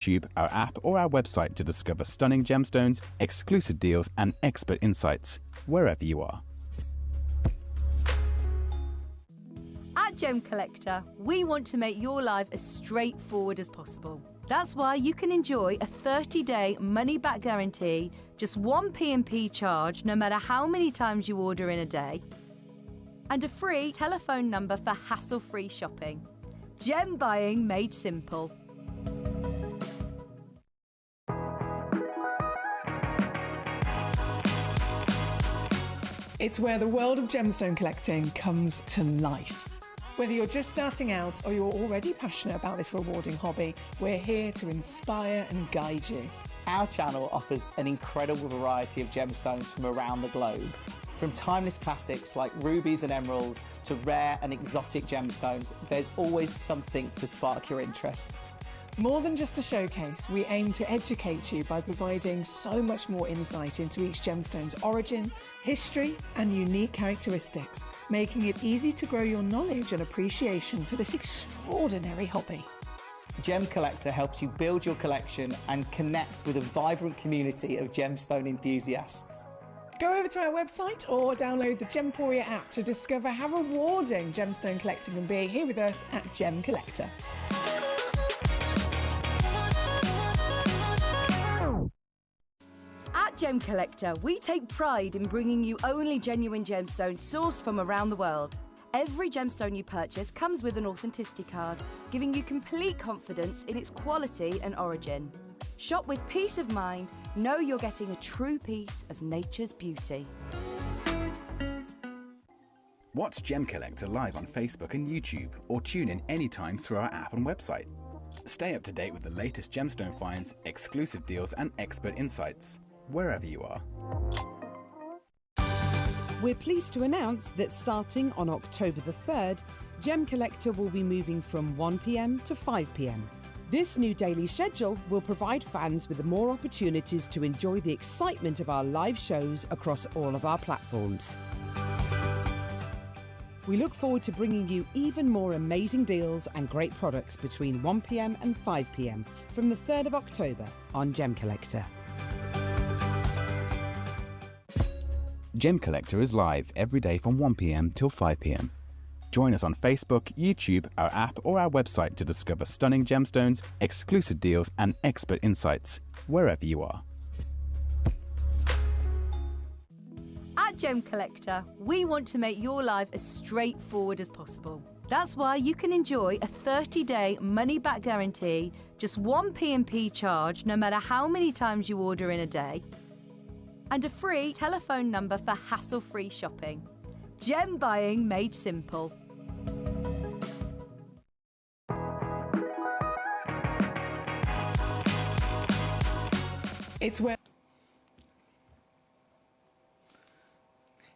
YouTube, our app, or our website to discover stunning gemstones, exclusive deals, and expert insights wherever you are. At Gemcollector, we want to make your life as straightforward as possible. That's why you can enjoy a 30-day money-back guarantee, just one P&P charge no matter how many times you order in a day, and a free telephone number for hassle-free shopping. Gem buying made simple. It's where the world of gemstone collecting comes to life. Whether you're just starting out or you're already passionate about this rewarding hobby, we're here to inspire and guide you. Our channel offers an incredible variety of gemstones from around the globe. From timeless classics like rubies and emeralds to rare and exotic gemstones, there's always something to spark your interest. More than just a showcase, we aim to educate you by providing so much more insight into each gemstone's origin, history, and unique characteristics, making it easy to grow your knowledge and appreciation for this extraordinary hobby. Gemcollector helps you build your collection and connect with a vibrant community of gemstone enthusiasts. Go over to our website or download the Gemporia app to discover how rewarding gemstone collecting can be here with us at Gemcollector. At Gemcollector, we take pride in bringing you only genuine gemstones sourced from around the world. Every gemstone you purchase comes with an authenticity card, giving you complete confidence in its quality and origin. Shop with peace of mind, know you're getting a true piece of nature's beauty. Watch Gemcollector live on Facebook and YouTube, or tune in anytime through our app and website. Stay up to date with the latest gemstone finds, exclusive deals, and expert insights wherever you are. We're pleased to announce that starting on October the 3rd, Gemcollector will be moving from 1 p.m. to 5 p.m. This new daily schedule will provide fans with more opportunities to enjoy the excitement of our live shows across all of our platforms. We look forward to bringing you even more amazing deals and great products between 1 p.m. and 5 p.m. from the 3rd of October on Gemcollector. Gemcollector is live every day from 1 p.m. till 5 p.m. Join us on Facebook, YouTube, our app, or our website to discover stunning gemstones, exclusive deals, and expert insights wherever you are. At Gemcollector, we want to make your life as straightforward as possible. That's why you can enjoy a 30-day money-back guarantee, just one P&P charge no matter how many times you order in a day, and a free telephone number for hassle-free shopping. Gem buying made simple. It's where...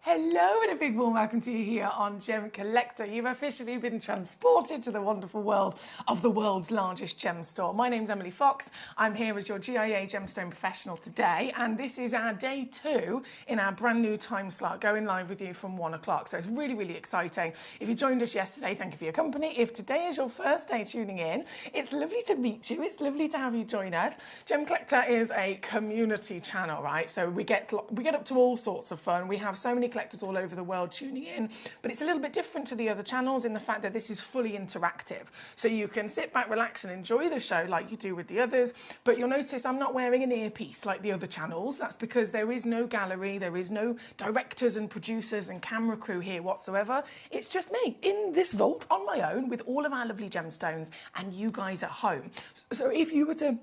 Hello and a big warm welcome to you here on Gemcollector. You've officially been transported to the wonderful world of the world's largest gem store. My name's Emily Fox. I'm here as your GIA gemstone professional today, and this is our day 2 in our brand new time slot, going live with you from 1 o'clock. So it's really, really exciting. If you joined us yesterday, thank you for your company. If today is your first day tuning in, it's lovely to meet you. It's lovely to have you join us. Gemcollector is a community channel, right? So we get up to all sorts of fun. We have so many collectors all over the world tuning in, but it's a little bit different to the other channels in the fact that this is fully interactive. So you can sit back, relax and enjoy the show like you do with the others, but you'll notice I'm not wearing an earpiece like the other channels. That's because there is no gallery, there is no directors and producers and camera crew here whatsoever. It's just me in this vault on my own with all of our lovely gemstones and you guys at home. So if you were to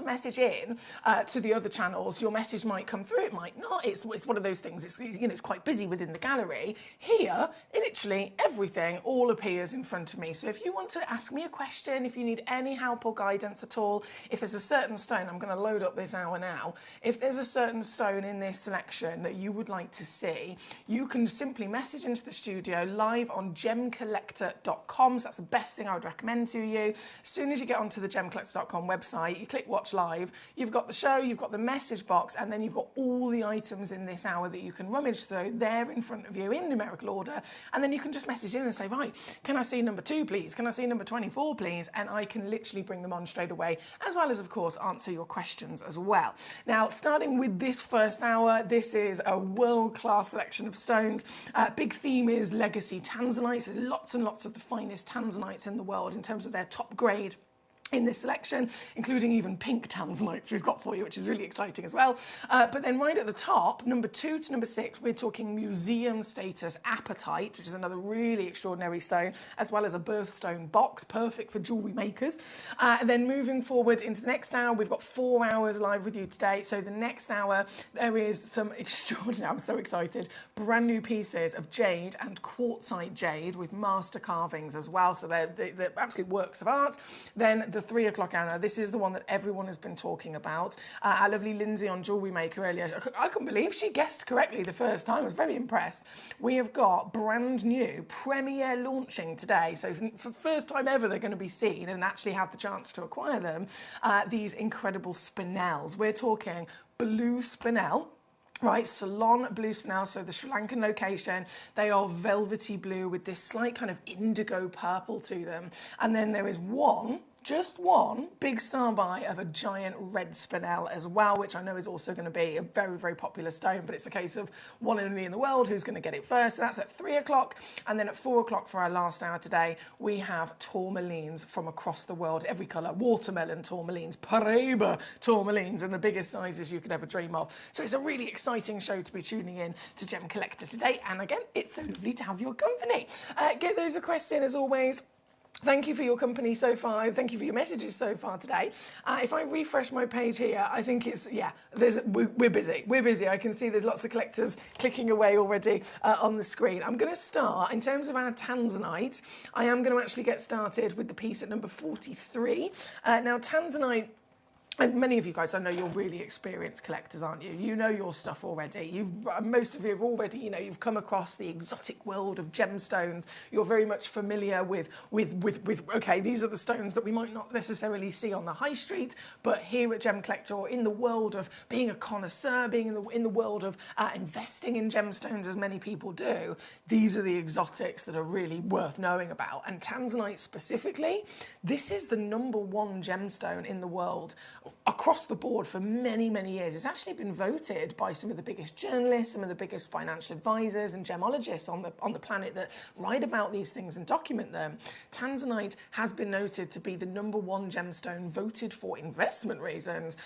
message in to the other channels, your message might come through, it might not. It's one of those things, it's quite busy within the gallery. Here, literally everything all appears in front of me. So if you want to ask me a question, if you need any help or guidance at all, if there's a certain stone, I'm going to load up this hour now. If there's a certain stone in this selection that you would like to see, you can simply message into the studio live on gemcollector.com. So that's the best thing I would recommend to you. As soon as you get onto the gemcollector.com website, website, you click watch live, you've got the show, you've got the message box, and then you've got all the items in this hour that you can rummage through there in front of you in numerical order, and then you can just message in and say, right, can I see number 2 please? Can I see number 24 please? And I can literally bring them on straight away, as well as of course answer your questions as well. Now, starting with this first hour, this is a world-class selection of stones. Big theme is legacy tanzanites. There's lots and lots of the finest tanzanites in the world in terms of their top grade in this selection, including even pink tanzanites we've got for you, which is really exciting as well. But then right at the top, number 2 to number 6, we're talking museum status apatite, which is another really extraordinary stone, as well as a birthstone box, perfect for jewellery makers. And then moving forward into the next hour, we've got 4 hours live with you today. So the next hour, there is some extraordinary, I'm so excited, brand new pieces of jade and quartzite jade with master carvings as well. So they're absolute works of art. Then the 3 o'clock hour, this is the one that everyone has been talking about. Our lovely Lindsay on Jewellery Maker earlier, I couldn't believe she guessed correctly the first time. I was very impressed. We have got brand new premiere launching today. So for the first time ever, they're going to be seen and actually have the chance to acquire them. These incredible spinels. We're talking blue spinel. Right, Ceylon blue spinel, so the Sri Lankan location. They are velvety blue with this slight kind of indigo purple to them. And then there is just one big star buy of a giant red spinel as well, which I know is also going to be a very, very popular stone, but it's a case of one and only in the world who's going to get it first. So that's at 3 o'clock. And then at 4 o'clock for our last hour today, we have tourmalines from across the world, every colour, watermelon tourmalines, Paraiba tourmalines, and the biggest sizes you could ever dream of. So it's a really exciting show to be tuning in to Gem Collector today. And again, it's so lovely to have your company. Get those requests in as always. Thank you for your company so far. Thank you for your messages so far today. If I refresh my page here, I think it's, we're busy. We're busy. I can see there's lots of collectors clicking away already on the screen. I'm going to start, in terms of our Tanzanite, I am going to actually get started with the piece at number 43. Now, Tanzanite, and many of you guys, I know you're really experienced collectors, aren't you? You know your stuff already. Most of you have already, you've come across the exotic world of gemstones. You're very much familiar with okay, these are the stones that we might not necessarily see on the high street, but here at Gem Collector, or in the world of being a connoisseur, being in the world of investing in gemstones, as many people do, these are the exotics that are really worth knowing about. And Tanzanite specifically, this is the #1 gemstone in the world across the board for many, many years. It's actually been voted by some of the biggest journalists, some of the biggest financial advisors and gemologists on the planet that write about these things and document them. Tanzanite has been noted to be the #1 gemstone voted for investment reasons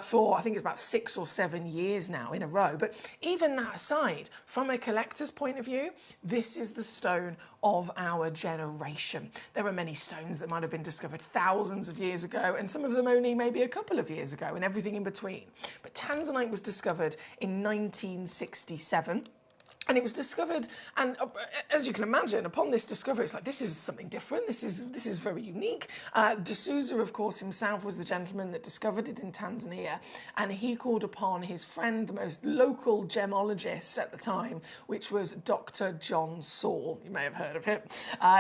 for, I think it's about 6 or 7 years now in a row. But even that aside, from a collector's point of view, this is the stone of our generation. There are many stones that might have been discovered thousands of years ago, and some of them only maybe a couple of years ago, and everything in between. But Tanzanite was discovered in 1967. And it was discovered, and as you can imagine, upon this discovery, it's like, this is something different. This is very unique. D'Souza, of course, himself was the gentleman that discovered it in Tanzania, and he called upon his friend, the most local gemologist at the time, which was Dr. John Saul. You may have heard of him.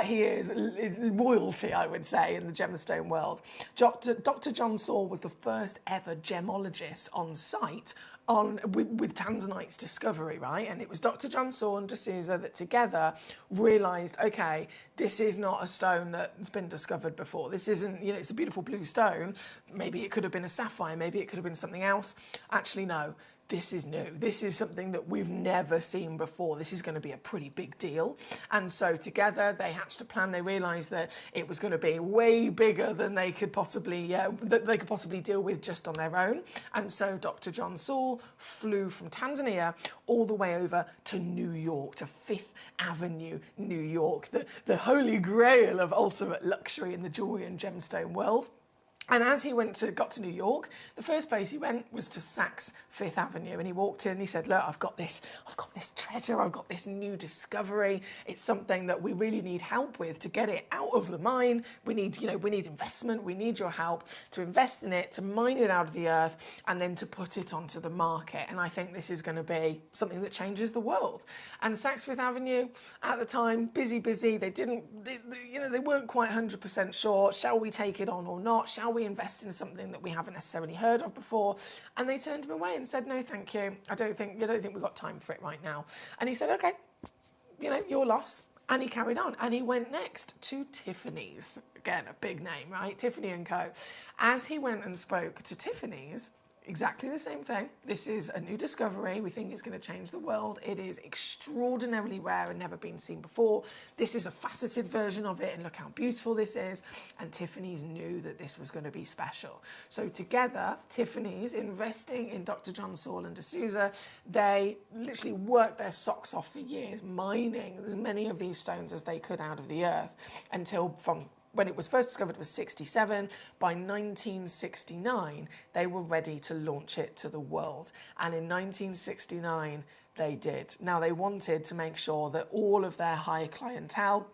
He is royalty, I would say, in the gemstone world. Dr. John Saul was the first ever gemologist on site with Tanzanite's discovery, right? And it was Dr. John Saul and D'Souza that together realised, okay, this is not a stone that's been discovered before. This isn't, it's a beautiful blue stone. Maybe it could have been a sapphire. Maybe it could have been something else. Actually, no. This is new. This is something that we've never seen before. This is going to be a pretty big deal. And so together they hatched a plan. They realised that it was going to be way bigger than they could possibly deal with just on their own. And so Dr. John Saul flew from Tanzania all the way over to New York, to Fifth Avenue, New York, the holy grail of ultimate luxury in the jewellery and gemstone world. And as he got to New York, the first place he went was to Saks Fifth Avenue, and he walked in and he said, look, I've got this treasure, I've got this new discovery. It's something that we really need help with to get it out of the mine. We need investment, we need your help to invest in it, to mine it out of the earth, and then to put it onto the market. And I think this is going to be something that changes the world. And Saks Fifth Avenue, at the time, busy. They weren't quite 100% sure. Shall we take it on or not? Shall we invest in something that we haven't necessarily heard of before? And they turned him away and said, no, thank you. I don't think we've got time for it right now. And he said, okay, your loss. And he carried on, and he went next to Tiffany's. Again, a big name, right? Tiffany & Co. As he went and spoke to Tiffany's, exactly the same thing. This is a new discovery. We think it's going to change the world. It is extraordinarily rare and never been seen before. This is a faceted version of it, and look how beautiful this is. And Tiffany's knew that this was going to be special. So together, Tiffany's, investing in Dr. John Saul and D'Souza, they literally worked their socks off for years, mining as many of these stones as they could out of the earth, until from when it was first discovered, it was 67. By 1969, they were ready to launch it to the world. And in 1969, they did. Now, they wanted to make sure that all of their high clientele,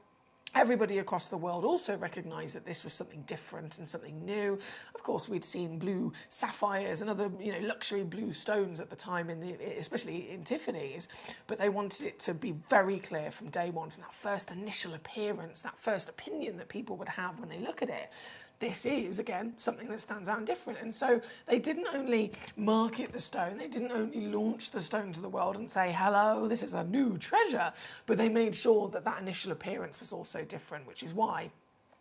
everybody across the world, also recognised that this was something different and something new. Of course, we'd seen blue sapphires and other, luxury blue stones at the time, especially in Tiffany's, but they wanted it to be very clear from day one, from that first initial appearance, that first opinion that people would have when they look at it. This is, again, something that stands out and different. And so they didn't only market the stone, they didn't only launch the stone to the world and say, hello, this is a new treasure, but they made sure that that initial appearance was also different, which is why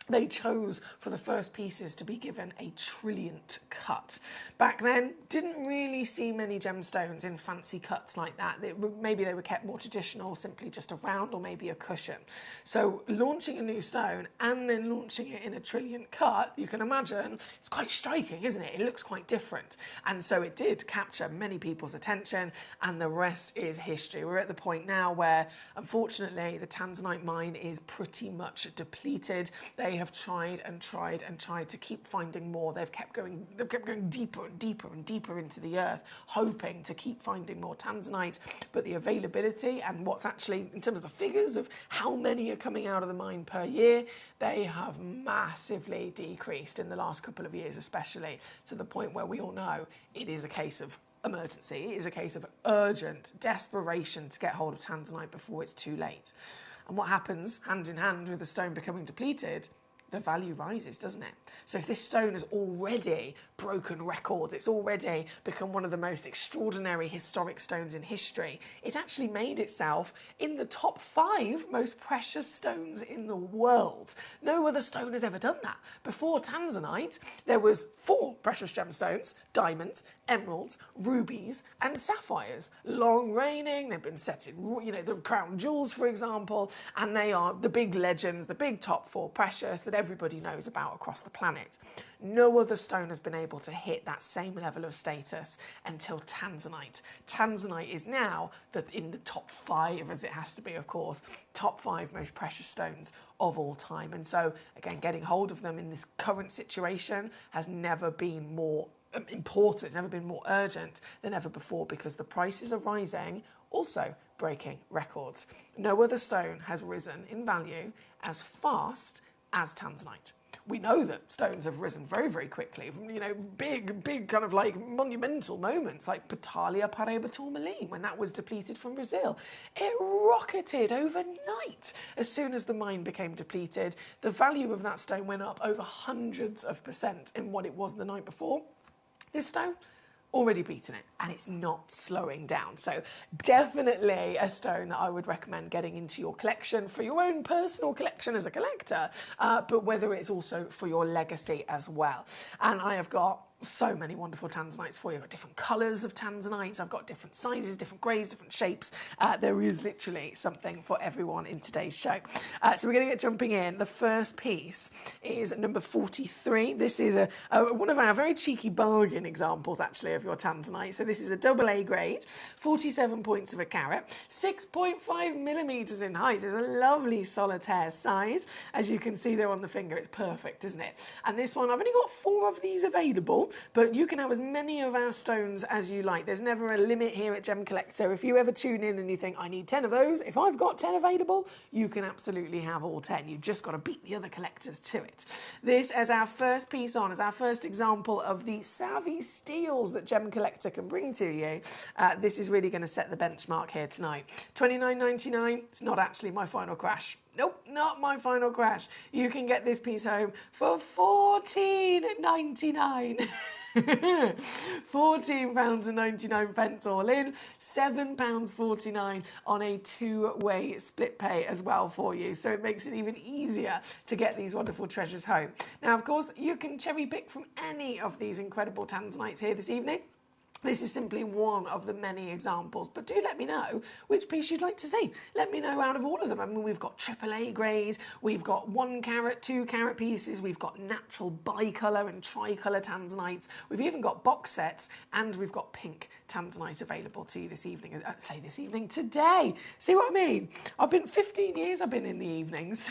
they chose for the first pieces to be given a trillionth cut. Back then, didn't really see many gemstones in fancy cuts like that. Maybe they were kept more traditional, simply just a round or maybe a cushion. So launching a new stone and then launching it in a trillionth cut, you can imagine, it's quite striking, isn't it? It looks quite different. And so it did capture many people's attention, and the rest is history. We're at the point now where, unfortunately, the Tanzanite mine is pretty much depleted. They have tried and tried and tried to keep finding more. They've kept going deeper and deeper and deeper into the earth, hoping to keep finding more Tanzanite. But the availability and what's actually, in terms of the figures of how many are coming out of the mine per year, they have massively decreased in the last couple of years, especially, to the point where we all know it is a case of emergency. It is a case of urgent desperation to get hold of Tanzanite before it's too late. And what happens, hand in hand with the stone becoming depleted, the value rises, doesn't it? So if this stone has already broken records, it's already become one of the most extraordinary historic stones in history, it's actually made itself in the top 5 most precious stones in the world. No other stone has ever done that. Before Tanzanite, there was 4 precious gemstones: diamonds, emeralds, rubies, and sapphires. Long reigning, they've been set in, the crown jewels, for example, and they are the big legends, the big top 4 precious that everybody knows about across the planet. No other stone has been able to hit that same level of status until Tanzanite. Tanzanite is now in the top 5, as it has to be, of course, top 5 most precious stones of all time. And so, again, getting hold of them in this current situation has never been more important, it's never been more urgent than ever before, because the prices are rising, also breaking records. No other stone has risen in value as fast as Tanzanite. We know that stones have risen very, very quickly from, big kind of like monumental moments like Patalia Paraiba Tourmaline, when that was depleted from Brazil. It rocketed overnight. As soon as the mine became depleted, the value of that stone went up over hundreds of % in what it was the night before. This stone, already beaten it, and it's not slowing down. So definitely a stone that I would recommend getting into your collection for your own personal collection as a collector, but whether it's also for your legacy as well. And I have got so many wonderful tanzanites for you. I've got different colours of tanzanites, I've got different sizes, different greys, different shapes. There is literally something for everyone in today's show. So we're going to get jumping in. The first piece is number 43. This is one of our very cheeky bargain examples, actually, of your tanzanite. So this is a AA grade, 47 points of a carat, 6.5 millimetres in height. It's a lovely solitaire size. As you can see there on the finger, it's perfect, isn't it? And this one, I've only got 4 of these available, but you can have as many of our stones as you like. There's never a limit here at Gemcollector. If you ever tune in and you think, I need 10 of those, if I've got 10 available, you can absolutely have all 10. You've just got to beat the other collectors to it. This as our first piece on, as our first example of the savvy steals that Gemcollector can bring to you. This is really going to set the benchmark here tonight. $29.99, it's not actually my final crash. Nope, not my final crash. You can get this piece home for £14.99. £14.99 all in, £7.49 on a two-way split pay as well for you. So it makes it even easier to get these wonderful treasures home. Now, of course, you can cherry pick from any of these incredible tanzanites here this evening. This is simply one of the many examples, but do let me know which piece you'd like to see. Let me know out of all of them. I mean, we've got AAA grade, we've got 1 carat, 2 carat pieces, we've got natural bicolour and tricolour tanzanites, we've even got box sets, and we've got pink tanzanite available to you this evening. Today. See what I mean? 15 years I've been in the evenings.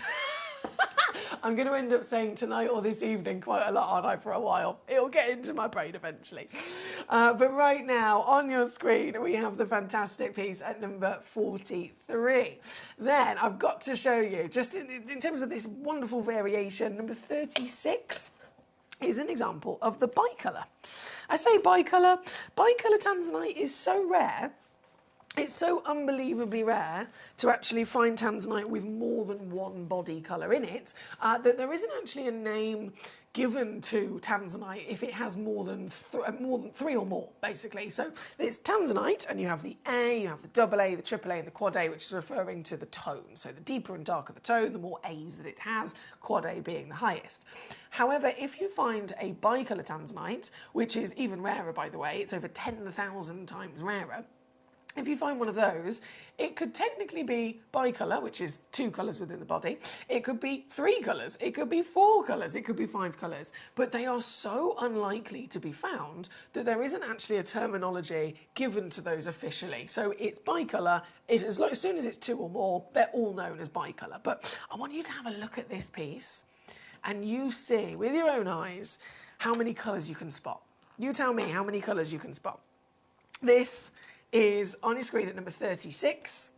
I'm going to end up saying tonight or this evening quite a lot, aren't I, for a while? It'll get into my brain eventually. But right now, on your screen, we have the fantastic piece at number 43. Then I've got to show you, just in terms of this wonderful variation, number 36 is an example of the bicolour. I say bicolour. Bicolour tanzanite is so rare. It's so unbelievably rare to actually find tanzanite with more than one body colour in it that there isn't actually a name given to tanzanite if it has more than 3 or more, basically. So it's tanzanite, and you have the A, you have the AA, the AAA, and the quad A, which is referring to the tone. So the deeper and darker the tone, the more A's that it has, quad A being the highest. However, if you find a bicolour tanzanite, which is even rarer, by the way, it's over 10,000 times rarer. If you find one of those, it could technically be bicolour, which is 2 colours within the body. It could be 3 colours. It could be 4 colours. It could be 5 colours. But they are so unlikely to be found that there isn't actually a terminology given to those officially. So it's bicolour. As soon as it's 2 or more, they're all known as bicolour. But I want you to have a look at this piece and you see with your own eyes how many colours you can spot. You tell me how many colours you can spot. This is on your screen at number 36.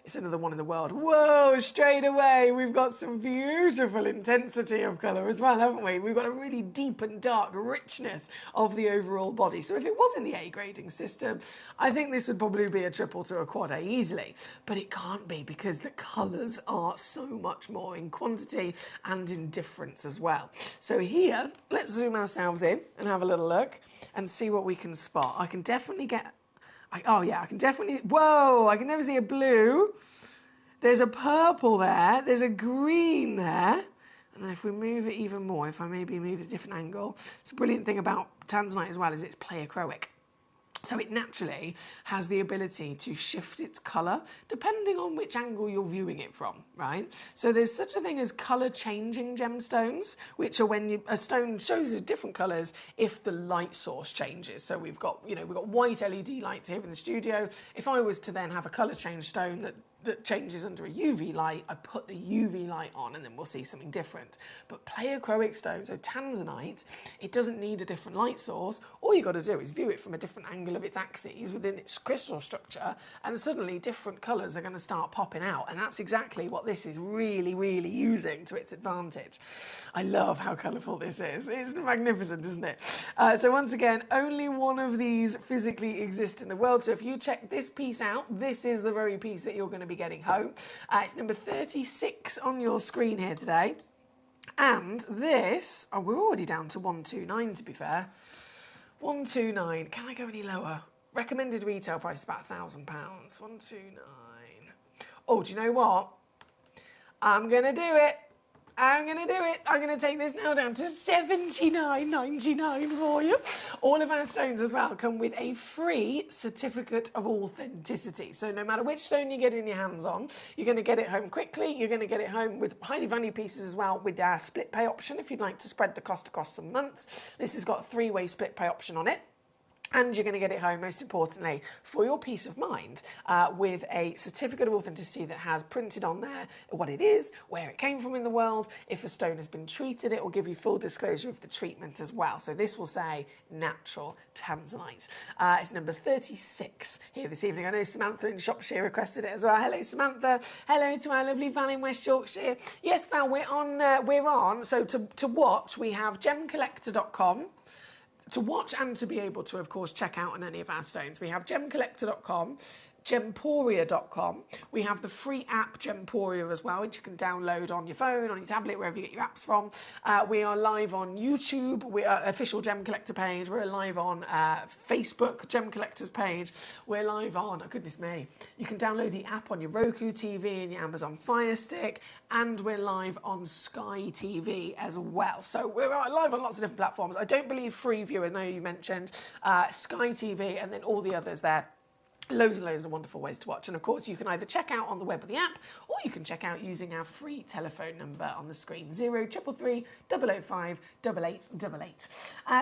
It's another one in the world. Whoa, straight away, we've got some beautiful intensity of colour as well, haven't we? We've got a really deep and dark richness of the overall body. So if it was in the A grading system, I think this would probably be a triple to a quad A easily. But it can't be because the colours are so much more in quantity and in difference as well. So here, let's zoom ourselves in and have a little look and see what we can spot. I can definitely get... whoa, I can never see a blue. There's a purple there. There's a green there. And then if we move it even more, if I maybe move it a different angle, it's a brilliant thing about tanzanite as well is it's pleochroic. So it naturally has the ability to shift its colour depending on which angle you're viewing it from, right? So there's such a thing as colour-changing gemstones, which are when a stone shows you different colours if the light source changes. So we've got white LED lights here in the studio. If I was to then have a colour change stone that changes under a UV light, I put the UV light on and then we'll see something different. But pleochroic stone, so tanzanite, it doesn't need a different light source. All you've got to do is view it from a different angle of its axes within its crystal structure, and suddenly different colours are going to start popping out. And that's exactly what this is really, really using to its advantage. I love how colourful this is. It's magnificent, isn't it? So once again, only one of these physically exists in the world. So if you check this piece out, this is the very piece that you're going to be getting home. It's number 36 on your screen here today. And this, we're already down to 129 to be fair. 129, can I go any lower? Recommended retail price is about £1,000. 129. Oh, do you know what? I'm going to do it. I'm going to take this now down to $79.99 for you. All of our stones as well come with a free certificate of authenticity. So no matter which stone you get in your hands on, you're going to get it home quickly. You're going to get it home with highly valued pieces as well with our split pay option if you'd like to spread the cost across some months. This has got a 3-way split pay option on it. And you're going to get it home, most importantly, for your peace of mind, with a certificate of authenticity that has printed on there what it is, where it came from in the world. If a stone has been treated, it will give you full disclosure of the treatment as well. So this will say natural tanzanite. It's number 36 here this evening. I know Samantha in Shropshire requested it as well. Hello, Samantha. Hello to our lovely Val in West Yorkshire. Yes, Val, we're on. So to watch, we have gemcollector.com. To watch and to be able to, of course, check out on any of our stones. We have gemcollector.com. Gemporia.com. We have the free app Gemporia as well, which you can download on your phone, on your tablet, wherever you get your apps from. We are live on YouTube. We are official Gem Collector page. We're live on Facebook, Gem Collectors page. We're live on, oh goodness me, you can download the app on your Roku TV and your Amazon Fire Stick, and we're live on Sky TV as well. So we're live on lots of different platforms. I don't believe Freeview, I know you mentioned, Sky TV, and then all the others there. Loads and loads of wonderful ways to watch. And of course, you can either check out on the web or the app, or you can check out using our free telephone number on the screen, 0333 005 8888.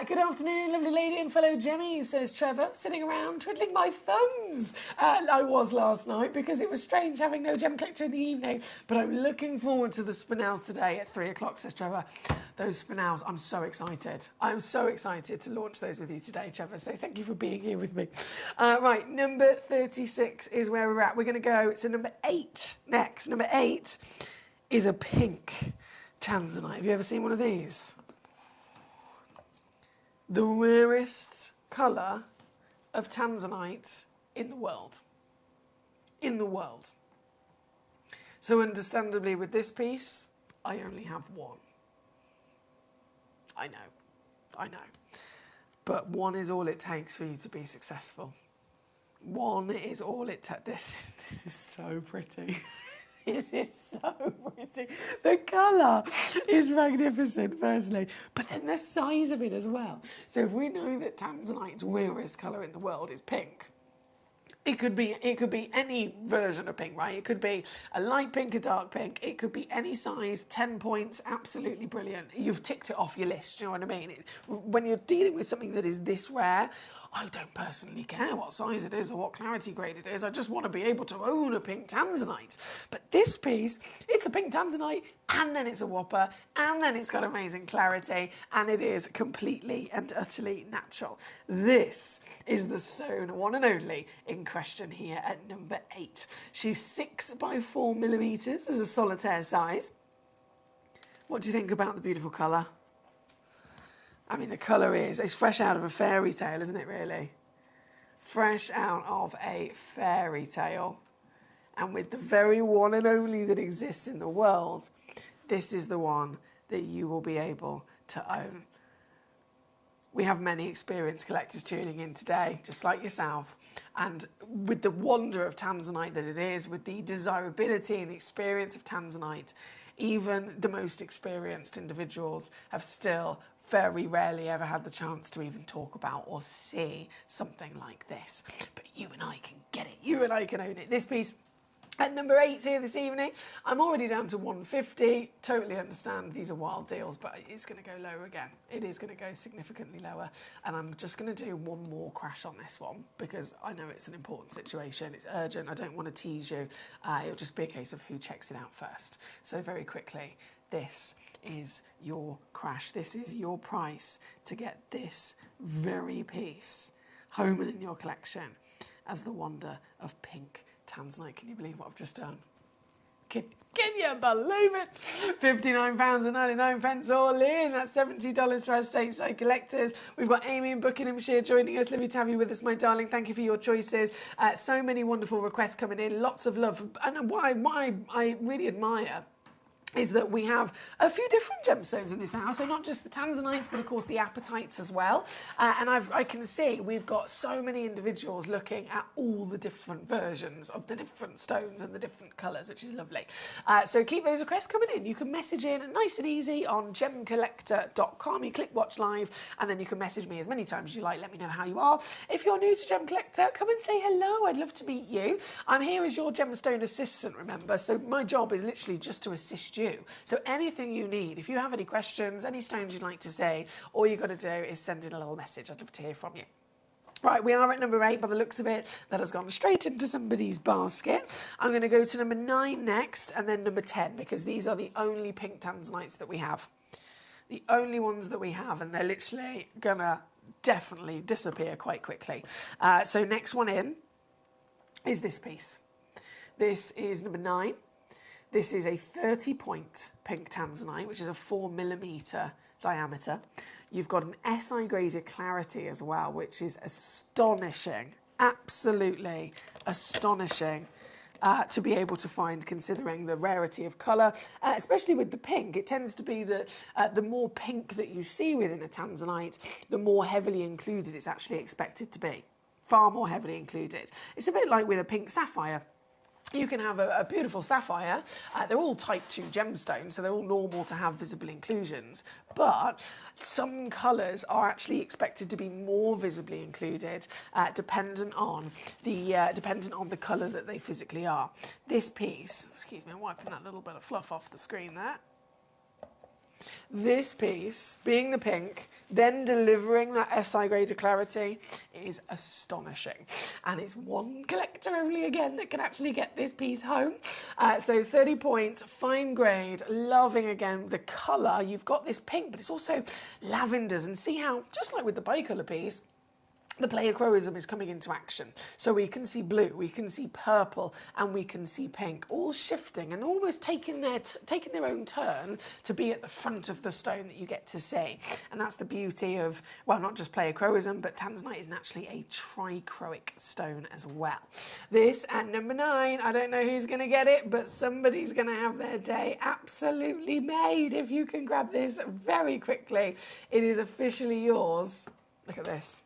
Good afternoon, lovely lady and fellow Gemmies, says Trevor, sitting around twiddling my thumbs. I was last night because it was strange having no Gem Collector in the evening, but I'm looking forward to the spinels today at 3 o'clock, says Trevor. Those spinels, I'm so excited. I'm so excited to launch those with you today, Trevor, so thank you for being here with me. Right, number 36 is where we're at. We're going to go to number 8 next. Number 8 is a pink tanzanite. Have you ever seen one of these? The rarest colour of tanzanite in the world. In the world. So understandably with this piece, I only have one. I know. But one is all it takes for you to be successful. One is all it takes. This is so pretty. This is so pretty. The colour is magnificent, firstly, but then the size of it as well. So if we know that tanzanite's rarest colour in the world is pink, it could be any version of pink, right? It could be a light pink, a dark pink. It could be any size, 10 points, absolutely brilliant. You've ticked it off your list, you know what I mean? When you're dealing with something that is this rare, I don't personally care what size it is or what clarity grade it is. I just want to be able to own a pink tanzanite. But this piece, it's a pink tanzanite, and then it's a whopper, and then it's got amazing clarity, and it is completely and utterly natural. This is the stone, one and only, in question here at number 8. She's 6 by 4 millimetres as a solitaire size. What do you think about the beautiful colour? I mean, the colour it's fresh out of a fairy tale, isn't it, really? Fresh out of a fairy tale. And with the very one and only that exists in the world, this is the one that you will be able to own. We have many experienced collectors tuning in today, just like yourself. And with the wonder of tanzanite that it is, with the desirability and the experience of tanzanite, even the most experienced individuals have still very rarely ever had the chance to even talk about or see something like this. But you and I can get it. You and I can own it. This piece at number 8 here this evening. I'm already down to 150. Totally understand these are wild deals, but it's going to go lower again. It is going to go significantly lower. And I'm just going to do one more crash on this one because I know it's an important situation. It's urgent. I don't want to tease you. It'll just be a case of who checks it out first. So very quickly, this is your crash. This is your price to get this very piece home and in your collection as the wonder of pink tanzanite. Can you believe what I've just done? Can you believe it? £59.99 all in. That's $70 for our stateside collectors. We've got Amy in Buckinghamshire joining us. Lovely to have you with us, my darling. Thank you for your choices. So many wonderful requests coming in. Lots of love. And what I really admire is that we have a few different gemstones in this house, so not just the tanzanites, but of course the apatites as well. And I can see we've got so many individuals looking at all the different versions of the different stones and the different colours, which is lovely. So keep those requests coming in. You can message in nice and easy on gemcollector.com. You click watch live, and then you can message me as many times as you like. Let me know how you are. If you're new to Gem Collector, come and say hello. I'd love to meet you. I'm here as your gemstone assistant, remember, so my job is literally just to assist you. So anything you need, if you have any questions, any stones you'd like to say, all you've got to do is send in a little message. I'd love to hear from you. Right, we are at number 8 by the looks of it. That has gone straight into somebody's basket. I'm going to go to number 9 next and then number 10 because these are the only pink tanzanites that we have. The only ones that we have, and they're literally going to definitely disappear quite quickly. So next one in is this piece. This is number 9. This is a 30-point pink tanzanite, which is a 4mm diameter. You've got an SI graded clarity as well, which is astonishing. Absolutely astonishing. To be able to find, considering the rarity of colour, especially with the pink. It tends to be that the more pink that you see within a tanzanite, the more heavily included it's actually expected to be. Far more heavily included. It's a bit like with a pink sapphire. You can have a beautiful sapphire. They're all type 2 gemstones, so they're all normal to have visible inclusions. But some colours are actually expected to be more visibly included, dependent on the colour that they physically are. This piece, excuse me, I'm wiping that little bit of fluff off the screen there. This piece, being the pink, then delivering that SI grade of clarity is astonishing. And it's one collector only again that can actually get this piece home. So 30 points, fine grade, loving again the colour. You've got this pink, but it's also lavenders. And see how, just like with the bicolour piece, the pleochroism is coming into action. So we can see blue, we can see purple, and we can see pink, all shifting and almost taking their own turn to be at the front of the stone that you get to see. And that's the beauty of, well, not just pleochroism, but tanzanite is naturally a trichroic stone as well. This at number 9, I don't know who's going to get it, but somebody's going to have their day absolutely made if you can grab this very quickly. It is officially yours. Look at this.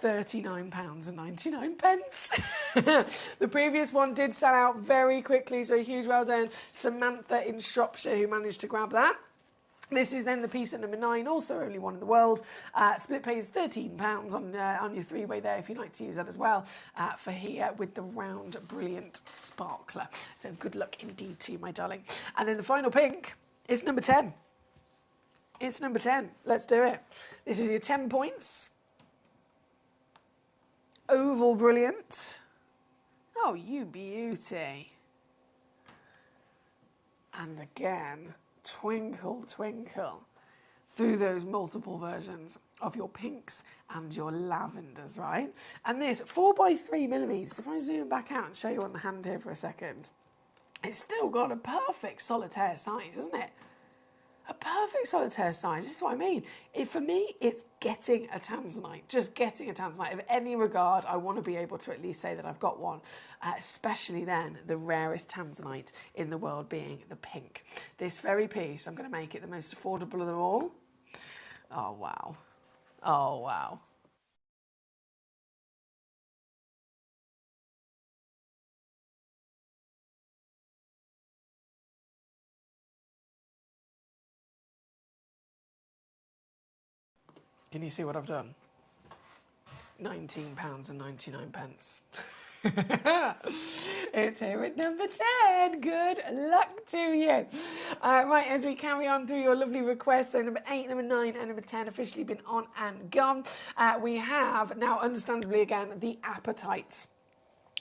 £39.99. The previous one did sell out very quickly, so a huge well done Samantha in Shropshire who managed to grab that. This is then the piece at number 9, also only one in the world. Split pay is £13 on your three-way there if you'd like to use that as well for here with the round brilliant sparkler. So good luck indeed to you, my darling. And then the final pink is number 10. It's number 10. Let's do it. This is your 10 points. Oval brilliant. Oh, you beauty. And again, twinkle, twinkle through those multiple versions of your pinks and your lavenders, right? And this 4x3mm, if I zoom back out and show you on the hand here for a second, it's still got a perfect solitaire size, isn't it? A perfect solitaire size. This is what I mean. For me, it's getting a tanzanite, just getting a tanzanite. Of any regard, I want to be able to at least say that I've got one, especially then the rarest tanzanite in the world being the pink. This very piece, I'm going to make it the most affordable of them all. Oh, wow. Oh, wow. Can you see what I've done? £19.99. It's here at number 10. Good luck to you. Right, as we carry on through your lovely requests, so number 8, number 9 and number 10 officially been on and gone. We have now, understandably again, the appetites.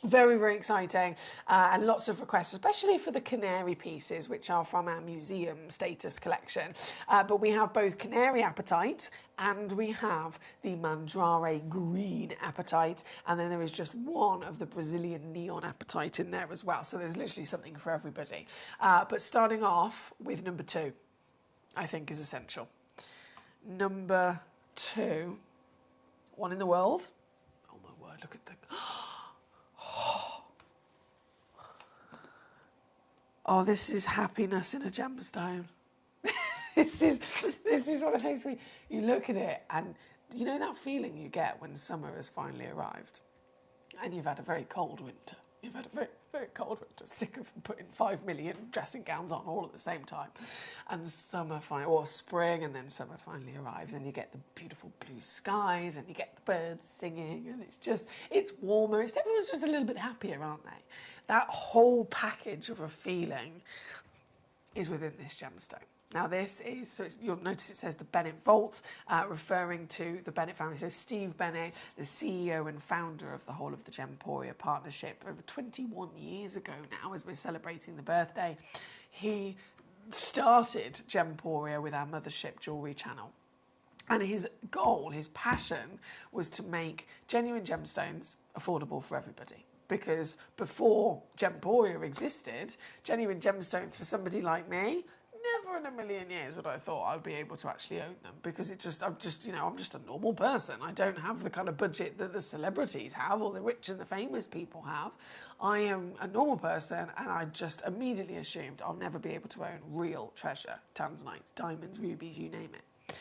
Very, very exciting and lots of requests, especially for the canary pieces, which are from our museum status collection. But we have both canary apatite and we have the mandrare green apatite. And then there is just one of the Brazilian neon apatite in there as well. So there's literally something for everybody. But starting off with number 2, I think is essential. Number 2, one in the world. Oh my word, look at the... Oh, this is happiness in a gemstone. This is one of those things, you look at it and you know that feeling you get when summer has finally arrived and you've had a very cold winter. You've had a very, very cold winter, sick of putting 5 million dressing gowns on all at the same time. And summer or spring and then summer finally arrives and you get the beautiful blue skies and you get the birds singing and it's warmer. Everyone's just a little bit happier, aren't they? That whole package of a feeling is within this gemstone. Now this is, so you'll notice it says the Bennett Vault, referring to the Bennett family. So Steve Bennett, the CEO and founder of the whole of the Gemporia partnership, over 21 years ago now, as we're celebrating the birthday, he started Gemporia with our mothership jewellery channel. And his goal, his passion, was to make genuine gemstones affordable for everybody. Because before Gemporia existed, genuine gemstones for somebody like me, never in a million years would I have thought I would be able to actually own them, because I'm just a normal person. I don't have the kind of budget that the celebrities have or the rich and the famous people have. I am a normal person, and I just immediately assumed I'll never be able to own real treasure, tanzanite, diamonds, rubies, you name it.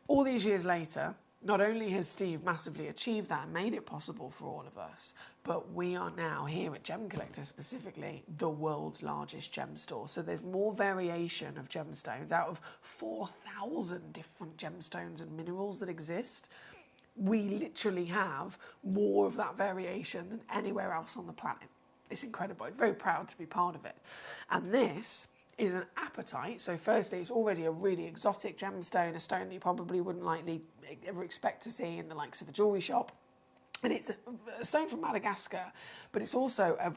All these years later, not only has Steve massively achieved that and made it possible for all of us, but we are now here at Gemcollector specifically the world's largest gem store. So there's more variation of gemstones. Out of 4,000 different gemstones and minerals that exist, we literally have more of that variation than anywhere else on the planet. It's incredible. I'm very proud to be part of it. And this is an apatite. So firstly, it's already a really exotic gemstone, a stone that you probably wouldn't likely ever expect to see in the likes of a jewellery shop. And it's a stone from Madagascar, but it's also,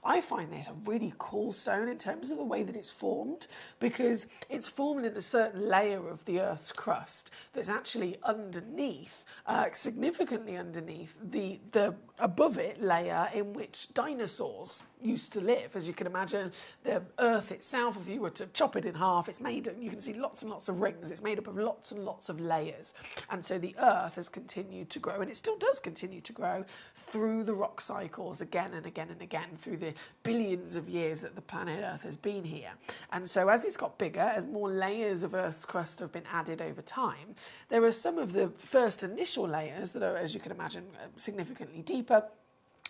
I find this a really cool stone in terms of the way that it's formed, because it's formed in a certain layer of the Earth's crust that's actually underneath, significantly underneath the above it layer in which dinosaurs used to live. As you can imagine, the Earth itself, if you were to chop it in half, it's made of, you can see lots and lots of rings. It's made up of lots and lots of layers. And so the Earth has continued to grow, and it still does continue to grow through the rock cycles again and again and again through the billions of years that the planet Earth has been here. And so as it's got bigger, as more layers of Earth's crust have been added over time, there are some of the first initial layers that are, as you can imagine, significantly deeper.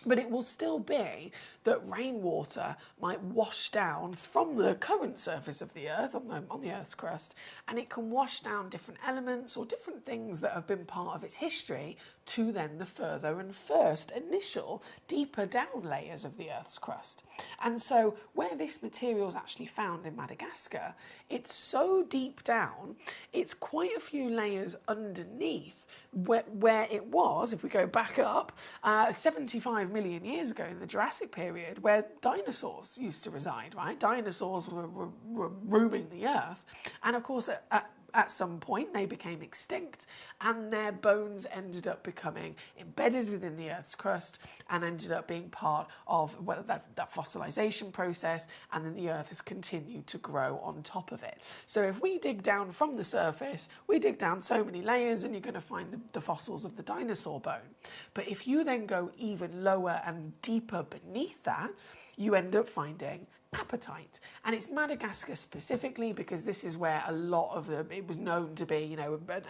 But it will still be that rainwater might wash down from the current surface of the Earth, on the Earth's crust, and it can wash down different elements or different things that have been part of its history to then the further and first initial deeper down layers of the Earth's crust. And so where this material is actually found in Madagascar, it's so deep down, it's quite a few layers underneath where it was, if we go back up, 75 million years ago in the Jurassic period, where dinosaurs used to reside, right? Dinosaurs were roaming the Earth. And of course, at some point they became extinct, and their bones ended up becoming embedded within the Earth's crust and ended up being part of that fossilization process, and then the Earth has continued to grow on top of it. So if we dig down from the surface, we dig down so many layers and you're going to find the fossils of the dinosaur bone. But if you then go even lower and deeper beneath that, you end up finding apatite. And it's Madagascar specifically because this is where a lot of it was known to be, an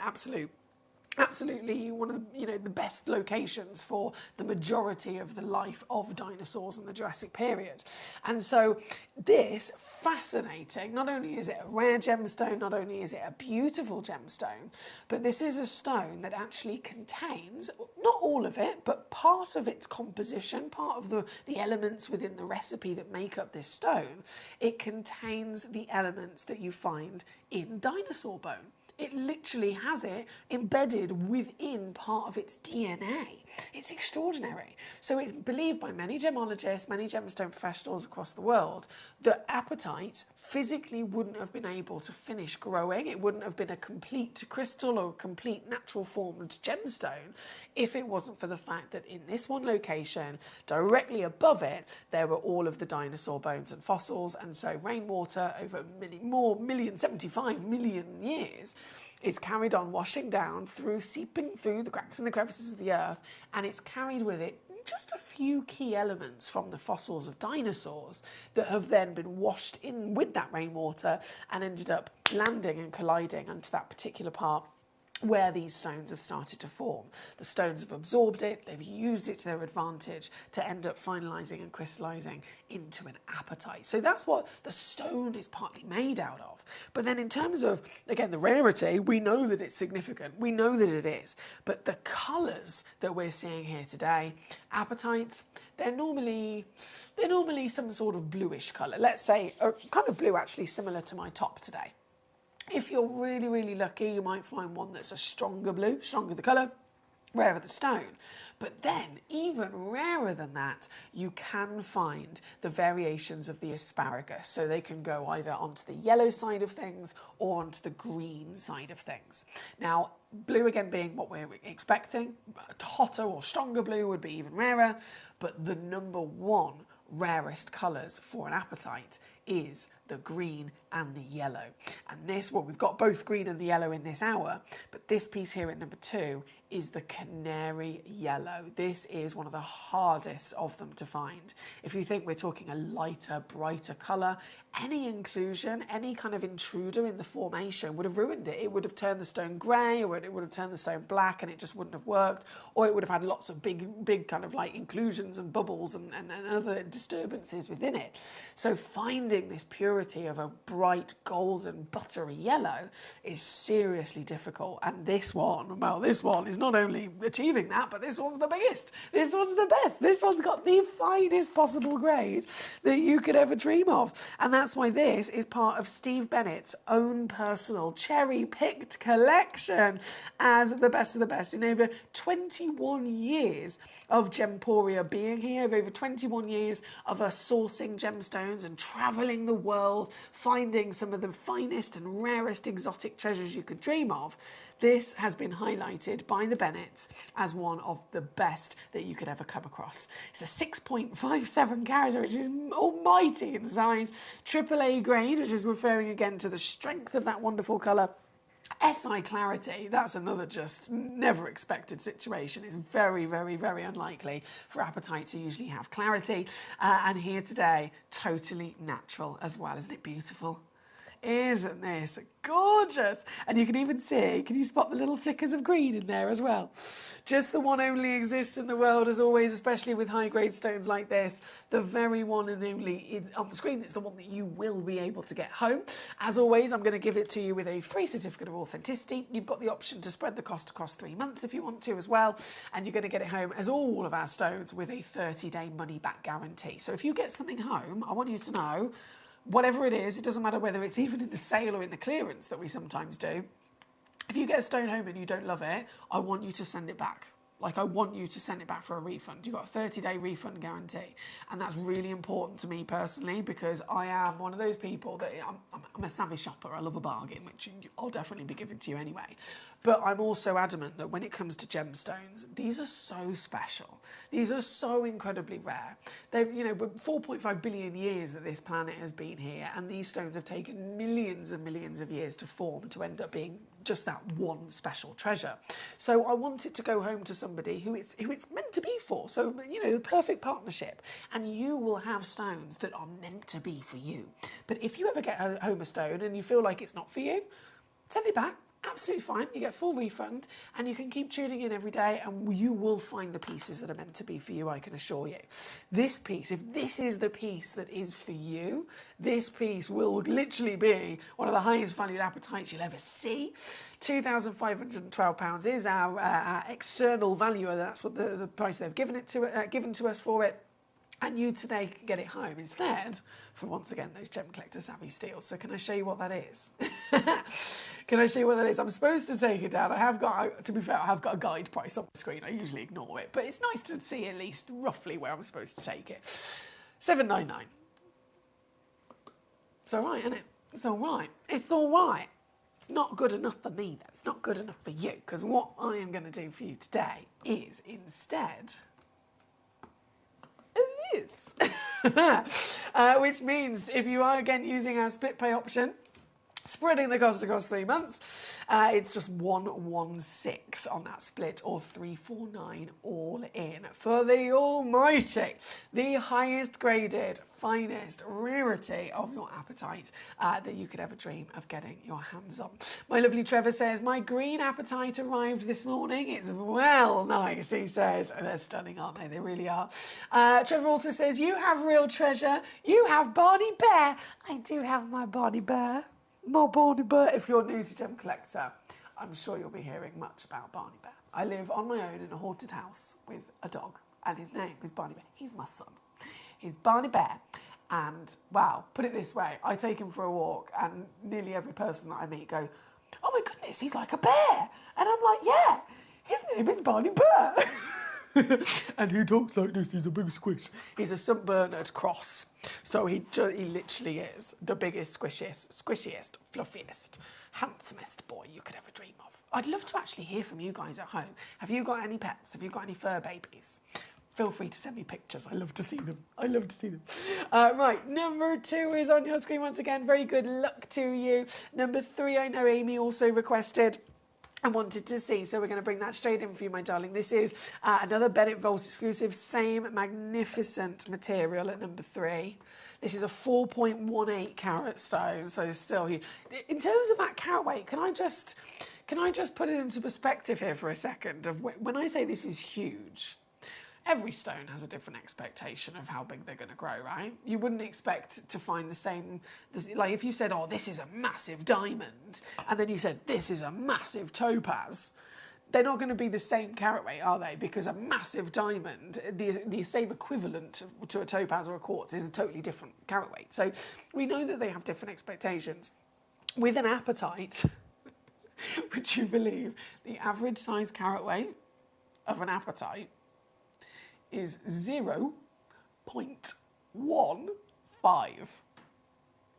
absolutely one of the best locations for the majority of the life of dinosaurs in the Jurassic period. And so this, fascinating, not only is it a rare gemstone, not only is it a beautiful gemstone, but this is a stone that actually contains, not all of it, but part of its composition, part of the elements within the recipe that make up this stone. It contains the elements that you find in dinosaur bone. It literally has it embedded within part of its DNA. It's extraordinary. So it's believed by many gemologists, many gemstone professionals across the world, that apatite physically wouldn't have been able to finish growing. It wouldn't have been a complete crystal or a complete natural formed gemstone if it wasn't for the fact that in this one location, directly above it, there were all of the dinosaur bones and fossils. And so rainwater over 75 million years is carried on washing down through, seeping through the cracks and the crevices of the Earth, and it's carried with it just a few key elements from the fossils of dinosaurs that have then been washed in with that rainwater and ended up landing and colliding onto that particular part where these stones have started to form. The stones have absorbed it, they've used it to their advantage to end up finalising and crystallising into an apatite. So that's what the stone is partly made out of. But then in terms of, again, the rarity, we know that it's significant, we know that it is, but the colours that we're seeing here today, apatites, they're normally some sort of bluish colour. Let's say a kind of blue actually similar to my top today. If you're really, really lucky, you might find one that's a stronger blue, stronger the colour, rarer the stone. But then, even rarer than that, you can find the variations of the asparagus. So they can go either onto the yellow side of things or onto the green side of things. Now, blue again being what we're expecting, hotter or stronger blue would be even rarer, but the number one rarest colours for an apatite is the green and the yellow. And this, well, we've got both green and the yellow in this hour, but this piece here at number 2 is the canary yellow. This is one of the hardest of them to find. If you think we're talking a lighter, brighter colour, any inclusion, any kind of intruder in the formation would have ruined it. It would have turned the stone grey, or it would have turned the stone black, and it just wouldn't have worked, or it would have had lots of big kind of like inclusions and bubbles and other disturbances within it. So finding this purity of a bright golden buttery yellow is seriously difficult, and this one, well, this one is not only achieving that, but this one's the biggest, this one's the best, this one's got the finest possible grade that you could ever dream of. And that's why this is part of Steve Bennett's own personal cherry-picked collection as the best of the best. In over 21 years of Gemporia being here, over 21 years of us sourcing gemstones and travelling the world, finding some of the finest and rarest exotic treasures you could dream of, this has been highlighted by the Bennetts as one of the best that you could ever come across. It's a 6.57 carat, which is almighty in size, AAA grade, which is referring again to the strength of that wonderful colour. SI clarity, that's another just never expected situation. It's very, very, very unlikely for apatite to usually have clarity. And here today, totally natural as well. Isn't it beautiful? Isn't this gorgeous? And you can even see, can you spot the little flickers of green in there as well? Just the one only exists in the world, as always, especially with high-grade stones like this. The very one and only on the screen, it's the one that you will be able to get home. As always, I'm going to give it to you with a free certificate of authenticity. You've got the option to spread the cost across 3 months if you want to as well. And you're going to get it home, as all of our stones, with a 30-day money-back guarantee. So if you get something home, I want you to know, whatever it is, it doesn't matter whether it's even in the sale or in the clearance that we sometimes do. If you get a stone home and you don't love it, I want you to send it back. Like, I want you to send it back for a refund. You've got a 30-day refund guarantee. And that's really important to me personally, because I am one of those people that I'm a savvy shopper. I love a bargain, which I'll definitely be giving to you anyway. But I'm also adamant that when it comes to gemstones, these are so special. These are so incredibly rare. They've, 4.5 billion years that this planet has been here, and these stones have taken millions and millions of years to form to end up being just that one special treasure. So I want it to go home to somebody who it's meant to be for. So, the perfect partnership. And you will have stones that are meant to be for you. But if you ever get home a stone and you feel like it's not for you, send it back. Absolutely fine. You get full refund, and you can keep tuning in every day, and you will find the pieces that are meant to be for you, I can assure you. This piece, if this is the piece that is for you, this piece will literally be one of the highest valued apatites you'll ever see. £2,512 is our external valuer. That's what the price they've given to us for it. And you today can get it home instead for, once again, those Gemcollector Savvy Steals. So can I show you what that is? Can I show you what that is? I'm supposed to take it down. To be fair, I have got a guide price on the screen. I usually ignore it, but it's nice to see at least roughly where I'm supposed to take it. $7.99. It's all right, isn't it? It's all right. It's all right. It's not good enough for me, though. It's not good enough for you, because what I am going to do for you today is instead which means if you are again using our split pay option, spreading the cost across 3 months, it's just 116 on that split, or 349 all in for the almighty, the highest graded, finest rarity of your apatite that you could ever dream of getting your hands on. My lovely Trevor says, my green apatite arrived this morning. It's well nice, he says. They're stunning, aren't they? They really are. Trevor also says, you have real treasure. You have Barney Bear. I do have my Barney Bear. My Barney Bear. If you're new to Gemcollector, I'm sure you'll be hearing much about Barney Bear. I live on my own in a haunted house with a dog, and his name is Barney Bear. He's my son. He's Barney Bear. And, wow, put it this way, I take him for a walk, and nearly every person that I meet go, oh my goodness, he's like a bear. And I'm like, yeah, his name is Barney Bear. And he talks like this. He's a big squish. He's a St Bernard cross. So he literally is the biggest, squishiest, fluffiest, handsomest boy you could ever dream of. I'd love to actually hear from you guys at home. Have you got any pets? Have you got any fur babies? Feel free to send me pictures. I love to see them. I love to see them. Right, number 2 is on your screen once again. Very good luck to you. Number 3, I know Amy also requested and wanted to see, so we're going to bring that straight in for you, my darling. This is another Bennett Vault exclusive, same magnificent material at number 3. This is a 4.18 carat stone, so still huge. In terms of that carat weight, can I just put it into perspective here for a second? Of when I say this is huge, every stone has a different expectation of how big they're going to grow, right? You wouldn't expect to find the same, like if you said, oh, this is a massive diamond, and then you said, this is a massive topaz, they're not going to be the same carat weight, are they? Because a massive diamond, the same equivalent to a topaz or a quartz, is a totally different carat weight. So we know that they have different expectations. With an apatite, would you believe the average size carat weight of an apatite is 0.15.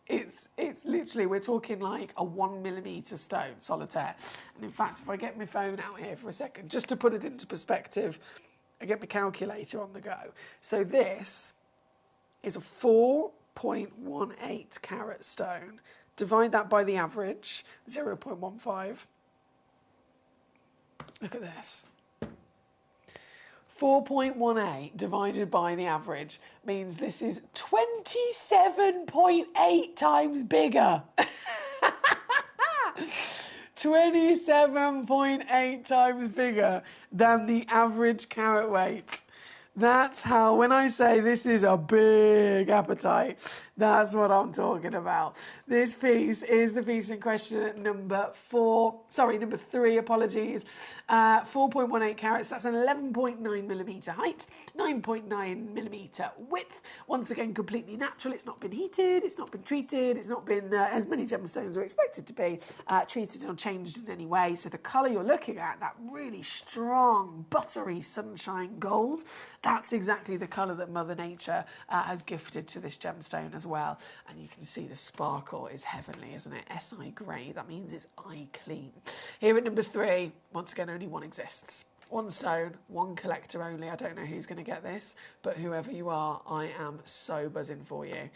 It's literally, we're talking like a 1 millimetre stone, solitaire. And in fact, if I get my phone out here for a second, just to put it into perspective, I get my calculator on the go. So this is a 4.18 carat stone. Divide that by the average, 0.15. Look at this. 4.18 divided by the average means this is 27.8 times bigger. 27.8 times bigger than the average carat weight. That's how, when I say this is a big apatite, that's what I'm talking about. This piece is the piece in question at number 3, apologies. 4.18 carats, that's an 11.9 millimetre height, 9.9 millimetre width. Once again, completely natural. It's not been heated, it's not been treated, it's not been, as many gemstones are expected to be, treated or changed in any way. So the colour you're looking at, that really strong, buttery sunshine gold, that's exactly the colour that Mother Nature has gifted to this gemstone as well. And you can see the sparkle is heavenly, isn't it? SI grey, that means it's eye clean. Here at number 3, once again, only one exists. One stone, one collector only. I don't know who's going to get this, but whoever you are, I am so buzzing for you,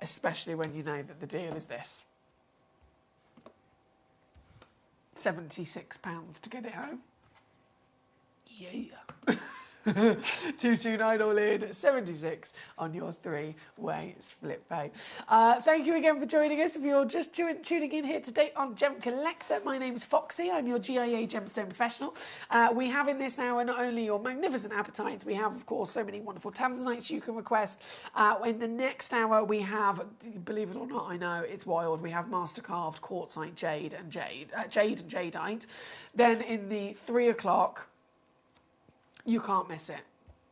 especially when you know that the deal is this. £76 to get it home. Yeah. 229 all in, 76 on your 3-way split pay. Thank you again for joining us. If you're just tuning in here today on Gemcollector, my name's Foxy. I'm your GIA gemstone professional. We have in this hour not only your magnificent apatites, we have, of course, so many wonderful tanzanites you can request. In the next hour, we have, believe it or not, I know, it's wild, we have master carved quartzite jade and jadeite. Then in the 3 o'clock, you can't miss it.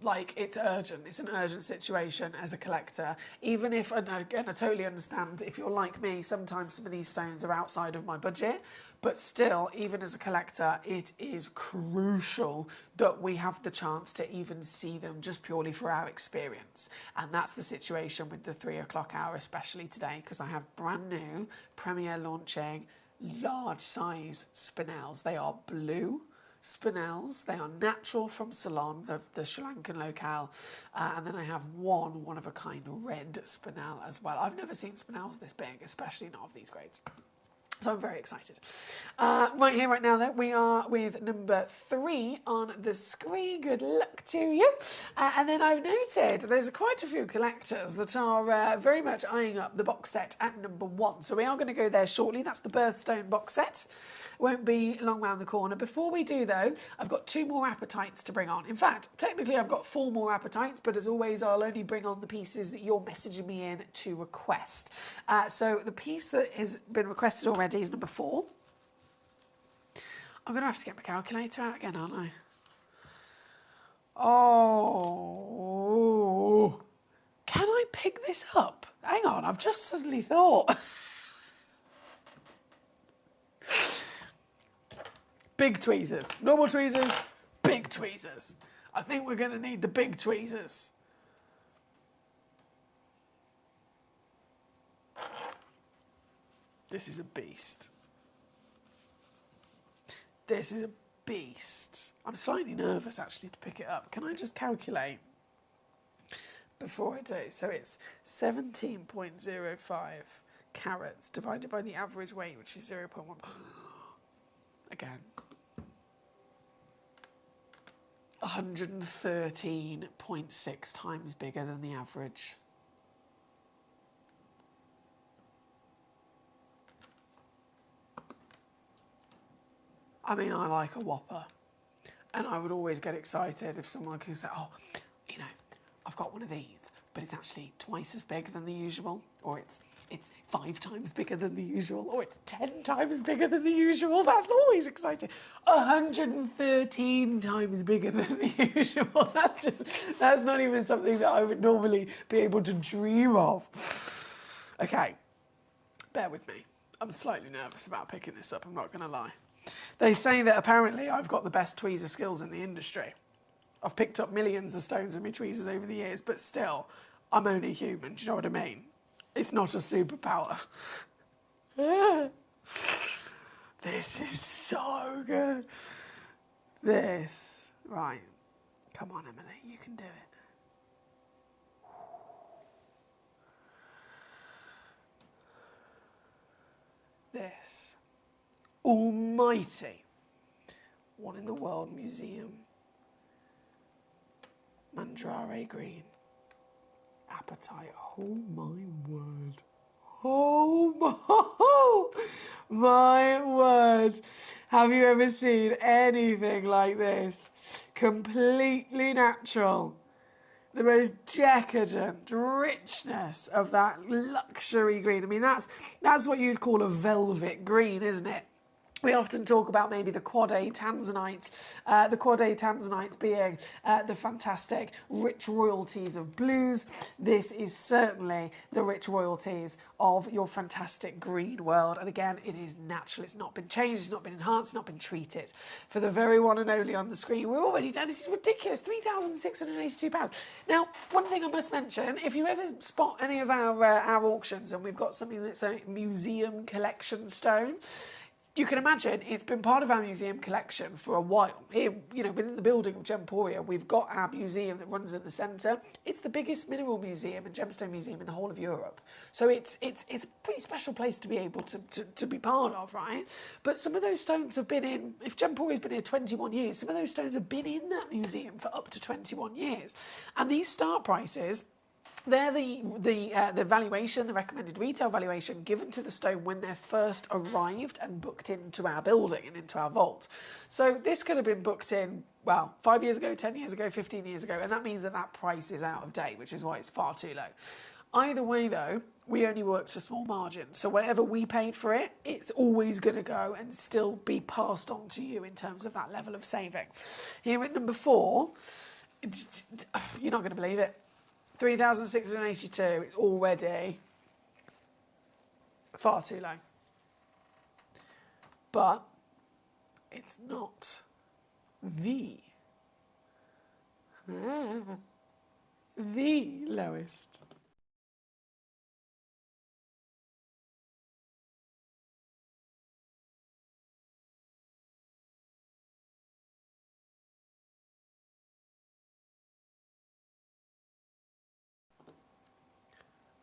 Like, it's urgent. It's an urgent situation as a collector. Even if, and again, I totally understand, if you're like me, sometimes some of these stones are outside of my budget, but still, even as a collector, it is crucial that we have the chance to even see them just purely for our experience. And that's the situation with the 3 o'clock hour, especially today, because I have brand new, premiere launching, large size spinels. They are blue spinels. They are natural from Ceylon, the Sri Lankan locale. And then I have one of a kind red spinel as well. I've never seen spinels this big, especially not of these grades. So I'm very excited. Right here, right now, though, we are with number 3 on the screen. Good luck to you. And then I've noted there's quite a few collectors that are very much eyeing up the box set at number 1. So we are going to go there shortly. That's the Birthstone box set. Won't be long round the corner. Before we do, though, I've got 2 more apatites to bring on. In fact, technically I've got 4 more apatites, but as always, I'll only bring on the pieces that you're messaging me in to request. So the piece that has been requested already is number 4. I'm going to have to get my calculator out again, aren't I? Oh, can I pick this up? Hang on, I've just suddenly thought. Big tweezers. Normal tweezers, big tweezers. I think we're going to need the big tweezers. This is a beast. This is a beast. I'm slightly nervous, actually, to pick it up. Can I just calculate before I do. So it's 17.05 carats divided by the average weight, which is 0.1. Again. 113.6 times bigger than the average. I mean, I like a Whopper, and I would always get excited if someone could say, oh, you know, I've got one of these, but it's actually twice as big than the usual, or it's 5 times bigger than the usual, or it's 10 times bigger than the usual. That's always exciting. 113 times bigger than the usual. That's not even something that I would normally be able to dream of. Okay, bear with me. I'm slightly nervous about picking this up, I'm not going to lie. They say that apparently I've got the best tweezer skills in the industry. I've picked up millions of stones with my tweezers over the years, but still, I'm only human. Do you know what I mean? It's not a superpower. This is so good. This. Right. Come on, Emily. You can do it. This almighty one in the world museum. Mandrare green. Apatite. Oh my word. Oh my word. Have you ever seen anything like this? Completely natural. The most decadent richness of that luxury green. I mean, that's what you'd call a velvet green, isn't it? We often talk about maybe the Quad A tanzanites, being the fantastic rich royalties of blues. This is certainly the rich royalties of your fantastic green world. And again, it is natural. It's not been changed. It's not been enhanced. It's not been treated. For the very one and only on the screen, we're already done. This is ridiculous. £3,682. Now, one thing I must mention, if you ever spot any of our auctions and we've got something that's a museum collection stone, you can imagine it's been part of our museum collection for a while. Here, you know, within the building of Gemporia, we've got our museum that runs in the centre. It's the biggest mineral museum and gemstone museum in the whole of Europe. So it's a pretty special place to be able to be part of, right? But some of those stones have been in, if Gemporia's been here 21 years, some of those stones have been in that museum for up to 21 years. And these start prices, they're the valuation, the recommended retail valuation given to the stone when they're first arrived and booked into our building and into our vault. So this could have been booked in, well, 5 years ago, 10 years ago, 15 years ago, and that means that price is out of date, which is why it's far too low. Either way, though, we only work to small margins. So whatever we paid for it, it's always going to go and still be passed on to you in terms of that level of saving. Here at number 4, you're not going to believe it. 3,682, it's already far too low. But it's not the lowest.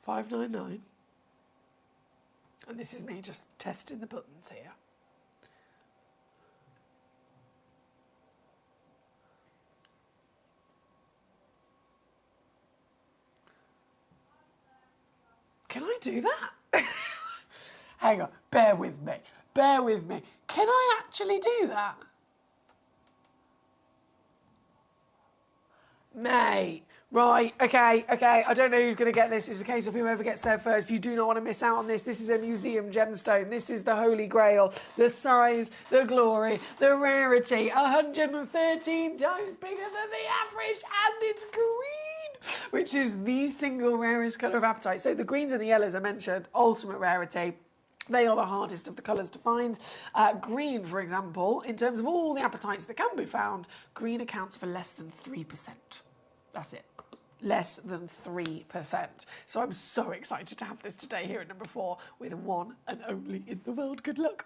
$599, and this is me just testing the buttons here. Can I do that? Hang on, bear with me. Can I actually do that? Mate. Right, okay, I don't know who's going to get this. It's a case of whoever gets there first. You do not want to miss out on this. This is a museum gemstone. This is the Holy Grail. The size, the glory, the rarity. 113 times bigger than the average, and it's green, which is the single rarest colour of apatite. So the greens and the yellows I mentioned, ultimate rarity. They are the hardest of the colours to find. Green, for example, in terms of all the apatites that can be found, green accounts for less than 3%. That's it. less than 3%. So I'm so excited to have this today here at number 4 with one and only in the world. Good luck.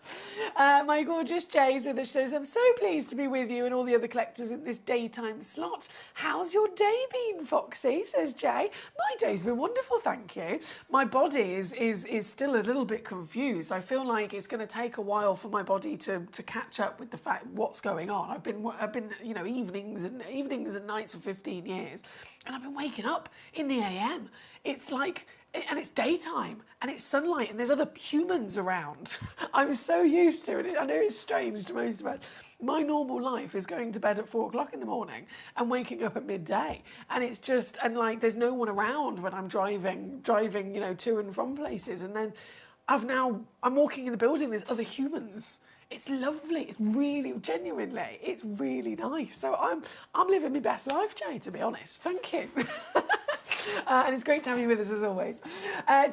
My gorgeous Jay's with us, says, I'm so pleased to be with you and all the other collectors in this daytime slot. How's your day been, Foxy? Says Jay. My day's been wonderful, thank you. My body is still a little bit confused. I feel like it's going to take a while for my body to catch up with the fact what's going on. I've been you know, evenings and nights for 15 years, and I've been waking up in the AM. It's like, and it's daytime and it's sunlight and there's other humans around. I'm so used to it. I know it's strange to most of us. My normal life is going to bed at 4 o'clock in the morning and waking up at midday. And it's just, and like, there's no one around when I'm driving, you know, to and from places. And then I'm walking in the building, there's other humans. It's lovely. It's really, genuinely, it's really nice. So I'm living my best life, Jay, to be honest. Thank you. And it's great to have you with us as always.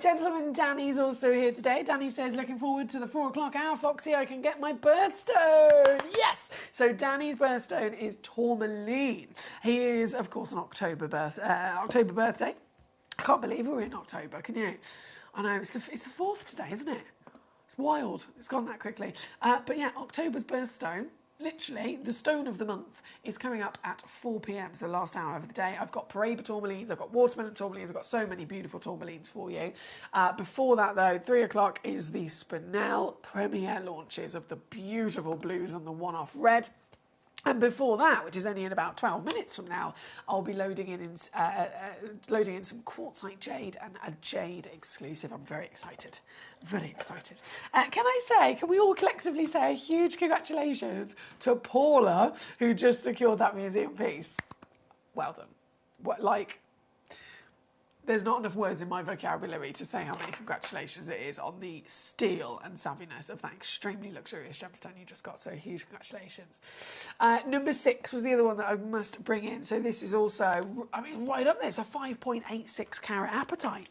Gentleman Danny's also here today. Danny says, looking forward to the 4 o'clock hour, Foxy. I can get my birthstone. Yes. So Danny's birthstone is tourmaline. He is, of course, an October birthday. I can't believe we're in October, can you? I know, it's the 4th today, isn't it? It's wild. It's gone that quickly. But yeah, October's birthstone. Literally, the stone of the month is coming up at 4 p.m, so the last hour of the day. I've got Paraiba tourmalines, I've got watermelon tourmalines, I've got so many beautiful tourmalines for you. Before that, though, 3 o'clock is the Spinel premiere launches of the beautiful blues and the one-off red. And before that, which is only in about 12 minutes from now, I'll be loading in some quartzite jade and a jade exclusive. I'm very excited. Very excited. Can we all collectively say a huge congratulations to Paula, who just secured that museum piece? Well done. There's not enough words in my vocabulary to say how many congratulations it is on the steel and savviness of that extremely luxurious gemstone you just got. So huge congratulations. Number 6 was the other one that I must bring in. So this is also, I mean, right up there. It's a 5.86 carat apatite.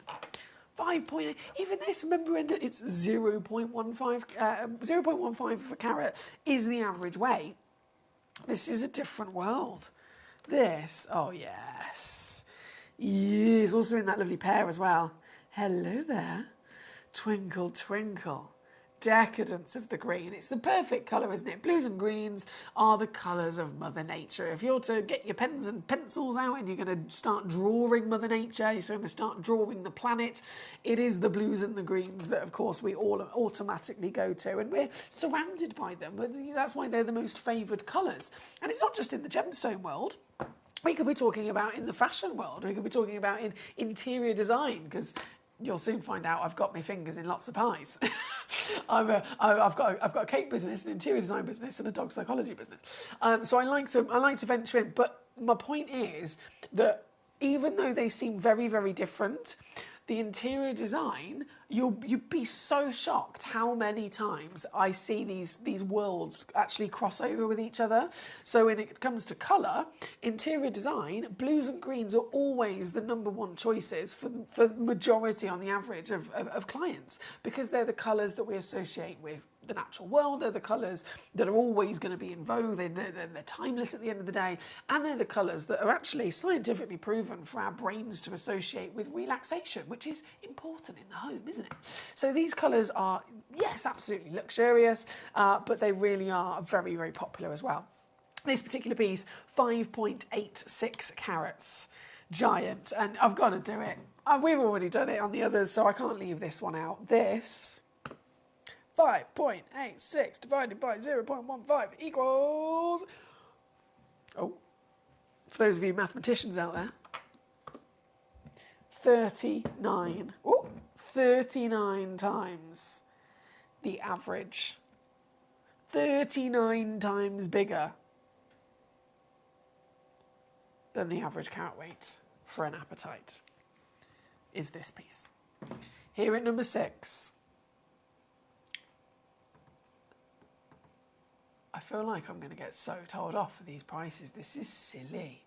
5.8. Even this, remembering that it's 0.15 carat is the average weight. This is a different world. This, oh yes. Yes, also in that lovely pair as well. Hello there. Twinkle, twinkle. Decadence of the green. It's the perfect colour, isn't it? Blues and greens are the colours of Mother Nature. If you're to get your pens and pencils out and you're going to start drawing Mother Nature, you're going to start drawing the planet, it is the blues and the greens that, of course, we all automatically go to. And we're surrounded by them. That's why they're the most favoured colours. And it's not just in the gemstone world. We could be talking about in the fashion world. We could be talking about in interior design, because you'll soon find out I've got my fingers in lots of pies. I've got a cake business, an interior design business, and a dog psychology business. So I like to venture in. But my point is that even though they seem very, very different, the interior design, you'd be so shocked how many times I see these worlds actually cross over with each other. So when it comes to colour, interior design, blues and greens are always the number one choices for the majority on the average of clients, because they're the colours that we associate with the natural world. They're the colours that are always going to be in vogue. They're timeless at the end of the day, and they're the colours that are actually scientifically proven for our brains to associate with relaxation, which is important in the home, isn't it? So these colours are, yes, absolutely luxurious, but they really are very, very popular as well. This particular piece, 5.86 carats, giant, and I've got to do it. We've already done it on the others, so I can't leave this one out. This 5.86 divided by 0.15 equals, oh, for those of you mathematicians out there, 39. Oh, 39 times the average. 39 times bigger than the average carat weight for an apatite is this piece. Here at number 6. I feel like I'm going to get so told off for these prices. This is silly.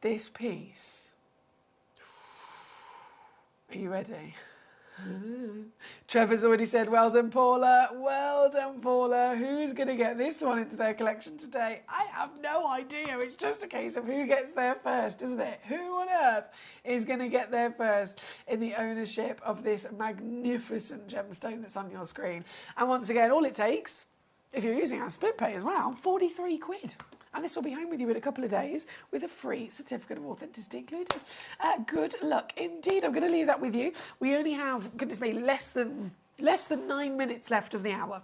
This piece. Are you ready? Trevor's already said, well done, Paula. Well done, Paula. Who's going to get this one into their collection today? I have no idea. It's just a case of who gets there first, isn't it? Who on earth is going to get there first in the ownership of this magnificent gemstone that's on your screen? And once again, all it takes, if you're using our split pay as well, 43 quid. And this will be home with you in a couple of days with a free certificate of authenticity included. Good luck indeed. I'm going to leave that with you. We only have, goodness me, less than 9 minutes left of the hour.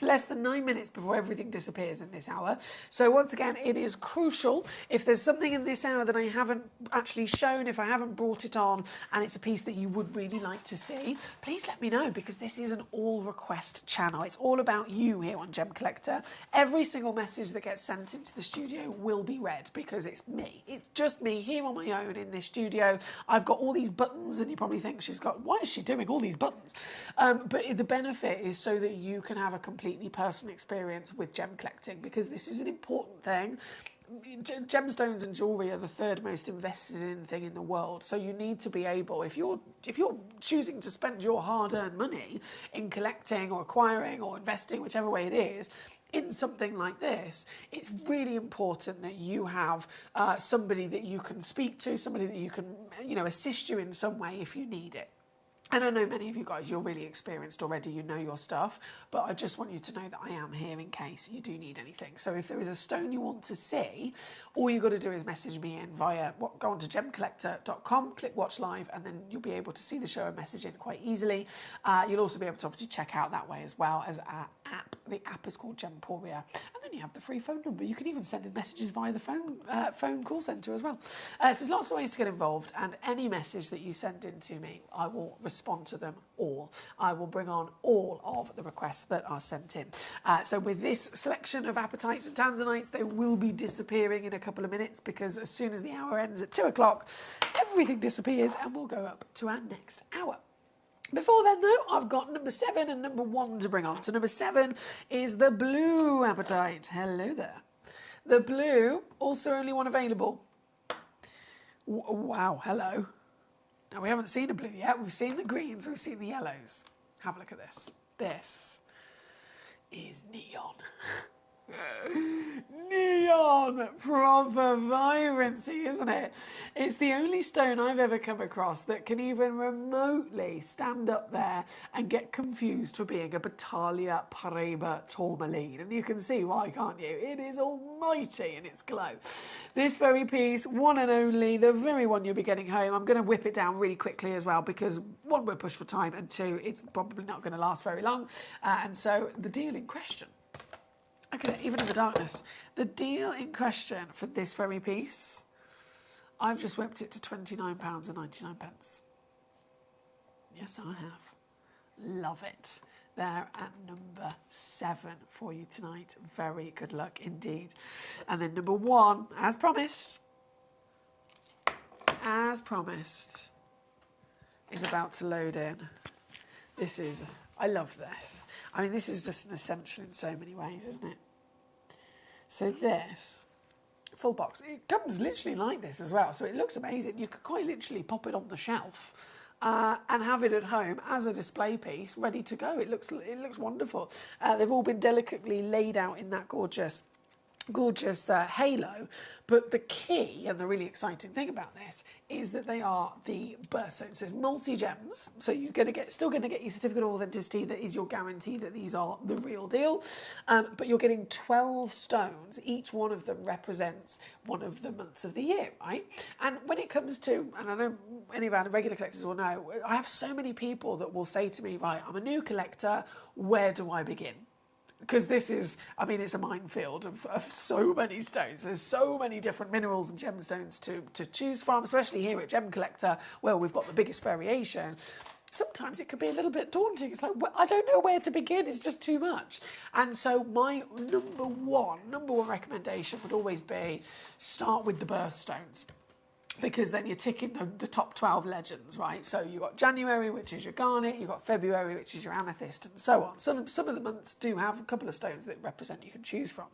Less than 9 minutes before everything disappears in this hour. So once again, it is crucial. If there's something in this hour that I haven't actually shown, if I haven't brought it on, and it's a piece that you would really like to see, please let me know, because this is an all request channel. It's all about you here on Gem Collector. Every single message that gets sent into the studio will be read, because it's me. It's just me here on my own in this studio. I've got all these buttons, and you probably think why is she doing all these buttons? But the benefit is so that you can have a completely personal experience with gem collecting, because this is an important thing. Gemstones and jewellery are the third most invested in thing in the world, so you need to be able, if you're choosing to spend your hard-earned money in collecting or acquiring or investing, whichever way it is, in something like this, it's really important that you have somebody that you can speak to, somebody that you can, assist you in some way if you need it. And I know many of you guys, you're really experienced already, you know your stuff, but I just want you to know that I am here in case you do need anything. So if there is a stone you want to see, all you've got to do is message me in via, go on to gemcollector.com, click watch live, and then you'll be able to see the show and message in quite easily. You'll also be able to obviously check out that way as well as our app. The app is called Gemporia. And then you have the free phone number. You can even send in messages via the phone call centre as well. So there's lots of ways to get involved, and any message that you send in to me, I will respond to them all. I will bring on all of the requests that are sent in. So with this selection of apatites and tanzanites, they will be disappearing in a couple of minutes, because as soon as the hour ends at 2 o'clock, everything disappears and we'll go up to our next hour. Before then, though, I've got number 7 and number 1 to bring on. So number 7 is the blue apatite. Hello there. The blue, also only one available. Wow, hello. Now, we haven't seen a blue yet. We've seen the greens, we've seen the yellows. Have a look at this. This is neon. Neon, proper vibrancy, isn't it? It's the only stone I've ever come across that can even remotely stand up there and get confused for being a Battaglia Paraiba tourmaline. And you can see why, can't you? It is almighty in its glow. This very piece, one and only, the very one you'll be getting home. I'm going to whip it down really quickly as well, because one, we're pushed for time, and two, it's probably not going to last very long. And so the deal in question, look at it, even in the darkness. The deal in question for this very piece, I've just whipped it to £29.99. Yes, I have. Love it. There at number 7 for you tonight. Very good luck indeed. And then number 1, as promised, is about to load in. I love this. I mean, this is just an essential in so many ways, isn't it? So this, full box, it comes literally like this as well. So it looks amazing. You could quite literally pop it on the shelf and have it at home as a display piece, ready to go. It looks wonderful. They've all been delicately laid out in that gorgeous halo, but the key and the really exciting thing about this is that they are the birthstones. So it's multi-gems, so you're still going to get your certificate of authenticity that is your guarantee that these are the real deal, but you're getting 12 stones. Each one of them represents one of the months of the year, right? And when it comes to, and I know any of our regular collectors will know, I have so many people that will say to me, right, I'm a new collector, where do I begin? Because this is, I mean, it's a minefield of so many stones. There's so many different minerals and gemstones to choose from, especially here at Gem Collector, where we've got the biggest variation. Sometimes it could be a little bit daunting. It's like, well, I don't know where to begin. It's just too much. And so my number one recommendation would always be start with the birthstones. because then you're ticking the top 12 legends, right? So you've got January, which is your garnet, you've got February, which is your amethyst, and so on. Some of the months do have a couple of stones that represent you can choose from.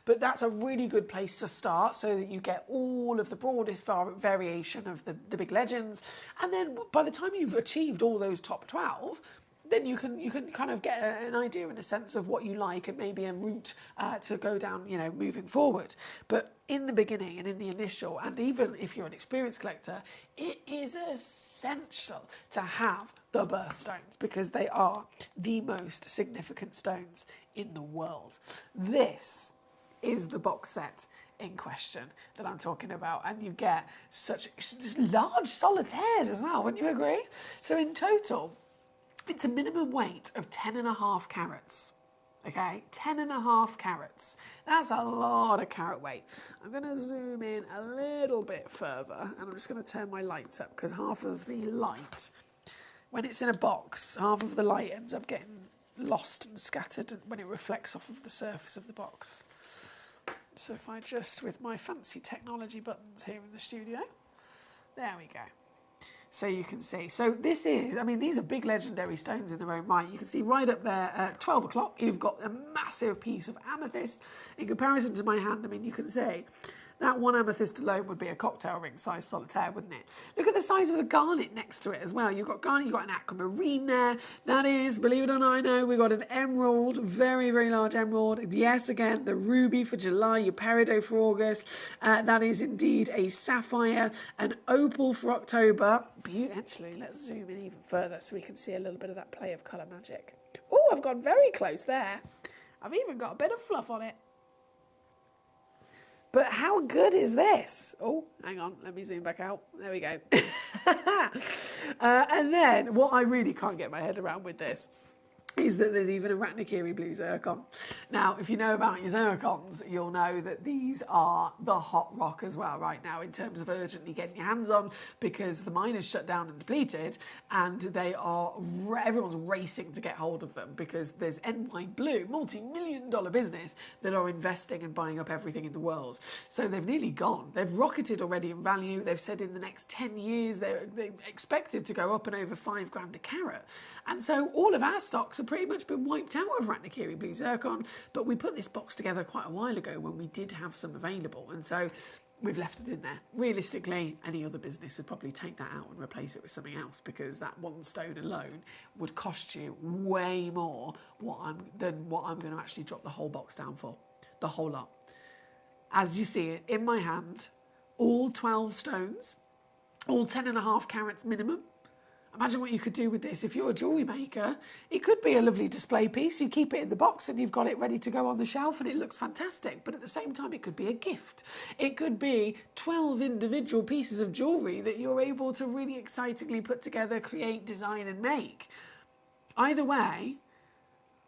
But that's a really good place to start so that you get all of the broadest variation of the big legends. And then by the time you've achieved all those top 12, then you can kind of get an idea and a sense of what you like and maybe a route to go down, moving forward. But in the beginning and in the initial, and even if you're an experienced collector, it is essential to have the birthstones because they are the most significant stones in the world. This is the box set in question that I'm talking about, and you get such large solitaires as well, wouldn't you agree? So in total, it's a minimum weight of 10.5 carats. Okay, 10.5 carats. That's a lot of carat weight. I'm going to zoom in a little bit further, and I'm just going to turn my lights up because half of the light, when it's in a box, half of the light ends up getting lost and scattered when it reflects off of the surface of the box. So if I just, with my fancy technology buttons here in the studio, there we go. So you can see. So this is, these are big legendary stones in their own right. You can see right up there at 12 o'clock, you've got a massive piece of amethyst. In comparison to my hand, you can see that one amethyst alone would be a cocktail ring size solitaire, wouldn't it? Look at the size of the garnet next to it as well. You've got garnet, you've got an aquamarine there. That is, believe it or not, I know, we've got an emerald, very, very large emerald. Yes, again, the ruby for July, your peridot for August. That is indeed a sapphire, an opal for October. Actually, let's zoom in even further so we can see a little bit of that play of colour magic. Oh, I've gone very close there. I've even got a bit of fluff on it. But how good is this? Oh, hang on, let me zoom back out. There we go. And then what I really can't get my head around with this is that there's even a Ratnakiri blue zircon. Now, if you know about your zircons, you'll know that these are the hot rock as well right now in terms of urgently getting your hands on, because the mine is shut down and depleted, and everyone's racing to get hold of them because there's NY Blue, multi-million-dollar business, that are investing and buying up everything in the world. So they've nearly gone. They've rocketed already in value. They've said in the next 10 years they're expected to go up and over $5,000 a carat. And so all of our stocks have pretty much been wiped out of Ratnakiri blue zircon, but we put this box together quite a while ago when we did have some available, and so we've left it in there. Realistically, any other business would probably take that out and replace it with something else, because that one stone alone would cost you way more than what I'm going to actually drop the whole box down for, the whole lot. As you see it in my hand, all 12 stones, all 10.5 carats minimum. Imagine what you could do with this. If you're a jewellery maker, it could be a lovely display piece. You keep it in the box and you've got it ready to go on the shelf and it looks fantastic. But at the same time, it could be a gift. It could be 12 individual pieces of jewellery that you're able to really excitingly put together, create, design and make. Either way,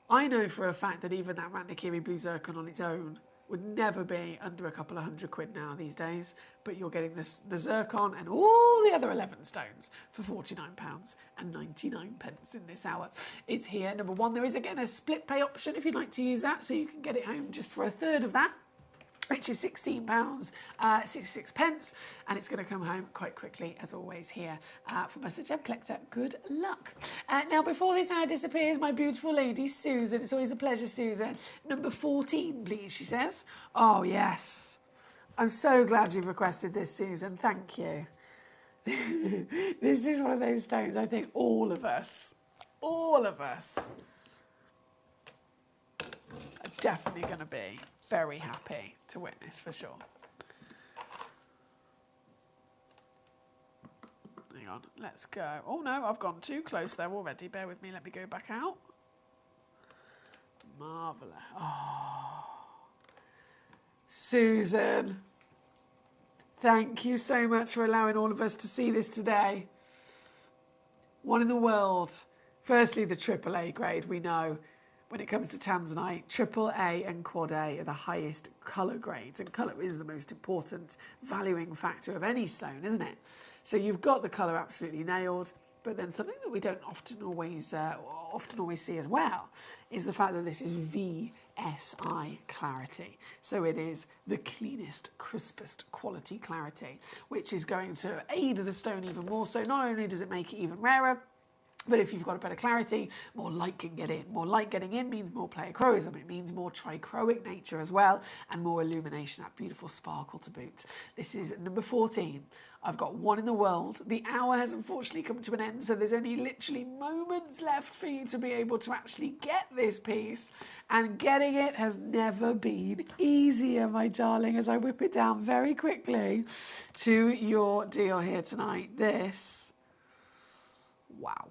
I know for a fact that even that Ratnakiri blue zircon on its own would never be under a couple of £100 now these days, but you're getting the zircon and all the other 11 stones for £49.99 in this hour. It's here. Number one, there is again a split pay option if you'd like to use that, so you can get it home just for a third of that, which is £16.66, and it's going to come home quite quickly, as always, here from us at Gemcollector. Good luck. Now, before this hour disappears, my beautiful lady, Susan, it's always a pleasure, Susan. Number 14, please, she says. Oh, yes. I'm so glad you've requested this, Susan. Thank you. This is one of those stones I think all of us are definitely going to be very happy to witness, for sure. Hang on, let's go. Oh no, I've gone too close there already. Bear with me, let me go back out. Marvellous. Oh. Susan, thank you so much for allowing all of us to see this today. One in the world. Firstly, the AAA grade, we know. When it comes to tanzanite, AAA and Quad A are the highest colour grades, and colour is the most important valuing factor of any stone, isn't it? So you've got the colour absolutely nailed, but then something that we don't often always see as well is the fact that this is VA SI clarity. So it is the cleanest, crispest quality clarity, which is going to aid the stone even more. So not only does it make it even rarer, but if you've got a better clarity, more light can get in. More light getting in means more pleochroism. It means more trichroic nature as well, and more illumination, that beautiful sparkle to boot. This is number 14. I've got one in the world. The hour has unfortunately come to an end, so there's only literally moments left for you to be able to actually get this piece. And getting it has never been easier, my darling, as I whip it down very quickly to your deal here tonight. This, wow.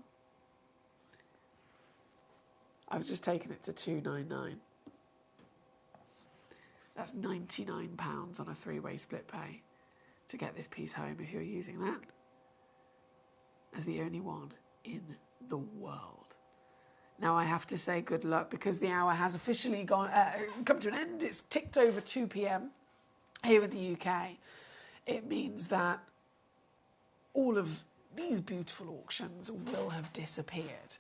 I've just taken it to $299. That's £99 on a three-way split pay to get this piece home if you're using that as the only one in the world. Now I have to say good luck because the hour has officially come to an end. It's ticked over 2 p.m. here in the UK. It means that all of these beautiful auctions will have disappeared.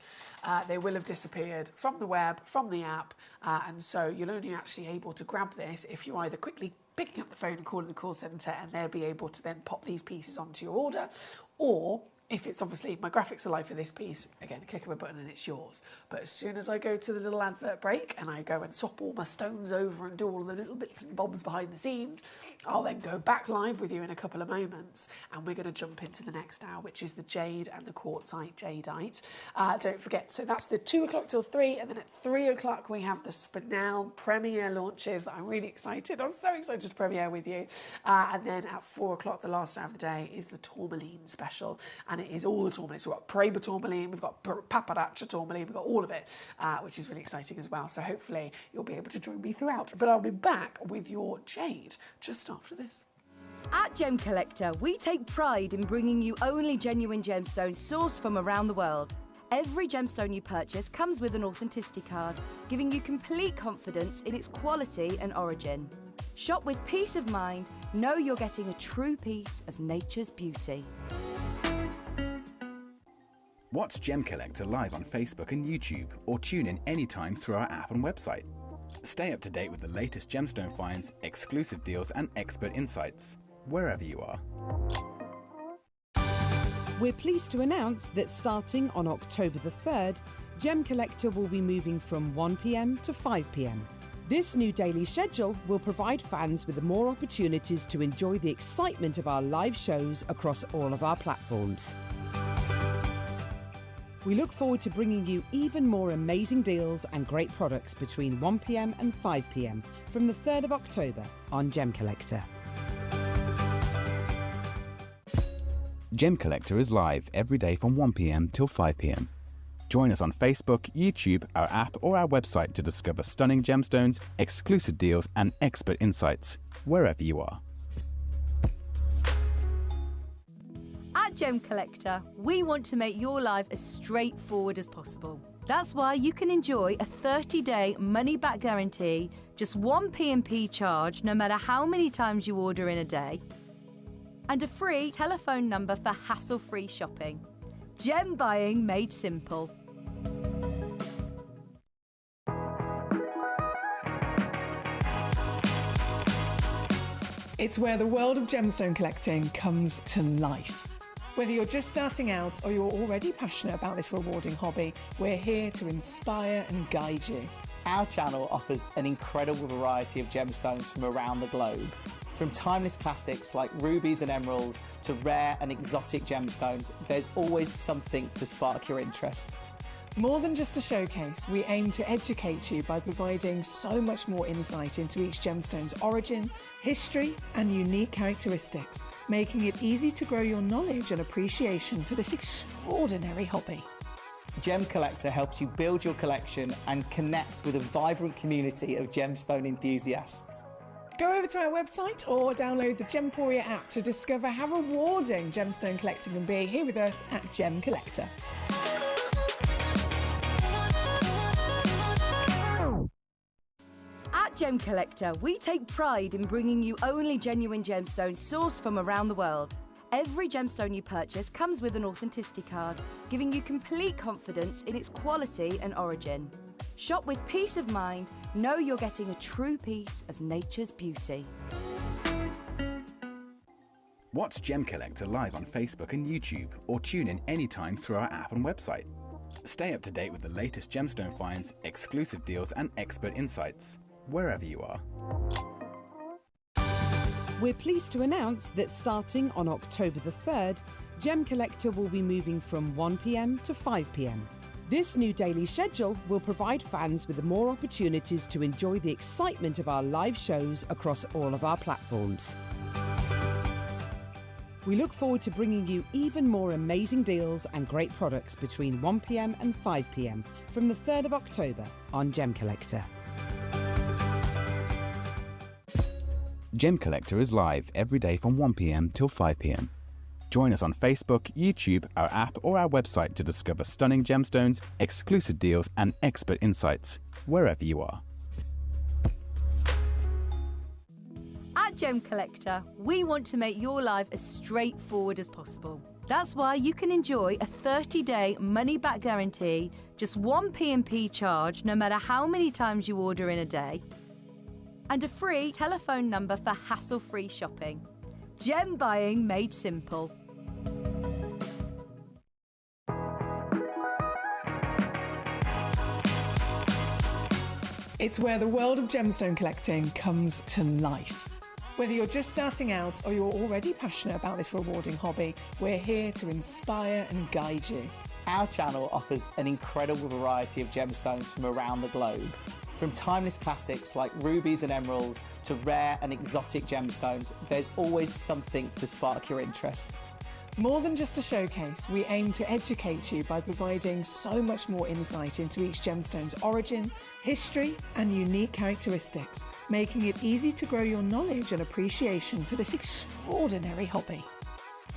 They will have disappeared from the web, from the app, and so you're only actually able to grab this if you're either quickly picking up the phone and calling the call centre and they'll be able to then pop these pieces onto your order, or if it's obviously my graphics are live for this piece, again, click of a button and it's yours. But as soon as I go to the little advert break and I go and swap all my stones over and do all the little bits and bobs behind the scenes, I'll then go back live with you in a couple of moments and we're going to jump into the next hour, which is the jade and the quartzite jadeite. Don't forget, so that's the 2 o'clock till 3, and then at 3 o'clock we have the Spinel premiere launches that I'm really excited. I'm so excited to premiere with you. And then at 4 o'clock, the last hour of the day, is the tourmaline special. And it is all the tourmalines. We've got Praber tourmaline, we've got Paparaccia tourmaline, we've got all of it, which is really exciting as well. So hopefully you'll be able to join me throughout. But I'll be back with your jade just after this. At Gemcollector, we take pride in bringing you only genuine gemstones sourced from around the world. Every gemstone you purchase comes with an authenticity card, giving you complete confidence in its quality and origin. Shop with peace of mind, know you're getting a true piece of nature's beauty. Watch Gemcollector live on Facebook and YouTube, or tune in anytime through our app and website. Stay up to date with the latest gemstone finds, exclusive deals and expert insights, wherever you are. We're pleased to announce that starting on October the 3rd, Gemcollector will be moving from 1 p.m. to 5 p.m. This new daily schedule will provide fans with more opportunities to enjoy the excitement of our live shows across all of our platforms. We look forward to bringing you even more amazing deals and great products between 1 p.m. and 5 p.m. from the 3rd of October on Gemcollector. Gemcollector is live every day from 1 p.m. till 5 p.m. Join us on Facebook, YouTube, our app or our website to discover stunning gemstones, exclusive deals and expert insights, wherever you are. At Gemcollector, we want to make your life as straightforward as possible. That's why you can enjoy a 30-day money-back guarantee, just 1 P&P charge no matter how many times you order in a day, and a free telephone number for hassle-free shopping. Gem buying made simple. It's where the world of gemstone collecting comes to life. Whether you're just starting out or you're already passionate about this rewarding hobby, we're here to inspire and guide you. Our channel offers an incredible variety of gemstones from around the globe. From timeless classics like rubies and emeralds to rare and exotic gemstones, there's always something to spark your interest. More than just a showcase, we aim to educate you by providing so much more insight into each gemstone's origin, history, and unique characteristics, making it easy to grow your knowledge and appreciation for this extraordinary hobby. Gemcollector helps you build your collection and connect with a vibrant community of gemstone enthusiasts. Go over to our website or download the Gemporia app to discover how rewarding gemstone collecting can be here with us at Gemcollector. At Gemcollector, we take pride in bringing you only genuine gemstones sourced from around the world. Every gemstone you purchase comes with an authenticity card, giving you complete confidence in its quality and origin. Shop with peace of mind, know you're getting a true piece of nature's beauty. Watch Gemcollector live on Facebook and YouTube, or tune in anytime through our app and website. Stay up to date with the latest gemstone finds, exclusive deals and expert insights, wherever you are. We're pleased to announce that starting on October the 3rd, Gemcollector will be moving from 1 p.m. to 5 p.m. This new daily schedule will provide fans with more opportunities to enjoy the excitement of our live shows across all of our platforms. We look forward to bringing you even more amazing deals and great products between 1 p.m. and 5 p.m. from the 3rd of October on Gemcollector. Gemcollector is live every day from 1 p.m. till 5 p.m. Join us on Facebook, YouTube, our app or our website to discover stunning gemstones, exclusive deals and expert insights, wherever you are. At Gemcollector, we want to make your life as straightforward as possible. That's why you can enjoy a 30-day money-back guarantee, just one P&P charge no matter how many times you order in a day, and a free telephone number for hassle-free shopping. Gem buying made simple. It's where the world of gemstone collecting comes to life. Whether you're just starting out or you're already passionate about this rewarding hobby, we're here to inspire and guide you. Our channel offers an incredible variety of gemstones from around the globe. From timeless classics like rubies and emeralds to rare and exotic gemstones, there's always something to spark your interest. More than just a showcase, we aim to educate you by providing so much more insight into each gemstone's origin, history, and unique characteristics, making it easy to grow your knowledge and appreciation for this extraordinary hobby.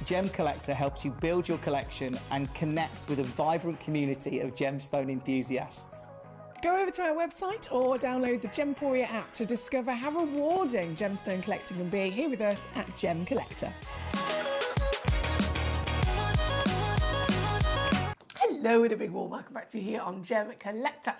Gemcollector helps you build your collection and connect with a vibrant community of gemstone enthusiasts. Go over to our website or download the Gemporia app to discover how rewarding gemstone collecting can be here with us at Gemcollector. Hello and a big warm welcome back to you here on Gemcollector.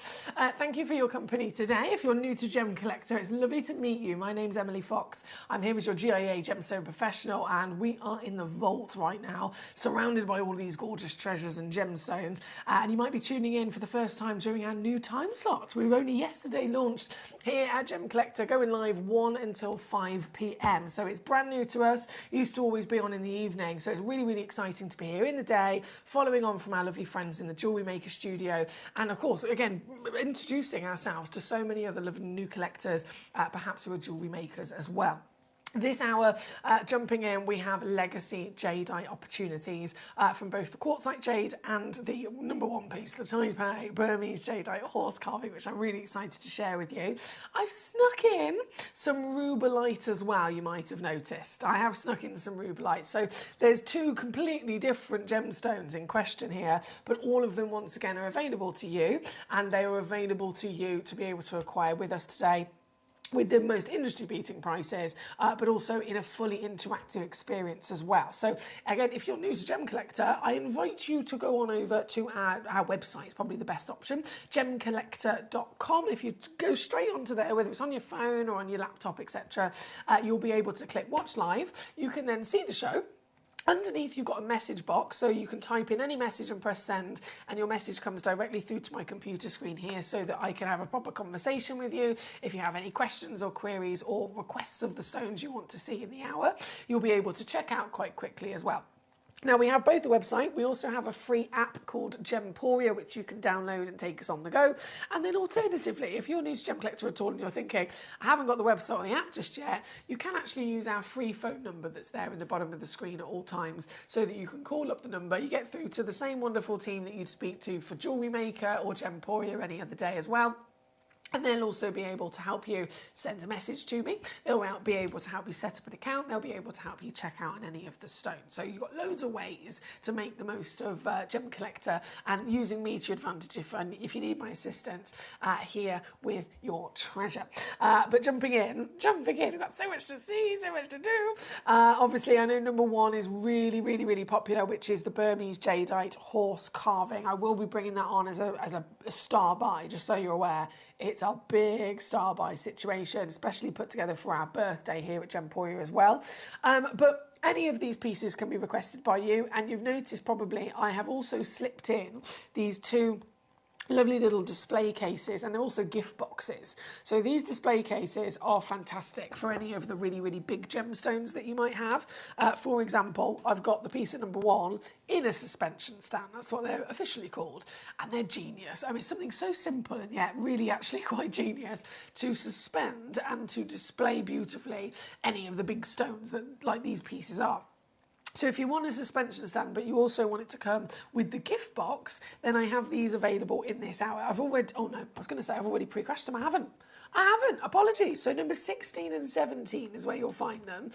Thank you for your company today. If you're new to Gemcollector, it's lovely to meet you. My name's Emily Fox. I'm here as your GIA Gemstone Professional, and we are in the vault right now, surrounded by all these gorgeous treasures and gemstones. And you might be tuning in for the first time during our new time slot. We were only yesterday launched here at Gemcollector, going live 1 until 5 p.m. So it's brand new to us. It used to always be on in the evening. So it's really, really exciting to be here in the day, following on from our lovely friends in the Jewellery Maker studio, and of course again introducing ourselves to so many other lovely new collectors, perhaps who are jewellery makers as well. This hour, jumping in, we have legacy jadeite opportunities from both the quartzite jade and the number one piece, the Taipei Burmese jadeite horse carving, which I'm really excited to share with you. I've snuck in some rubellite as well, you might have noticed. I have snuck in some rubellite. So there's two completely different gemstones in question here, but all of them once again are available to you, and they are available to you to be able to acquire with us today, with the most industry-beating prices, but also in a fully interactive experience as well. So again, if you're new to Gemcollector, I invite you to go on over to our website. It's probably the best option, gemcollector.com. If you go straight onto there, whether it's on your phone or on your laptop, etc., you'll be able to click Watch Live. You can then see the show. Underneath, you've got a message box, so you can type in any message and press send, and your message comes directly through to my computer screen here so that I can have a proper conversation with you. If you have any questions or queries or requests of the stones you want to see in the hour, you'll be able to check out quite quickly as well. Now, we have both the website. We also have a free app called Gemporia, which you can download and take us on the go. And then alternatively, if you're new to Gemcollector at all and you're thinking, I haven't got the website or the app just yet, you can actually use our free phone number that's there in the bottom of the screen at all times, so that you can call up the number. You get through to the same wonderful team that you'd speak to for Jewellery Maker or Gemporia any other day as well. And they'll also be able to help you send a message to me. They'll be able to help you set up an account. They'll be able to help you check out on any of the stones. So you've got loads of ways to make the most of Gemcollector and using me to your advantage if you need my assistance here with your treasure. But jumping in, we've got so much to see, so much to do. Obviously, I know number one is really, really, really popular, which is the Burmese jadeite horse carving. I will be bringing that on as a star buy, just so you're aware. It's It's our big star buy situation, especially put together for our birthday here at Gemporia as well. But any of these pieces can be requested by you, and you've noticed probably I have also slipped in these two lovely little display cases, and they're also gift boxes. So these display cases are fantastic for any of the really, really big gemstones that you might have. For example, I've got the piece at number 1 in a suspension stand. That's what they're officially called. And they're genius. I mean, something so simple and yet really actually quite genius to suspend and to display beautifully any of the big stones that like these pieces are. So if you want a suspension stand, but you also want it to come with the gift box, then I have these available in this hour. I've already pre-crashed them. I haven't. Apologies. So number 16 and 17 is where you'll find them.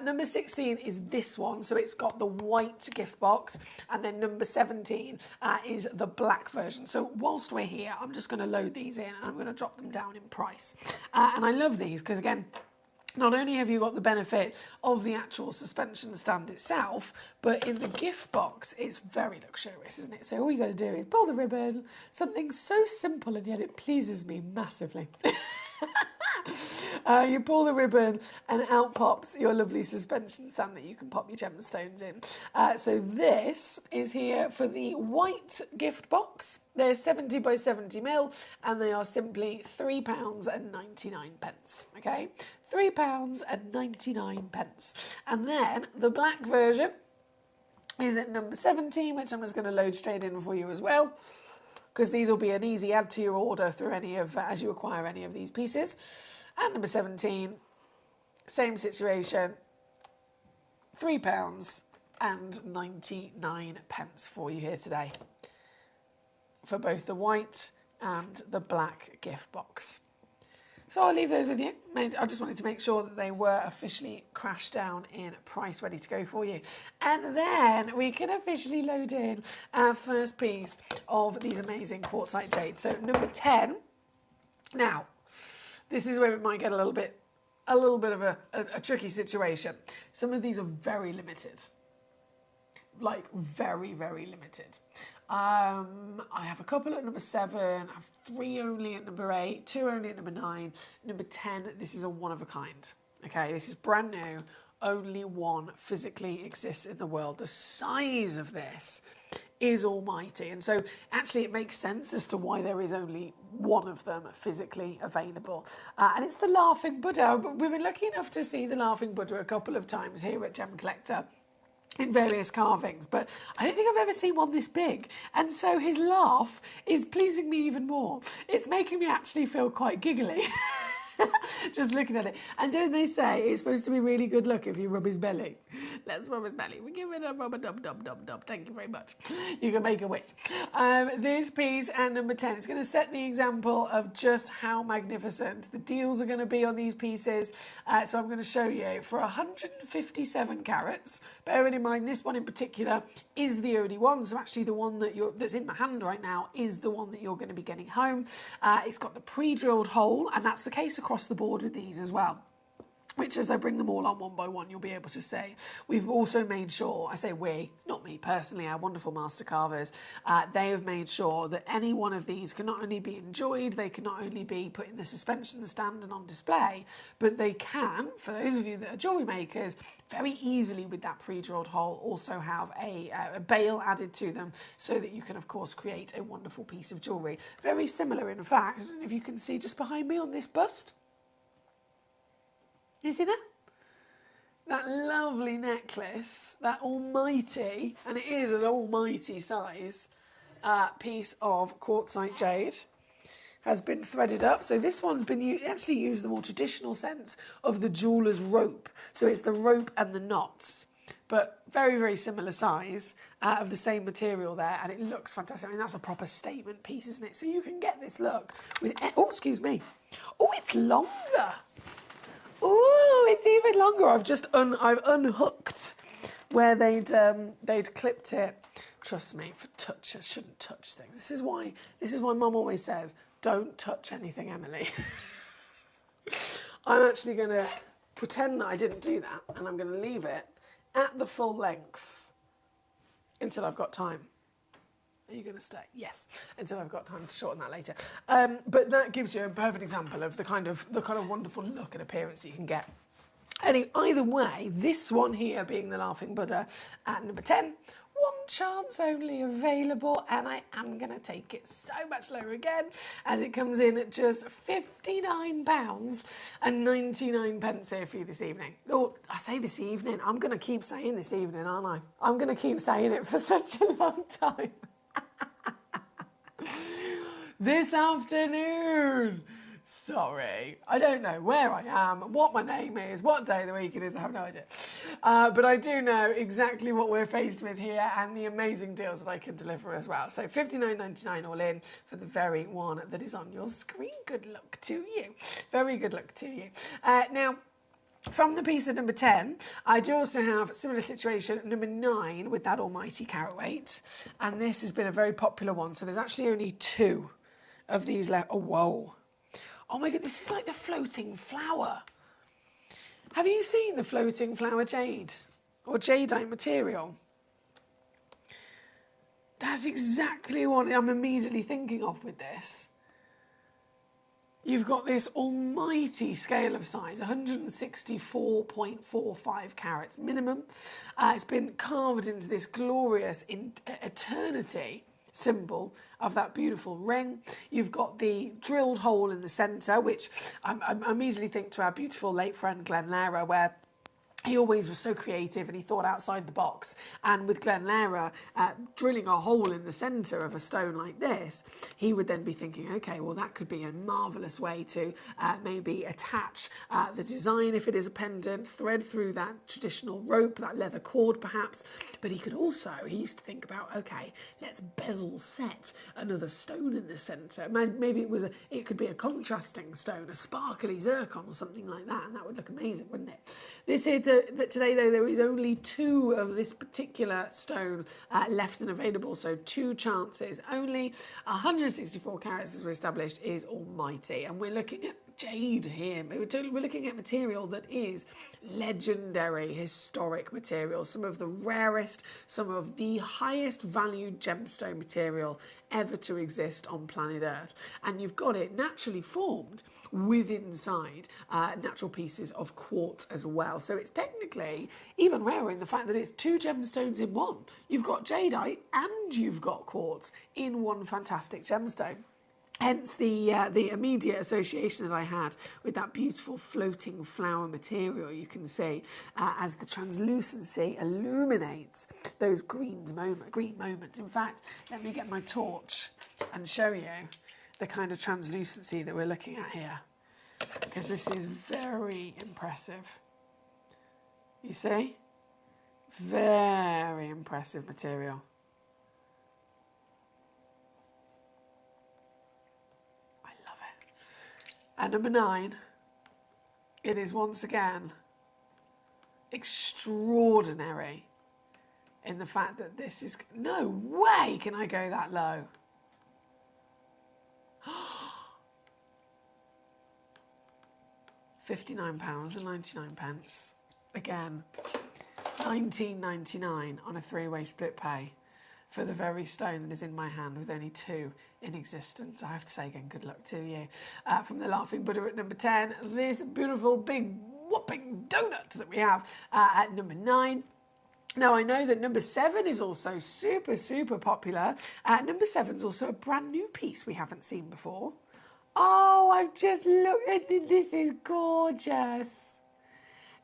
Number 16 is this one. So it's got the white gift box. And then number 17 is the black version. So whilst we're here, I'm just going to load these in and I'm going to drop them down in price. And I love these because, again, not only have you got the benefit of the actual suspension stand itself, but in the gift box, it's very luxurious, isn't it? So all you got to do is pull the ribbon, something so simple and yet it pleases me massively. You pull the ribbon and out pops your lovely suspension stand that you can pop your gemstones in. So this is here for the white gift box. They're 70 by 70 mil and they are simply £3.99. Okay, £3.99. And then the black version is at number 17, which I'm just going to load straight in for you as well, because these will be an easy add to your order through any of as you acquire any of these pieces. At number 17, same situation, £3.99 for you here today for both the white and the black gift box. So I'll leave those with you. I just wanted to make sure that they were officially crashed down in price, ready to go for you. And then we can officially load in our first piece of these amazing quartzite jade. So number 10. Now, this is where it might get a little bit of a tricky situation. Some of these are very limited. Like very, very limited. I have a couple at number 7, I have 3 only at number 8, 2 only at number 9, number 10, this is a one of a kind. Okay, this is brand new, only one physically exists in the world. The size of this is almighty, and so actually it makes sense as to why there is only one of them physically available, and it's the Laughing Buddha. We've been lucky enough to see the Laughing Buddha a couple of times here at Gemcollector in various carvings, but I don't think I've ever seen one this big, and so his laugh is pleasing me even more. It's making me actually feel quite giggly just looking at it. And don't they say it's supposed to be really good luck if you rub his belly? Let's rub his belly. We give it a rub a dub dub dub dub. Thank you very much. You can make a wish. This piece at number 10 is going to set the example of just how magnificent the deals are going to be on these pieces. So I'm going to show you for 157 carats. Bearing in mind this one in particular is the only one. So actually the one that's in my hand right now is the one that you're going to be getting home. It's got the pre-drilled hole, and that's the case across the board with these as well, which as I bring them all on one by one, you'll be able to see. We've also made sure, I say we, it's not me personally, our wonderful master carvers, they have made sure that any one of these can not only be enjoyed, they can not only be put in the suspension stand and on display, but they can, for those of you that are jewellery makers, very easily with that pre-drilled hole also have a bail added to them so that you can of course create a wonderful piece of jewellery. Very similar in fact, I don't know if you can see just behind me on this bust. You see that? That lovely necklace, that almighty, and it is an almighty size, piece of quartzite jade has been threaded up. So this one's been actually used the more traditional sense of the jeweller's rope. So it's the rope and the knots, but very, very similar size of the same material there, and it looks fantastic. I mean, that's a proper statement piece, isn't it? So you can get this look with, oh, excuse me. Oh, it's longer. Oh, it's even longer. I've unhooked where they'd clipped it. Trust me, for touch, I shouldn't touch things. This is why Mum always says, don't touch anything, Emily. I'm actually going to pretend that I didn't do that, and I'm going to leave it at the full length until I've got time. Are you going to stay? Yes, until I've got time to shorten that later. But that gives you a perfect example of the kind of wonderful look and appearance that you can get. Either way, this one here being the Laughing Buddha at number 10, one chance only available, and I am going to take it so much lower again as it comes in at just £59.99 here for you this evening. Oh, I say this evening, I'm going to keep saying this evening, aren't I? I'm going to keep saying it for such a long time. This afternoon. Sorry, I don't know where I am, what my name is, what day of the week it is, I have no idea. But I do know exactly what we're faced with here and the amazing deals that I can deliver as well. So $59.99 all in for the very one that is on your screen. Good luck to you. Very good luck to you. Now, from the piece at number 10, I do also have a similar situation at number 9 with that almighty carat weight. And this has been a very popular one. So there's actually only 2 of these left. Oh, whoa. Oh my God, this is like the floating flower. Have you seen the floating flower jade or jadeite material? That's exactly what I'm immediately thinking of with this. You've got this almighty scale of size, 164.45 carats minimum. It's been carved into this glorious eternity symbol of that beautiful ring. You've got the drilled hole in the centre, which I immediately think to our beautiful late friend Glenn Lara, where he always was so creative and he thought outside the box. And with Glenn Lara drilling a hole in the centre of a stone like this, he would then be thinking, okay, well, that could be a marvellous way to maybe attach the design, if it is a pendant, thread through that traditional rope, that leather cord perhaps. But he used to think about, okay, let's bezel set another stone in the centre. Maybe it could be a contrasting stone, a sparkly zircon or something like that, and that would look amazing, wouldn't it? This here, that today, though, there is only 2 of this particular stone left and available, so 2 chances. Only 164 carats, as we established, is almighty. And we're looking at jade here. We're looking at material that is legendary, historic material, some of the rarest, some of the highest valued gemstone material ever to exist on planet Earth. And you've got it naturally formed with inside natural pieces of quartz as well. So it's technically even rarer in the fact that it's 2 gemstones in one. You've got jadeite and you've got quartz in one fantastic gemstone. Hence the immediate association that I had with that beautiful floating flower material. You can see as the translucency illuminates those green moments. In fact, let me get my torch and show you the kind of translucency that we're looking at here, because this is very impressive. You see? Very impressive material. At number 9, it is once again extraordinary in the fact that this is... No way can I go that low. £59.99. Again, £19.99 on a 3-way split pay for the very stone that is in my hand with only 2 in existence. I have to say again, good luck to you. From the Laughing Buddha at number 10, this beautiful big whopping donut that we have at number 9. Now, I know that number 7 is also super, super popular. Number 7 is also a brand new piece we haven't seen before. Oh, I've just looked at it. This is gorgeous.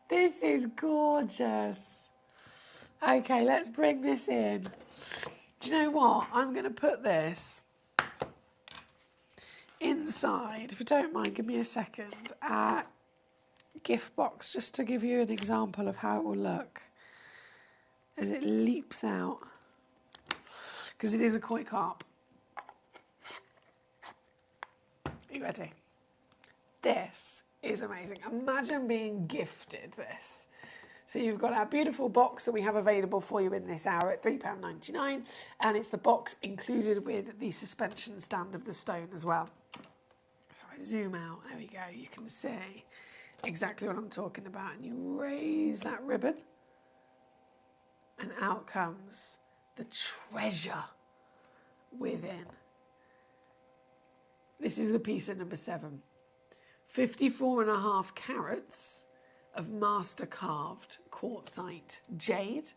This is gorgeous. Okay, let's bring this in. Do you know what? I'm going to put this inside, if you don't mind, give me a second, gift box, just to give you an example of how it will look as it leaps out, because it is a koi carp. Are you ready? This is amazing. Imagine being gifted this. So you've got our beautiful box that we have available for you in this hour at £3.99, and it's the box included with the suspension stand of the stone as well. So I zoom out, there we go, you can see exactly what I'm talking about, and you raise that ribbon and out comes the treasure within. This is the piece at number 7. 54.5 carats of master carved quartzite jade,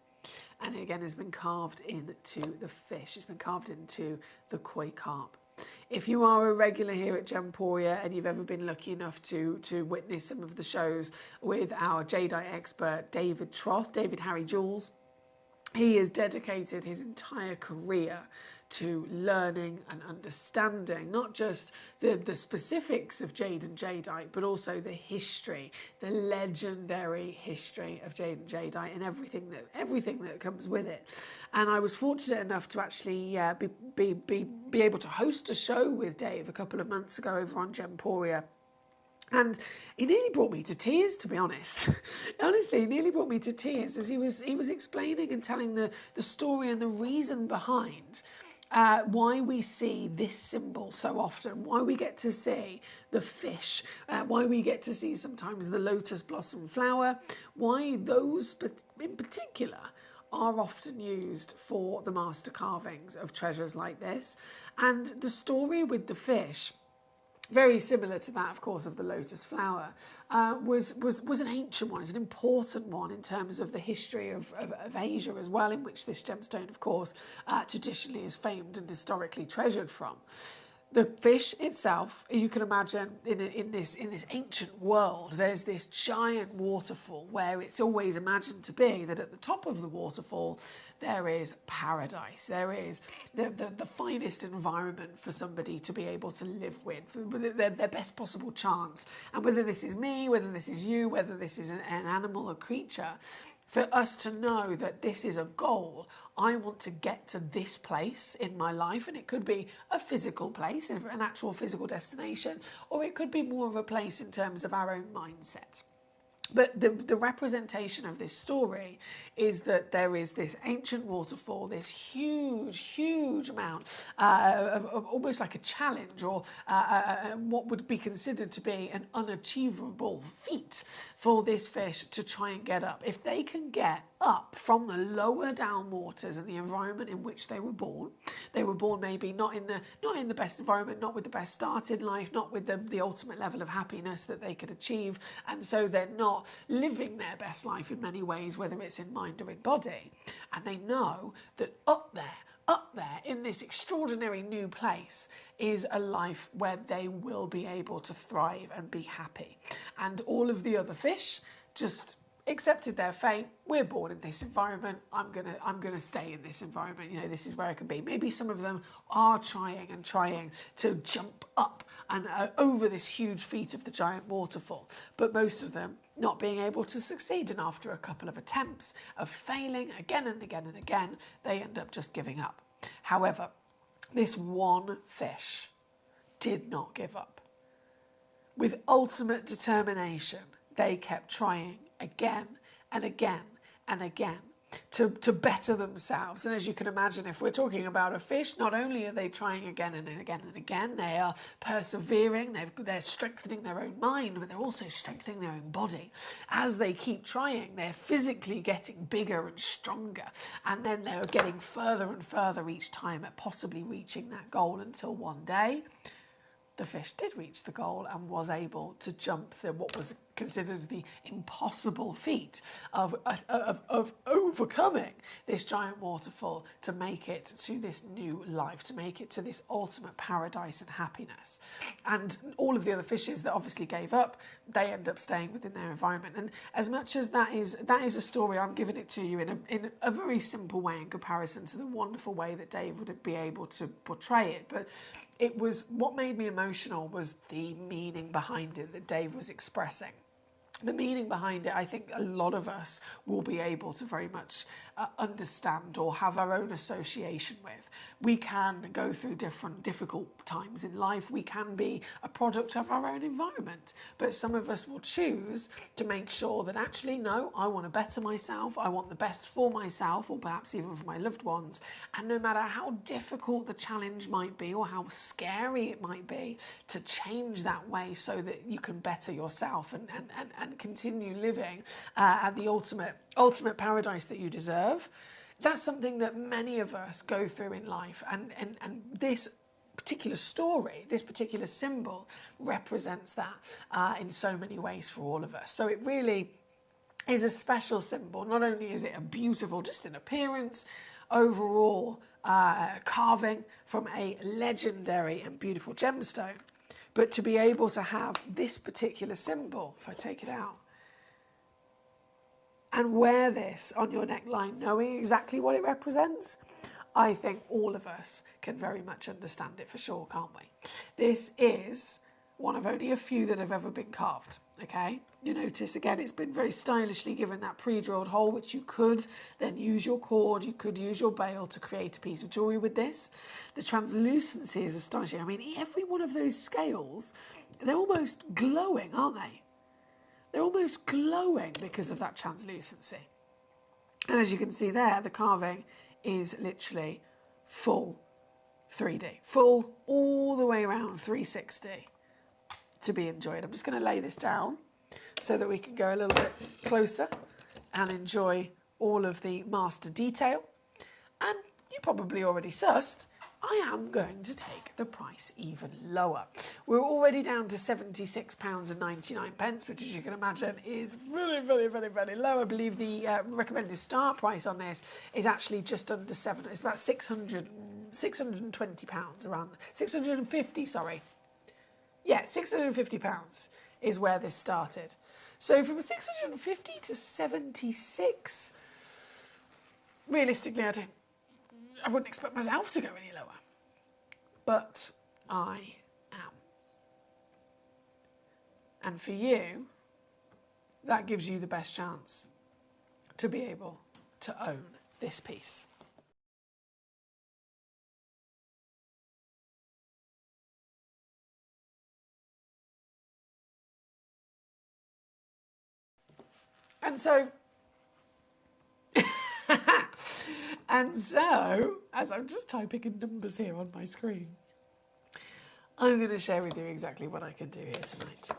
and it again has been carved into the fish. It's been carved into the koi carp. If you are a regular here at Gemporia and you've ever been lucky enough to witness some of the shows with our jadeite expert David Troth, David Harry Jules, he has dedicated his entire career to learning and understanding not just the specifics of jade and jadeite, but also the history, the legendary history of jade and jadeite and everything that comes with it. And I was fortunate enough to actually be able to host a show with Dave a couple of months ago over on Gemporia. And he nearly brought me to tears, to be honest. Honestly, he nearly brought me to tears as he was explaining and telling the story and the reason behind why we see this symbol so often, why we get to see the fish, why we get to see sometimes the lotus blossom flower, why those in particular are often used for the master carvings of treasures like this. And the story with the fish, very similar to that, of course, of the lotus flower, was an ancient one. It's an important one in terms of the history of Asia as well, in which this gemstone, of course, traditionally is famed and historically treasured from. The fish itself, you can imagine in this ancient world, there's this giant waterfall where it's always imagined to be that at the top of the waterfall there is paradise. There is the finest environment for somebody to be able to live with, their best possible chance. And whether this is me, whether this is you, whether this is an animal or creature, for us to know that this is a goal, I want to get to this place in my life, and it could be a physical place, an actual physical destination, or it could be more of a place in terms of our own mindset. But the representation of this story is that there is this ancient waterfall, this huge amount of almost like a challenge, or what would be considered to be an unachievable feat for this fish to try and get up. If they can get up from the lower down waters and the environment in which they were born maybe not in the best environment, not with the best start in life, not with the ultimate level of happiness that they could achieve, and so they're not living their best life in many ways, whether it's in mind or in body. And they know that up there in this extraordinary new place is a life where they will be able to thrive and be happy. And all of the other fish just accepted their fate. We're born in this environment. I'm gonna stay in this environment. You know, this is where I can be. Maybe some of them are trying to jump up and over this huge feat of the giant waterfall, but most of them not being able to succeed. And after a couple of attempts of failing again and again and again, they end up just giving up. However, this one fish did not give up. With ultimate determination, they kept trying again and again and again to better themselves. And as you can imagine, if we're talking about a fish, not only are they trying again and again and again, they are persevering, they're strengthening their own mind, but they're also strengthening their own body. As they keep trying, they're physically getting bigger and stronger, and then they're getting further and further each time at possibly reaching that goal, until one day the fish did reach the goal and was able to jump what was considered the impossible feat of overcoming this giant waterfall to make it to this new life, to make it to this ultimate paradise and happiness. And all of the other fishes that obviously gave up, they end up staying within their environment. And as much as that is a story, I'm giving it to you in a very simple way in comparison to the wonderful way that Dave would be able to portray it. But it was, what made me emotional was the meaning behind it that Dave was expressing. The meaning behind it, I think a lot of us will be able to very much understand or have our own association with. We can go through difficult times in life. We can be a product of our own environment. But some of us will choose to make sure that actually, no, I want to better myself. I want the best for myself, or perhaps even for my loved ones. And no matter how difficult the challenge might be or how scary it might be, to change that way so that you can better yourself and continue living at the ultimate paradise that you deserve, That's something that many of us go through in life, and this particular story, this particular symbol represents that in so many ways for all of us. So it really is a special symbol. Not only is it a beautiful, just in appearance, overall carving from a legendary and beautiful gemstone, but to be able to have this particular symbol, if I take it out, and wear this on your neckline, knowing exactly what it represents, I think all of us can very much understand it for sure, can't we? This is one of only a few that have ever been carved, okay? You notice, again, it's been very stylishly given that pre-drilled hole, which you could then use your cord, you could use your bail to create a piece of jewellery with this. The translucency is astonishing. I mean, every one of those scales, they're almost glowing, aren't they? They're almost glowing because of that translucency. And as you can see there, the carving is literally full 3D, full all the way around 360 to be enjoyed. I'm just going to lay this down so that we can go a little bit closer and enjoy all of the master detail. And you probably already sussed, I am going to take the price even lower. We're already down to £76.99, which, as you can imagine, is really, really, really, very low. I believe the recommended start price on this is actually just under £7. It's about £620, around 650. Sorry, yeah, £650 is where this started. So from 650 to 76, realistically, I wouldn't expect myself to go any lower, but I am. And for you, that gives you the best chance to be able to own this piece. And so, as I'm just typing in numbers here on my screen, I'm going to share with you exactly what I can do here tonight.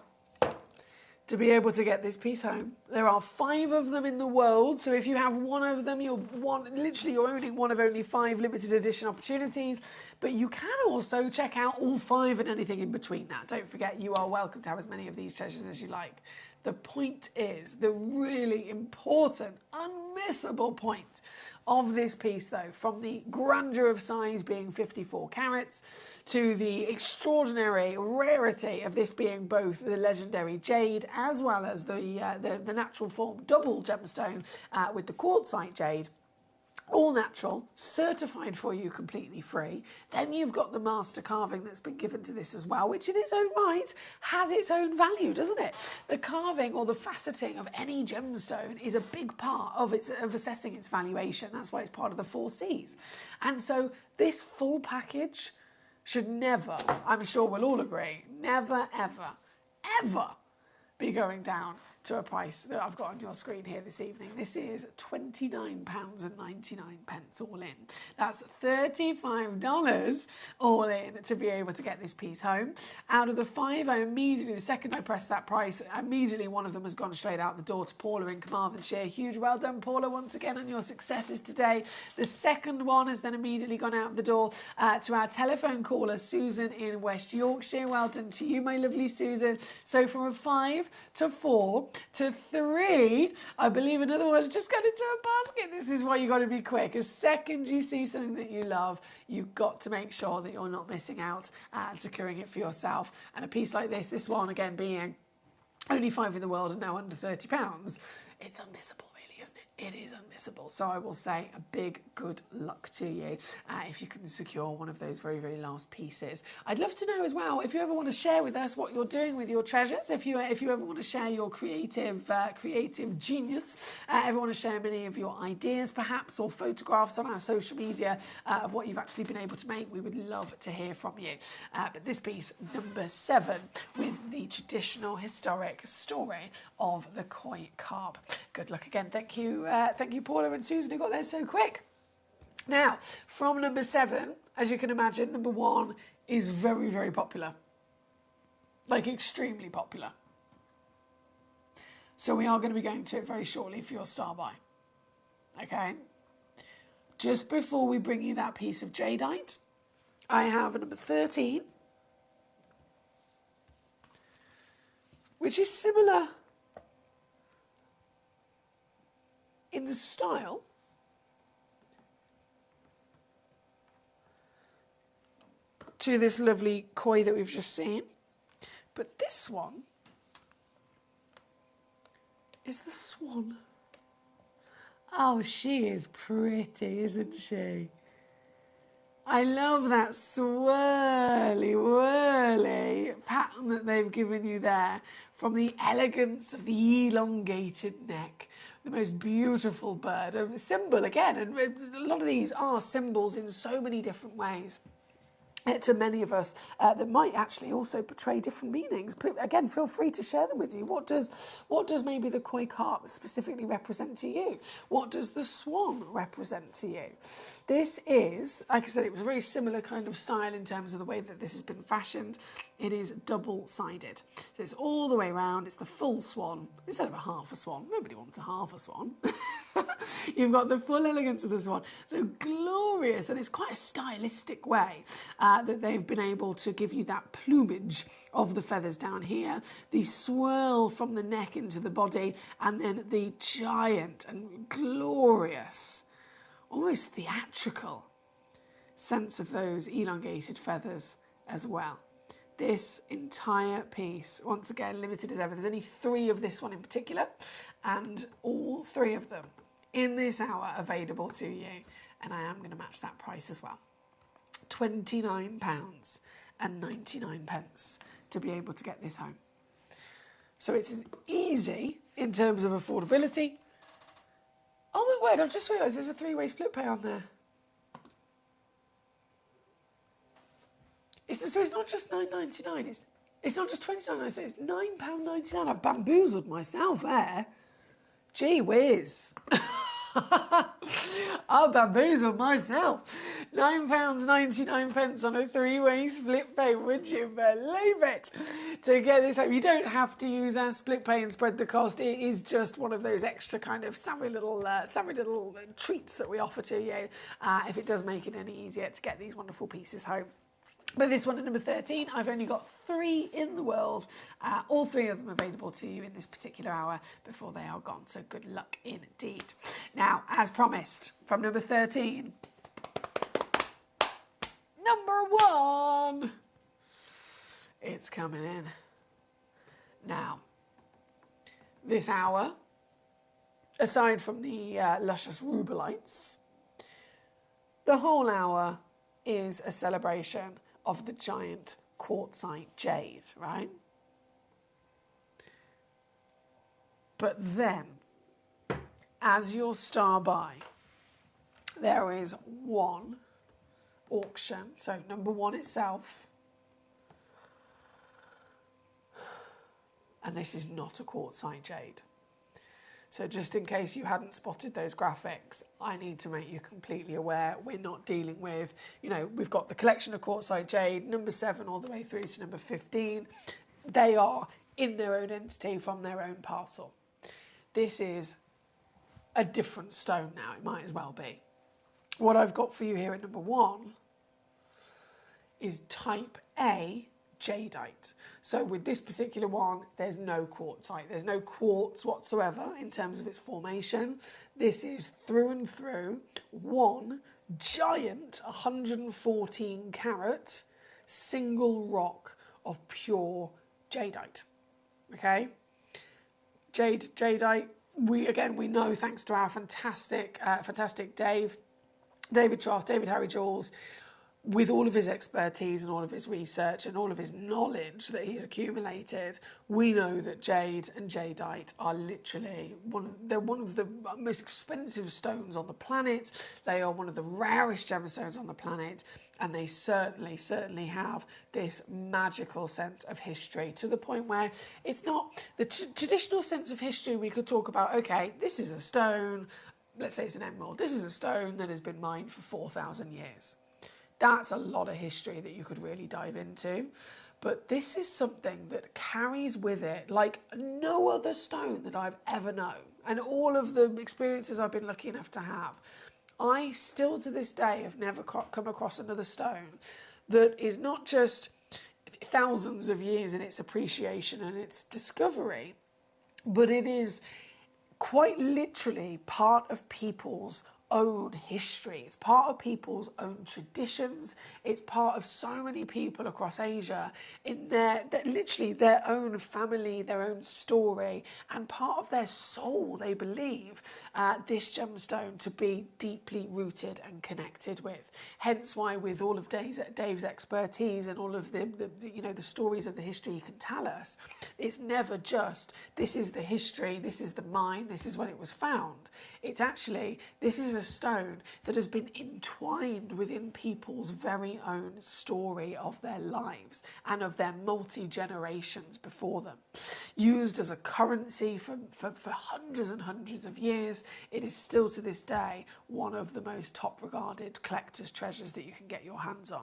To be able to get this piece home, there are 5 of them in the world. So if you have one of them, you're owning one of only 5 limited edition opportunities. But you can also check out all 5 and anything in between that. Don't forget, you are welcome to have as many of these treasures as you like. The point is, the really important, unmissable point of this piece, though, from the grandeur of size being 54 carats to the extraordinary rarity of this being both the legendary jade as well as the natural form double gemstone with the quartzite jade, all natural, certified for you completely free. Then you've got the master carving that's been given to this as well, which in its own right has its own value, doesn't it? The carving or the faceting of any gemstone is a big part of assessing its valuation. That's why it's part of the 4 Cs. And so this full package should never, I'm sure we'll all agree, never, ever, ever be going down to a price that I've got on your screen here this evening. This is £29.99 all in. That's $35 all in to be able to get this piece home. Out of the 5, the second I pressed that price, immediately one of them has gone straight out the door to Paula in Carmarthenshire. Huge well done, Paula, once again on your successes today. The second one has then immediately gone out the door to our telephone caller, Susan in West Yorkshire. Well done to you, my lovely Susan. So from a 5 to 4 to 3, I believe another one's just got into a basket. This is why you got to be quick. As second you see something that you love, you've got to make sure that you're not missing out and securing it for yourself. And a piece like this one again being only 5 in the world and now under £30, it's unmissable, really, isn't it? It is unmissable. So I will say a big good luck to you if you can secure one of those very, very last pieces. I'd love to know as well if you ever want to share with us what you're doing with your treasures, if you ever want to share your creative genius, ever want to share many of your ideas perhaps or photographs on our social media of what you've actually been able to make, we would love to hear from you. But this piece, number 7, with the traditional historic story of the koi carp. Good luck again. Thank you, Paula and Susan, who got there so quick. Now, from number 7, as you can imagine, number 1 is very, very popular. Like, extremely popular. So we are going to be going to it very shortly for your star buy. Okay? just before we bring you that piece of jadeite, I have a number 13, which is similar in style to this lovely koi that we've just seen. But this one is the swan. Oh, she is pretty, isn't she? I love that swirly, whirly pattern that they've given you there, from the elegance of the elongated neck, the most beautiful bird, a symbol again, and a lot of these are symbols in so many different ways. To many of us that might actually also portray different meanings. But again, feel free to share them with you. What does maybe the koi carp specifically represent to you? What does the swan represent to you? This is, like I said, it was a very similar kind of style in terms of the way that this has been fashioned. It is double-sided. So it's all the way around. It's the full swan instead of a half a swan. Nobody wants a half a swan. You've got the full elegance of the swan, the glorious, and it's quite a stylistic way that they've been able to give you that plumage of the feathers down here, the swirl from the neck into the body, and then the giant and glorious, almost theatrical sense of those elongated feathers as well. This entire piece, once again, limited as ever. There's only 3 of this one in particular, and all 3 of them in this hour available to you. And I am going to match that price as well. £29.99 to be able to get this home. So it's easy in terms of affordability. Oh my word, I've just realised there's a 3-way split pay on there. So it's not just £9.99, it's not just £29.99, it's £9.99. I've bamboozled myself there. Gee whiz. I've bamboozled myself. £9.99 on a 3-way split pay, would you believe it? To get this home, you don't have to use our split pay and spread the cost. It is just one of those extra kind of savvy little treats that we offer to you, if it does make it any easier to get these wonderful pieces home. But this one at number 13, I've only got 3 in the world, all 3 of them available to you in this particular hour before they are gone. So good luck indeed. Now, as promised, from number 13, number 1, it's coming in. Now, this hour, aside from the luscious rubelites, the whole hour is a celebration of the giant quartzite jade, right? But then, as your star buy, there is one auction. So number 1 itself, and this is not a quartzite jade. So just in case you hadn't spotted those graphics, I need to make you completely aware we're not dealing with, we've got the collection of quartzite jade, number 7 all the way through to number 15. They are in their own entity from their own parcel. This is a different stone now, it might as well be. What I've got for you here at number 1 is type A jadeite. So with this particular one, there's no quartzite. There's no quartz whatsoever in terms of its formation. This is through and through one giant 114 carat single rock of pure jadeite. Okay? Jadeite, we know thanks to our fantastic David Trough, David Harry Jules, with all of his expertise and all of his research and all of his knowledge that he's accumulated, we know that jade and jadeite are literally one of the most expensive stones on the planet. They are one of the rarest gemstones on the planet, and they certainly have this magical sense of history, to the point where it's not the traditional sense of history. We could talk about, okay, this is a stone, let's say it's an emerald, this is a stone that has been mined for 4,000 years. That's a lot of history that you could really dive into. But this is something that carries with it, like no other stone that I've ever known, and all of the experiences I've been lucky enough to have, I still to this day have never come across another stone that is not just thousands of years in its appreciation and its discovery, but it is quite literally part of people's own history. It's part of people's own traditions. It's part of so many people across Asia in literally their own family, their own story, and part of their soul. They believe this gemstone to be deeply rooted and connected with. Hence why, with all of Dave's expertise and all of the stories of the history he can tell us, it's never just this is the history, this is the mine, this is when it was found. It's actually, this is a stone that has been entwined within people's very own story of their lives and of their multi-generations before them. Used as a currency for hundreds and hundreds of years, it is still to this day one of the most top-regarded collector's treasures that you can get your hands on.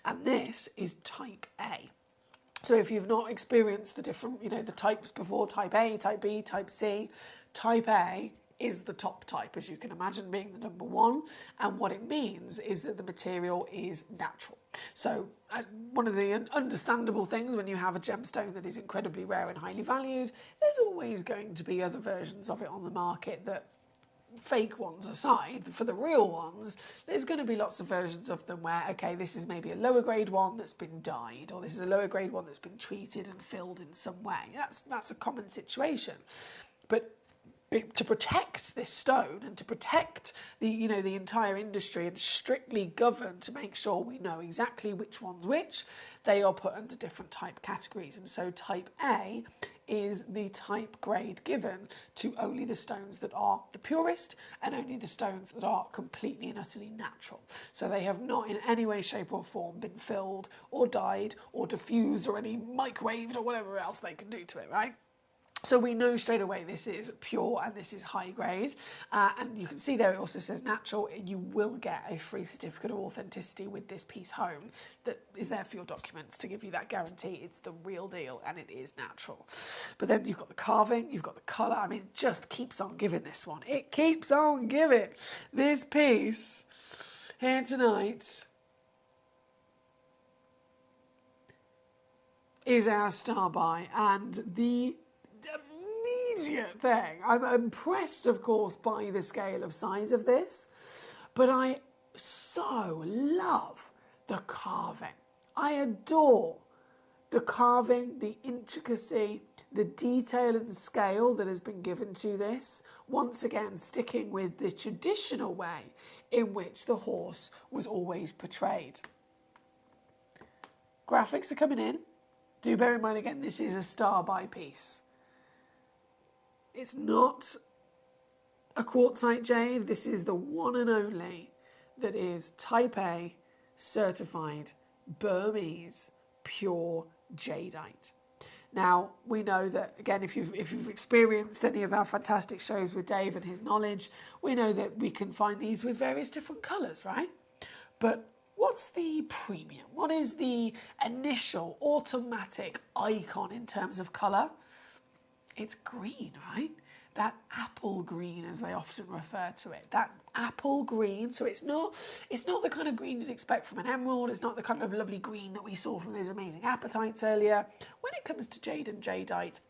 And this is type A. So if you've not experienced the different, the types before, type A, type B, type C, type A is the top type, as you can imagine, being the number one. And what it means is that the material is natural. So one of the understandable things when you have a gemstone that is incredibly rare and highly valued, there's always going to be other versions of it on the market that, fake ones aside, for the real ones, there's going to be lots of versions of them where, okay, this is maybe a lower grade one that's been dyed, or this is a lower grade one that's been treated and filled in some way. That's a common situation. But to protect this stone and to protect the entire industry and strictly govern to make sure we know exactly which one's which, they are put under different type categories. And so type A is the type grade given to only the stones that are the purest and only the stones that are completely and utterly natural. So they have not in any way, shape or form been filled or dyed or diffused or any microwaved or whatever else they can do to it, right? So we know straight away this is pure and this is high grade. And you can see there it also says natural. You will get a free certificate of authenticity with this piece home that is there for your documents to give you that guarantee. It's the real deal and it is natural. But then you've got the carving, you've got the colour. I mean, it just keeps on giving, this one. It keeps on giving. This piece here tonight is our star buy, and the immediate thing, I'm impressed of course by the scale of size of this, but I so love the carving. I adore the carving, the intricacy, the detail and scale that has been given to this, once again sticking with the traditional way in which the horse was always portrayed. Graphics are coming in. Do bear in mind again, this is a star buy piece. It's not a quartzite jade. This is the one and only that is type A certified Burmese pure jadeite. Now, we know that, again, if you've experienced any of our fantastic shows with Dave and his knowledge, we know that we can find these with various different colours, right? But what's the premium? What is the initial automatic icon in terms of colour? It's green, right? That apple green, as they often refer to it. That apple green. So it's not the kind of green you'd expect from an emerald. It's not the kind of lovely green that we saw from those amazing apatites earlier. When it comes to jade and jadeite,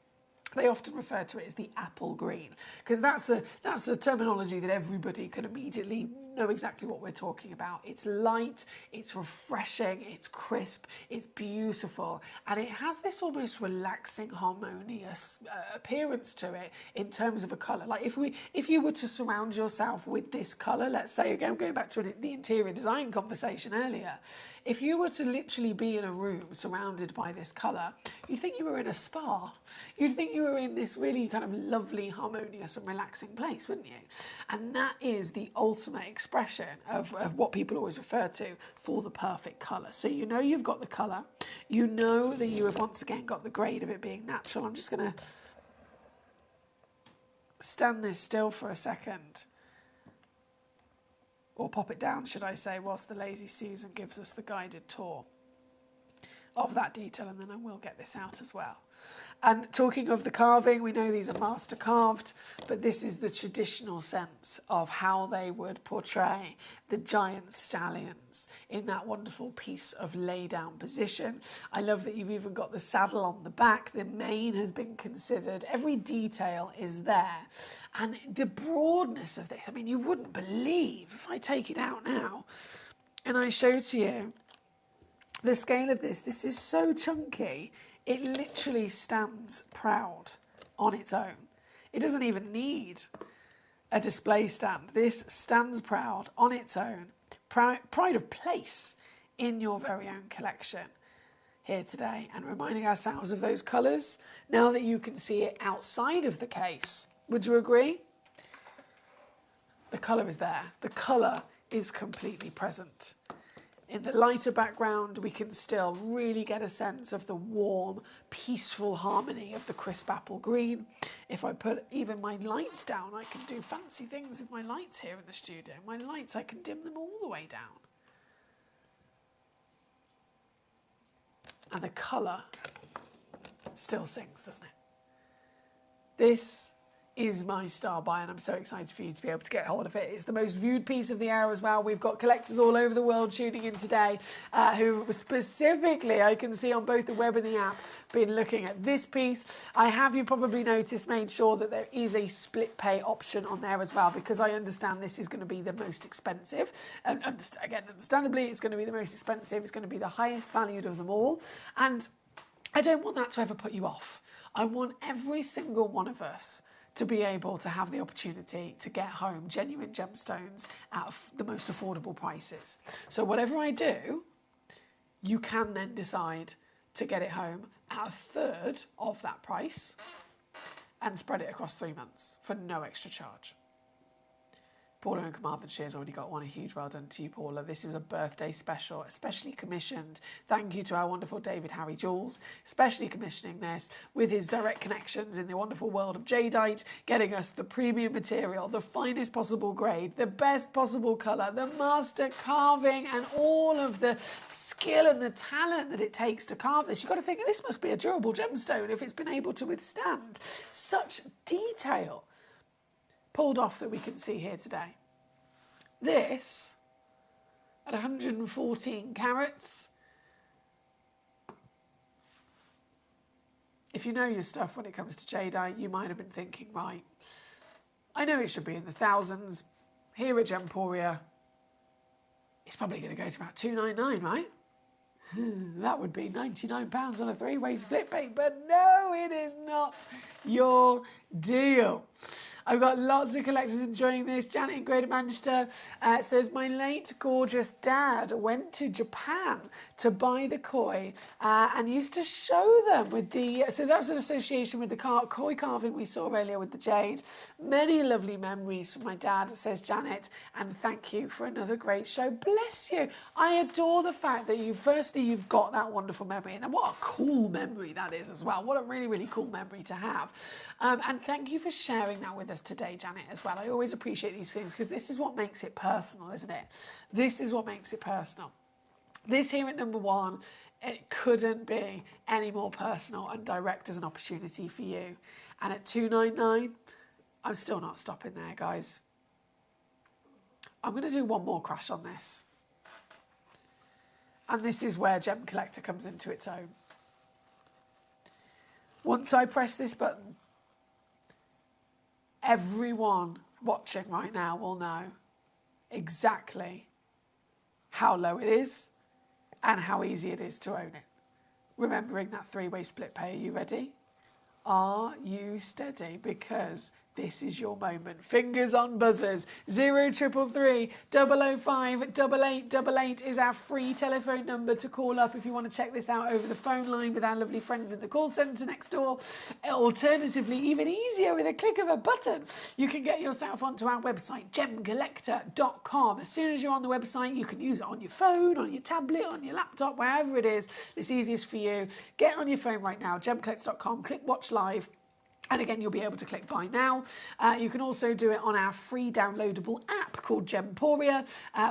they often refer to it as the apple green, because that's a terminology that everybody can immediately know exactly what we're talking about. It's light, it's refreshing, it's crisp, it's beautiful, and it has this almost relaxing, harmonious appearance to it in terms of a colour. Like if you were to surround yourself with this colour, let's say, again, going back to the interior design conversation earlier, if you were to literally be in a room surrounded by this colour, you'd think you were in a spa. You'd think you were in this really kind of lovely, harmonious and relaxing place, wouldn't you? And that is the ultimate expression of what people always refer to for the perfect colour. So you know you've got the colour. You know that you have once again got the grade of it being natural. I'm just going to stand this still for a second. Or pop it down, should I say, whilst the lazy Susan gives us the guided tour. of that detail, and then I will get this out as well. And talking of the carving, we know these are master carved, but this is the traditional sense of how they would portray the giant stallions in that wonderful piece of lay down position. I love that you've even got the saddle on the back. The mane has been considered. Every detail is there. And the broadness of this, I mean, you wouldn't believe, if I take it out now and I show to you the scale of this is so chunky. It literally stands proud on its own. It doesn't even need a display stand. This stands proud on its own. Pride of place in your very own collection here today, and reminding ourselves of those colours now that you can see it outside of the case. Would you agree? The colour is there. The colour is completely present. In the lighter background, we can still really get a sense of the warm, peaceful harmony of the crisp apple green. If I put even my lights down, I can do fancy things with my lights here in the studio. My lights, I can dim them all the way down. And the colour still sings, doesn't it? This is my star buy, and I'm so excited for you to be able to get hold of it. It's the most viewed piece of the hour as well. We've got collectors all over the world tuning in today who specifically, I can see on both the web and the app, been looking at this piece. I have, you probably noticed, made sure that there is a split pay option on there as well, because I understand this is going to be the most expensive. And again, understandably, it's going to be the most expensive. It's going to be the highest valued of them all. And I don't want that to ever put you off. I want every single one of us to be able to have the opportunity to get home genuine gemstones at the most affordable prices. So whatever I do, you can then decide to get it home at a third of that price and spread it across 3 months for no extra charge. Paula in Carmarthenshire has already got one. A huge well done to you, Paula. This is a birthday special, especially commissioned. Thank you to our wonderful David Harry Jules, especially commissioning this with his direct connections in the wonderful world of jadeite, getting us the premium material, the finest possible grade, the best possible colour, the master carving, and all of the skill and the talent that it takes to carve this. You've got to think, this must be a durable gemstone if it's been able to withstand such detail pulled off that we can see here today. This, at 114 carats, if you know your stuff when it comes to jadeite, you might have been thinking, right, I know it should be in the thousands. Here at Gemporia, it's probably going to go to about $299, right? That would be £99 on a three-way split pay, but no, it is not your deal. I've got lots of collectors enjoying this. Janet in Greater Manchester says, my late gorgeous dad went to Japan to buy the koi and used to show them with the... So that's an association with the koi carving we saw earlier with the jade. Many lovely memories from my dad, says Janet, and thank you for another great show. Bless you. I adore the fact that you've got that wonderful memory, and what a cool memory that is as well. What a really, really cool memory to have. And thank you for sharing that with us today, Janet, as well. I always appreciate these things because this is what makes it personal, isn't it? This is what makes it personal. This here at number one, it couldn't be any more personal and direct as an opportunity for you. And at $299, I'm still not stopping there, guys. I'm going to do one more crash on this. And this is where Gemcollector comes into its own. Once I press this button, everyone watching right now will know exactly how low it is and how easy it is to own it. Remembering that three-way split pay, are you ready? Are you steady? Because this is your moment. Fingers on buzzers. 0333 005 8888 is our free telephone number to call up if you want to check this out over the phone line with our lovely friends in the call centre next door. Alternatively, even easier, with a click of a button, you can get yourself onto our website, gemcollector.com. As soon as you're on the website, you can use it on your phone, on your tablet, on your laptop, wherever it is. It's easiest for you. Get on your phone right now, gemcollector.com, click watch live. And again, you'll be able to click buy now. You can also do it on our free downloadable app called Gemporia,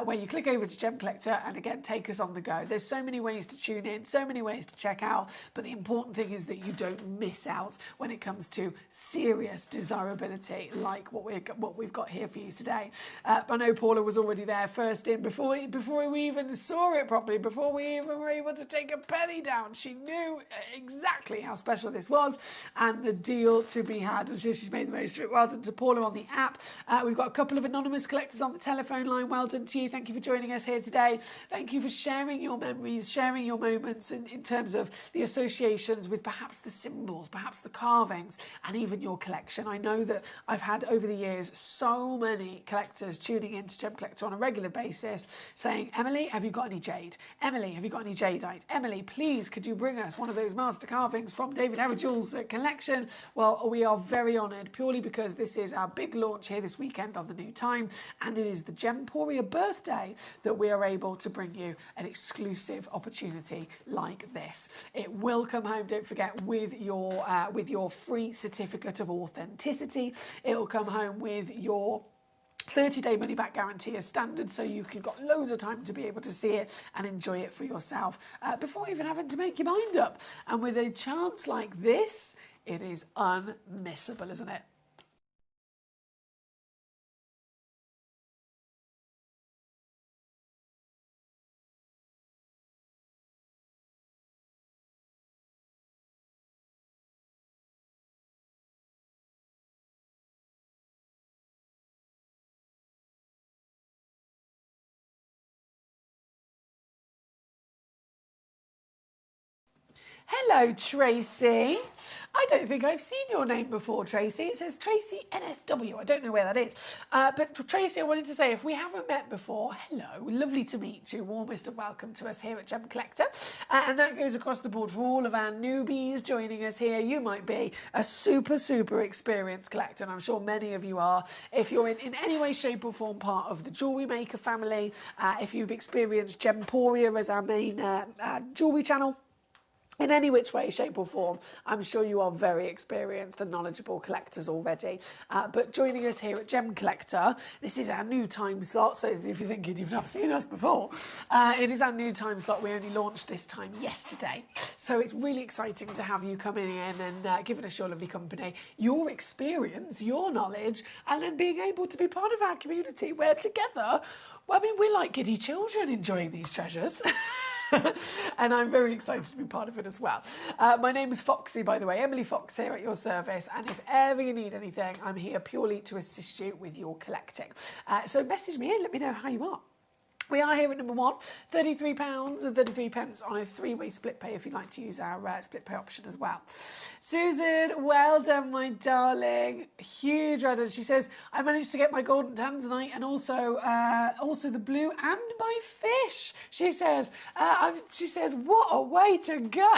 where you click over to Gem Collector and again, take us on the go. There's so many ways to tune in, so many ways to check out, but the important thing is that you don't miss out when it comes to serious desirability like what we've got here for you today. I know Paula was already there first in before we even saw it properly, before we even were able to take a penny down. She knew exactly how special this was and the deal to be had, and she's made the most of it. Well done to Paula on the app. We've got a couple of anonymous collectors on the telephone line. Well done to you. Thank you for joining us here today. Thank you for sharing your memories, sharing your moments in terms of the associations with perhaps the symbols, perhaps the carvings, and even your collection. I know that I've had over the years so many collectors tuning into Gem Collector on a regular basis saying, Emily, have you got any jade? Emily, have you got any jadeite? Emily, please, could you bring us one of those master carvings from David Haverjul's collection? Well, we are very honoured purely because this is our big launch here this weekend on the new time, and it is the Gemporia birthday that we are able to bring you an exclusive opportunity like this. It will come home, don't forget, with your free certificate of authenticity. It will come home with your 30-day money-back guarantee as standard, so you've got loads of time to be able to see it and enjoy it for yourself before even having to make your mind up. And with a chance like this, it is unmissable, isn't it? Hello, Tracy. I don't think I've seen your name before, Tracy. It says Tracy NSW. I don't know where that is. But for Tracy, I wanted to say, if we haven't met before, hello, lovely to meet you. Warmest of welcome to us here at Gem Collector. And that goes across the board for all of our newbies joining us here. You might be a super, super experienced collector, and I'm sure many of you are. If you're in any way, shape or form part of the jewellery maker family, if you've experienced Gemporia as our main jewellery channel, in any which way, shape or form, I'm sure you are very experienced and knowledgeable collectors already. But joining us here at Gem Collector, this is our new time slot, so if you're thinking you've not seen us before, it is our new time slot. We only launched this time yesterday. So it's really exciting to have you coming in and giving us your lovely company, your experience, your knowledge, and then being able to be part of our community where together, well, I mean, we're like giddy children enjoying these treasures. And I'm very excited to be part of it as well. My name is Foxy, by the way, Emily Fox here at your service, and if ever you need anything, I'm here purely to assist you with your collecting. So message me in, let me know how you are. We are here at number one, £33 and 33 pence on a three-way split pay if you'd like to use our split pay option as well. Susan, well done, my darling. Huge well done. She says, I managed to get my golden tanzanite and also the blue and my fish. She says, what a way to go.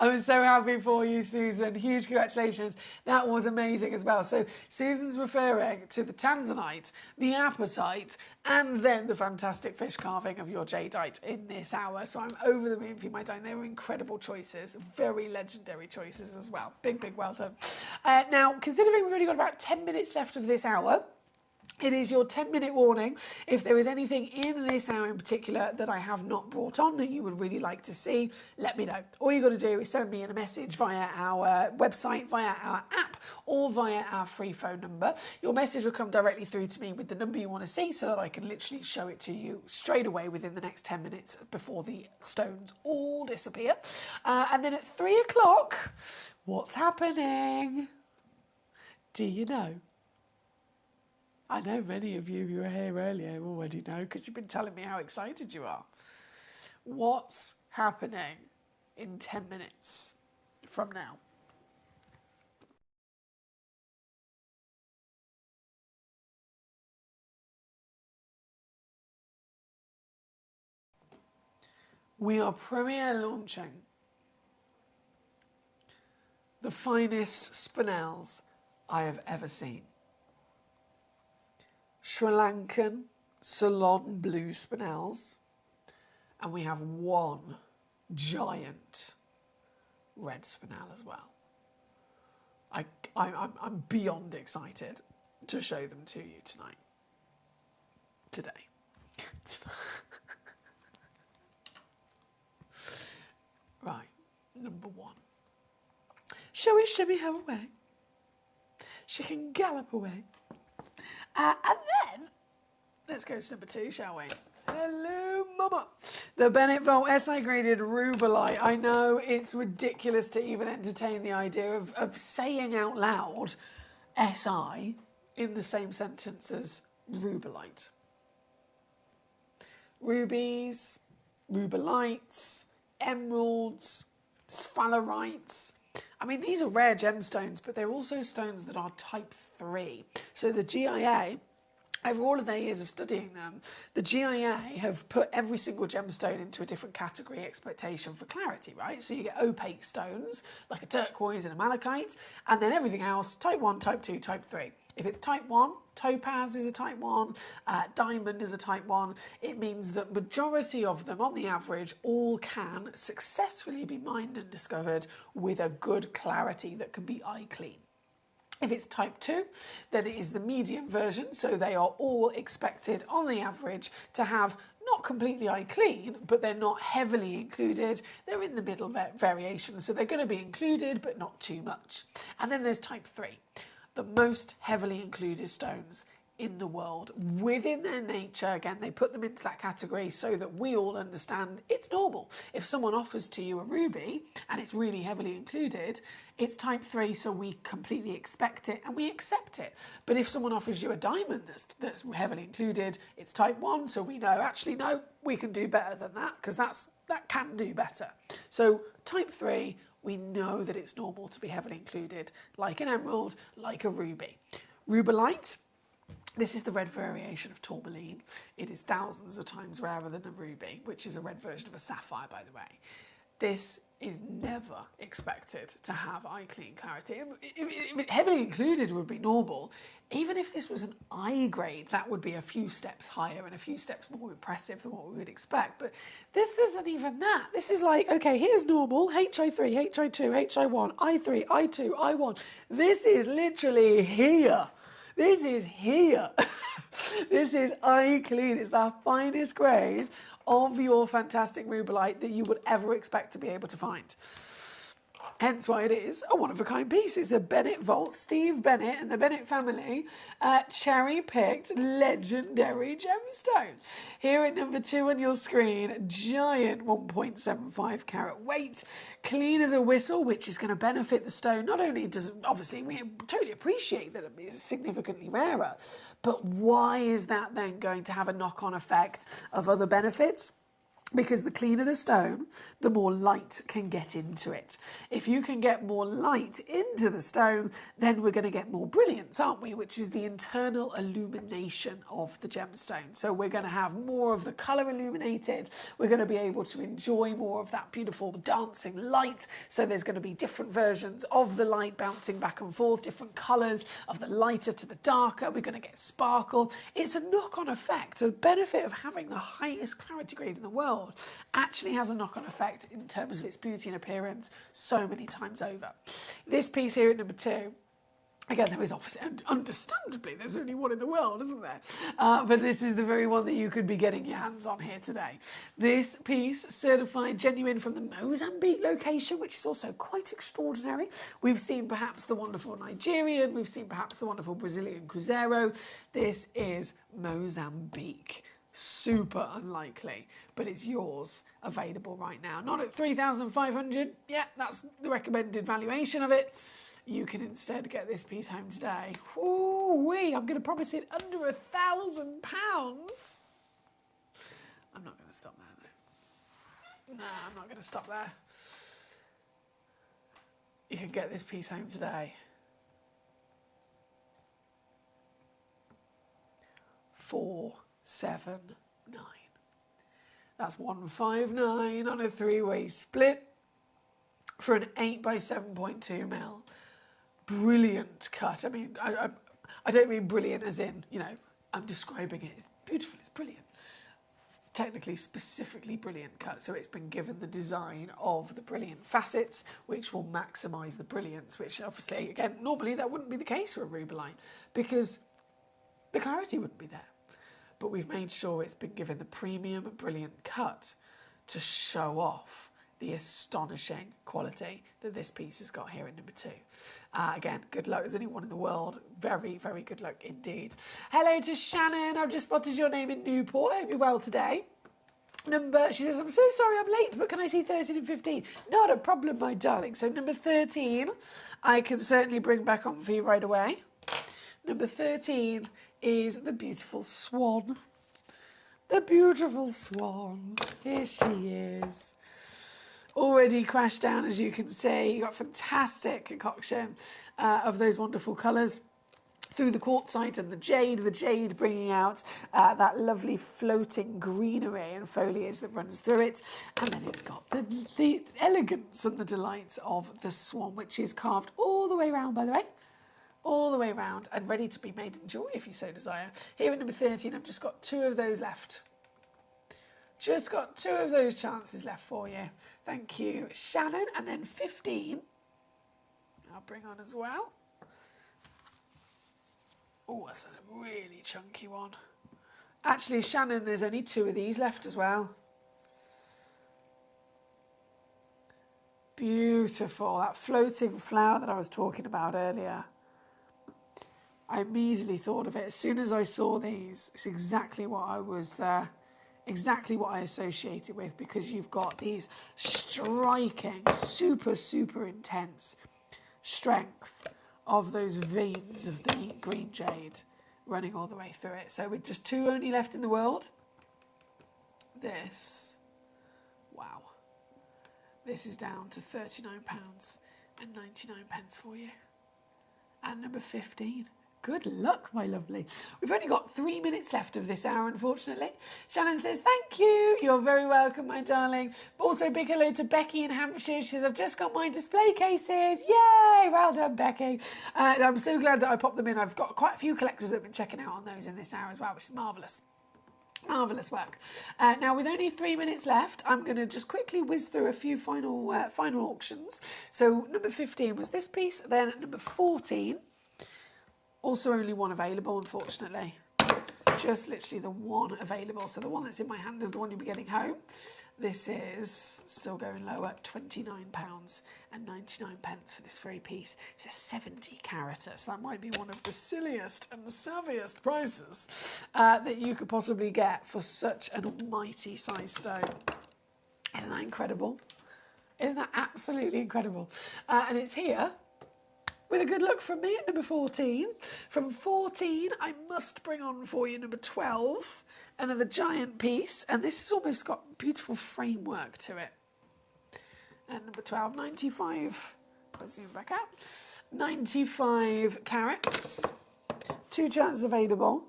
I'm so happy for you, Susan. Huge congratulations. That was amazing as well. So Susan's referring to the tanzanite, the apatite, and then the fantastic fish carving of your jadeite in this hour. So I'm over the moon for you, my darling. They were incredible choices, very legendary choices as well. Big, big well done. Now, considering we've only got about 10 minutes left of this hour, it is your 10-minute warning. If there is anything in this hour in particular that I have not brought on that you would really like to see, let me know. All you've got to do is send me in a message via our website, via our app, or via our free phone number. Your message will come directly through to me with the number you want to see so that I can literally show it to you straight away within the next 10 minutes before the stones all disappear. And then at 3 o'clock, what's happening? Do you know? I know many of you who were here earlier already know because you've been telling me how excited you are. What's happening in 10 minutes from now? We are premiere launching the finest spinels I have ever seen. Sri Lankan Ceylon blue spinels, and we have one giant red spinel as well. I'm beyond excited to show them to you tonight. Today. Right, number one. Showy, shimmy her away. She can gallop away. And then, let's go to number two, shall we? Hello, Mama. The Bennett Volt SI graded Rubelite. I know it's ridiculous to even entertain the idea of saying out loud SI in the same sentence as Rubelite. Rubies, Rubelites, emeralds, sphalerites. I mean, these are rare gemstones, but they're also stones that are type 3. So the GIA, over all of their years of studying them, the GIA have put every single gemstone into a different category expectation for clarity, right? So you get opaque stones, like a turquoise and a malachite, and then everything else, type 1, type 2, type 3. If it's type 1, topaz is a type 1, diamond is a type 1. It means that majority of them, on the average, all can successfully be mined and discovered with a good clarity that can be eye clean. If it's type 2, then it is the medium version, so they are all expected, on the average, to have not completely eye clean, but they're not heavily included. They're in the middle variation, so they're going to be included, but not too much. And then there's type 3. The most heavily included stones in the world. Within their nature, again, they put them into that category so that we all understand it's normal. If someone offers to you a ruby and it's really heavily included, it's type 3, so we completely expect it and we accept it. But if someone offers you a diamond that's heavily included, it's type 1, so we know, actually, no, we can do better than that, because that can do better. So type 3, we know that it's normal to be heavily included, like an emerald, like a ruby. Rubelite, this is the red variation of tourmaline. It is thousands of times rarer than a ruby, which is a red version of a sapphire, by the way. This is never expected to have eye clean clarity. If it heavily included would be normal. Even if this was an I grade, that would be a few steps higher and a few steps more impressive than what we would expect. But this isn't even that. This is like, okay, here's normal, HI3, HI2, HI1, I3, I2, I1. This is literally here. This is here. This is eye clean. It's the finest grade of your fantastic rubelite that you would ever expect to be able to find. Hence why it is a one-of-a-kind piece. It's a Bennett Vault. Steve Bennett and the Bennett family cherry-picked legendary gemstone. Here at number 2 on your screen, giant 1.75 carat weight, clean as a whistle, which is going to benefit the stone. Not only does, obviously, we totally appreciate that it is significantly rarer, but why is that then going to have a knock-on effect of other benefits? Because the cleaner the stone, the more light can get into it. If you can get more light into the stone, then we're going to get more brilliance, aren't we? Which is the internal illumination of the gemstone. So we're going to have more of the colour illuminated. We're going to be able to enjoy more of that beautiful dancing light. So there's going to be different versions of the light bouncing back and forth, different colours of the lighter to the darker. We're going to get sparkle. It's a knock-on effect. The benefit of having the highest clarity grade in the world actually has a knock-on effect in terms of its beauty and appearance so many times over. This piece here at number 2, again, there is obviously, understandably, there's only one in the world, isn't there? But this is the very one that you could be getting your hands on here today. This piece, certified genuine from the Mozambique location, which is also quite extraordinary. We've seen perhaps the wonderful Nigerian, we've seen perhaps the wonderful Brazilian Cruzeiro. This is Mozambique. Super unlikely, but it's yours, available right now. Not at 3,500. Yeah, that's the recommended valuation of it. You can instead get this piece home today. Ooh-wee, I'm going to promise it under £1,000. I'm not going to stop there, though. No, I'm not going to stop there. You can get this piece home today. 479. That's 159 on a 3-way split for an 8 by 7.2 mil. Brilliant cut. I mean, I don't mean brilliant as in, you know, I'm describing it. It's beautiful. It's brilliant. technically specifically brilliant cut, so it's been given the design of the brilliant facets, which will maximise the brilliance, which obviously, again, normally that wouldn't be the case for a Rubelite because the clarity wouldn't be there. But we've made sure it's been given the premium brilliant cut to show off the astonishing quality that this piece has got here in number 2. Again, good luck. There's only one in the world. Very, very good luck indeed. Hello to Shannon. I've just spotted your name in Newport. I hope you're well today. She says, I'm so sorry I'm late, but can I see 13 and 15? Not a problem, my darling. So number 13, I can certainly bring back on for you right away. Number 13 is the beautiful swan. The beautiful swan. Here she is. Already crashed down, as you can see. You got fantastic concoction of those wonderful colours through the quartzite and the jade bringing out that lovely floating greenery and foliage that runs through it. And then it's got the elegance and the delights of the swan, which is carved all the way around, by the way. All the way around and ready to be made in jewellery if you so desire. Here at number 13, I've just got 2 of those left. Just got 2 of those chances left for you. Thank you, Shannon. And then 15, I'll bring on as well. Oh, that's a really chunky one. Actually, Shannon, there's only 2 of these left as well. Beautiful. That floating flower that I was talking about earlier. I immediately thought of it. As soon as I saw these, it's exactly what I was... exactly what I associated with, because you've got these striking, super, super intense strength of those veins of the green jade running all the way through it. So with just 2 only left in the world, this, wow, this is down to £39.99 for you. And number 15. Good luck, my lovely. We've only got 3 minutes left of this hour, unfortunately. Shannon says, thank you. You're very welcome, my darling. Also, big hello to Becky in Hampshire. She says, I've just got my display cases. Yay! Well done, Becky. I'm so glad that I popped them in. I've got quite a few collectors that have been checking out on those in this hour as well, which is marvellous. Marvellous work. Now, with only 3 minutes left, I'm going to just quickly whiz through a few final auctions. So, number 15 was this piece. Then, at number 14... also only one available, unfortunately. Just literally the one available. So the one that's in my hand is the one you'll be getting home. This is still going low at £29.99 for this very piece. It's a 70 carat, so that might be one of the silliest and savviest prices that you could possibly get for such an almighty size stone. Isn't that incredible? Isn't that absolutely incredible? And it's here with a good look from me at number 14. From 14, I must bring on for you number 12, another giant piece, and this has almost got beautiful framework to it. And number 12, 95, I'll zoom back out, 95 carats, 2 chances available.